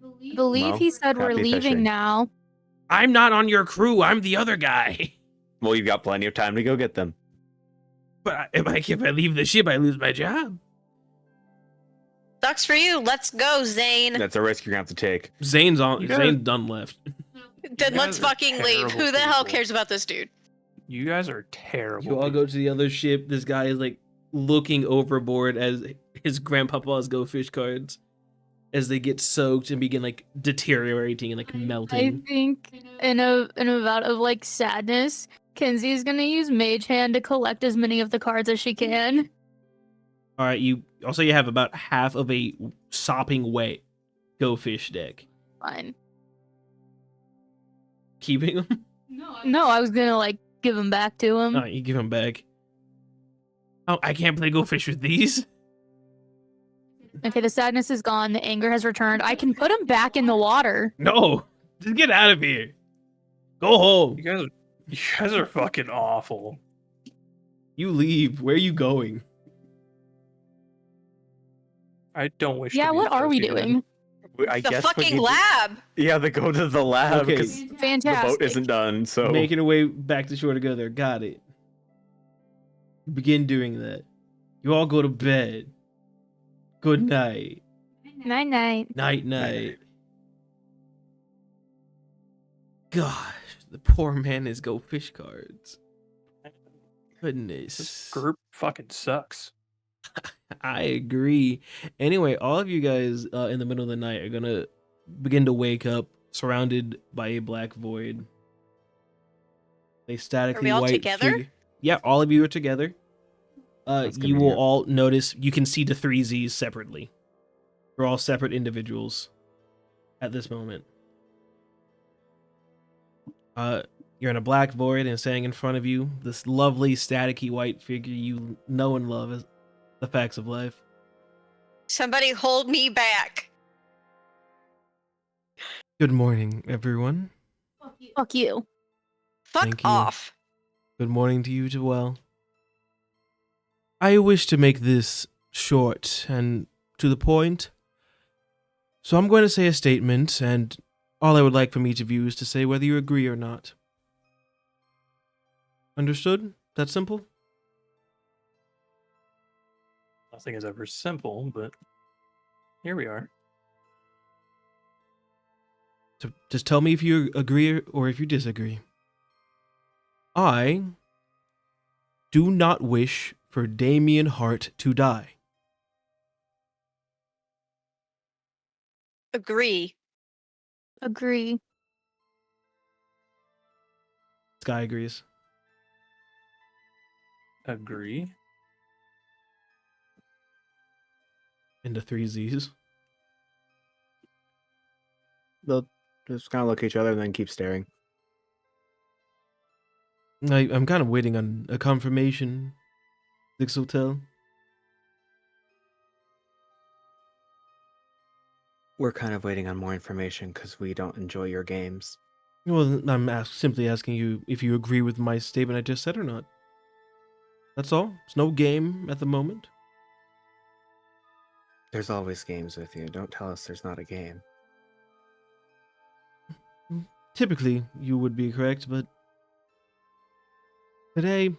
I believe Well, he said we're happy leaving fishing. now. I'm not on your crew. I'm the other guy. Well, you've got plenty of time to go get them. But if I leave the ship, I lose my job. Sucks for you. Let's go, Zane. That's a risk you're gonna have to take. Zane's on. You gotta- Zane's done left. Then You let's guys are fucking leave. terrible Who the hell people. cares about this dude? You guys are terrible. You all go to the other ship. This guy is like looking overboard as his grandpapa's Go Fish cards, as they get soaked and begin like deteriorating and like I melting. think in a bout of like sadness, Kenzi is gonna use Mage Hand to collect as many of the cards as she can. All right, you also you have about half of a sopping wet Go Fish deck. Fine. Keeping them? No, I was gonna like give them back to him. All right, you give them back. Oh, I can't play Go Fish with these. Okay, the sadness is gone. The anger has returned. I can put him back in the water. No, just get out of here. Go home. You guys are fucking awful. You leave. Where are you going? I don't wish. to Yeah, be what are we associated. doing? I The guess we fucking need to- lab. Yeah, they go to the lab Okay. because the Fantastic. boat isn't done. So Making our way back to shore together. Got it. Begin doing that. You all go to bed. Good night. Night night. Night night. Gosh, the poor man is Go Fish cards. Goodness. This group fucking sucks. I agree. Anyway, all of you guys in the middle of the night are gonna begin to wake up surrounded by a black void. A statically all white together? figure- Yeah, all of you are together. That's good You to will hear. all notice you can see the 3Zs separately. You're all separate individuals at this moment. You're in a black void, and standing in front of you, this lovely staticky white figure you know and love as the facts of life. Somebody hold me back. Good morning, everyone. Fuck you. Fuck Thank you. off. Good morning to you as well. I wish to make this short and to the point. So I'm going to say a statement, and all I would like from each of you is to say whether you agree or not. Understood? That simple? Nothing is ever simple, but here we are. So just tell me if you agree or if you disagree. I do not wish for Damien Hart to die. Agree. Agree. Sky agrees. Agree. And the 3Zs. they'll just kind of look at each other and then keep staring. I'm kind of waiting on a confirmation. Zixeltel. We're kind of waiting on more information because we don't enjoy your games. Well, I'm simply asking you if you agree with my statement I just said or not. That's all. It's no game at the moment. There's always games with you. Don't tell us there's not a game. Typically, you would be correct, but today,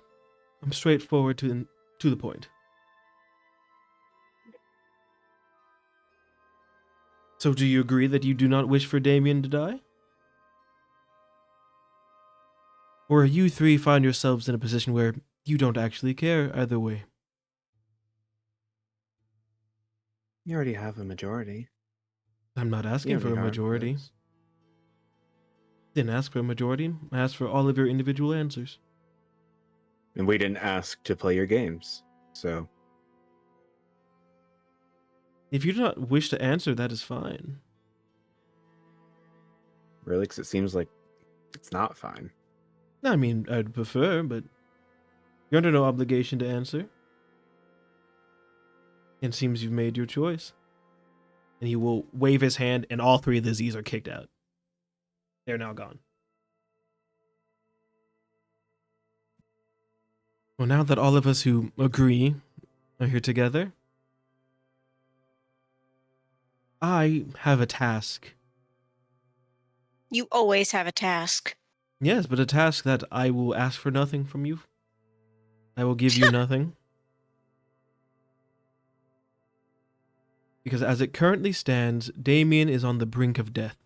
I'm straightforward to the point. So do you agree that you do not wish for Damien to die? Or you three find yourselves in a position where you don't actually care either way? You already have a majority. I'm not asking Yeah, for we a are, majority. yes. Didn't ask for a majority. I asked for all of your individual answers. And we didn't ask to play your games. So If you do not wish to answer, that is fine. really, because it seems like it's not fine. I mean, I'd prefer, but you're under no obligation to answer. It seems you've made your choice. And he will wave his hand, and all three of the Z's are kicked out. They're now gone. Well, now that all of us who agree are here together, I have a task. You always have a task. Yes, but a task that I will ask for nothing from you. I will give you nothing. Because as it currently stands, Damien is on the brink of death.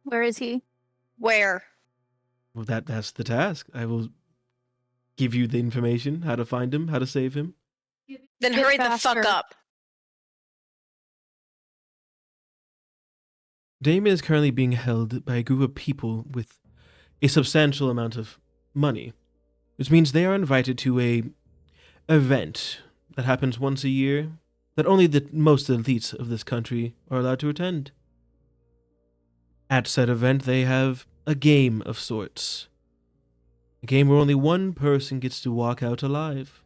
Where is he? Where? Well, that's the task. I will give you the information, how to find him, how to save him. Then Get hurry the faster. fuck up. Damien is currently being held by a group of people with a substantial amount of money, which means they are invited to a event that happens once a year that only the most elite of this country are allowed to attend. At said event, they have a game of sorts. A game where only one person gets to walk out alive.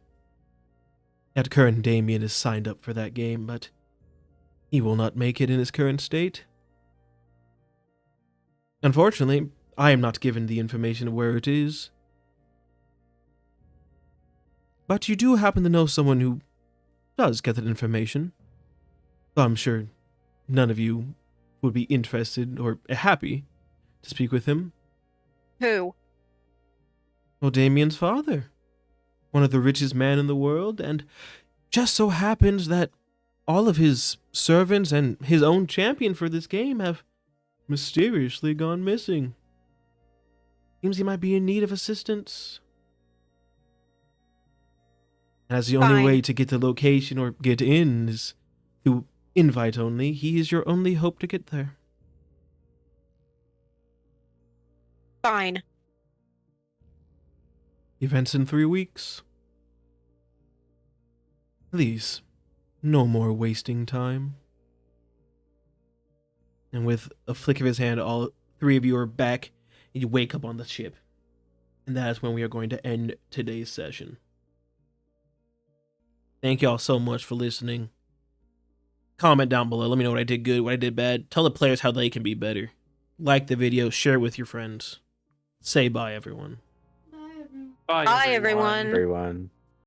At current, Damien is signed up for that game, but he will not make it in his current state. Unfortunately, I am not given the information of where it is. But you do happen to know someone who does get that information. Though I'm sure none of you would be interested or happy to speak with him. Who? Well, Damien's father. One of the richest men in the world, and just so happens that all of his servants and his own champion for this game have mysteriously gone missing. Seems he might be in need of assistance. As the only Fine. way to get the location or get in is through invite only, he is your only hope to get there. Fine. Events in 3 weeks. Please, no more wasting time. And with a flick of his hand, all three of you are back, and you wake up on the ship. And that is when we are going to end today's session. Thank y'all so much for listening. Comment down below. Let me know what I did good, what I did bad. Tell the players how they can be better. Like the video, share it with your friends. Say bye, everyone. Bye, Bye, everyone. Everyone.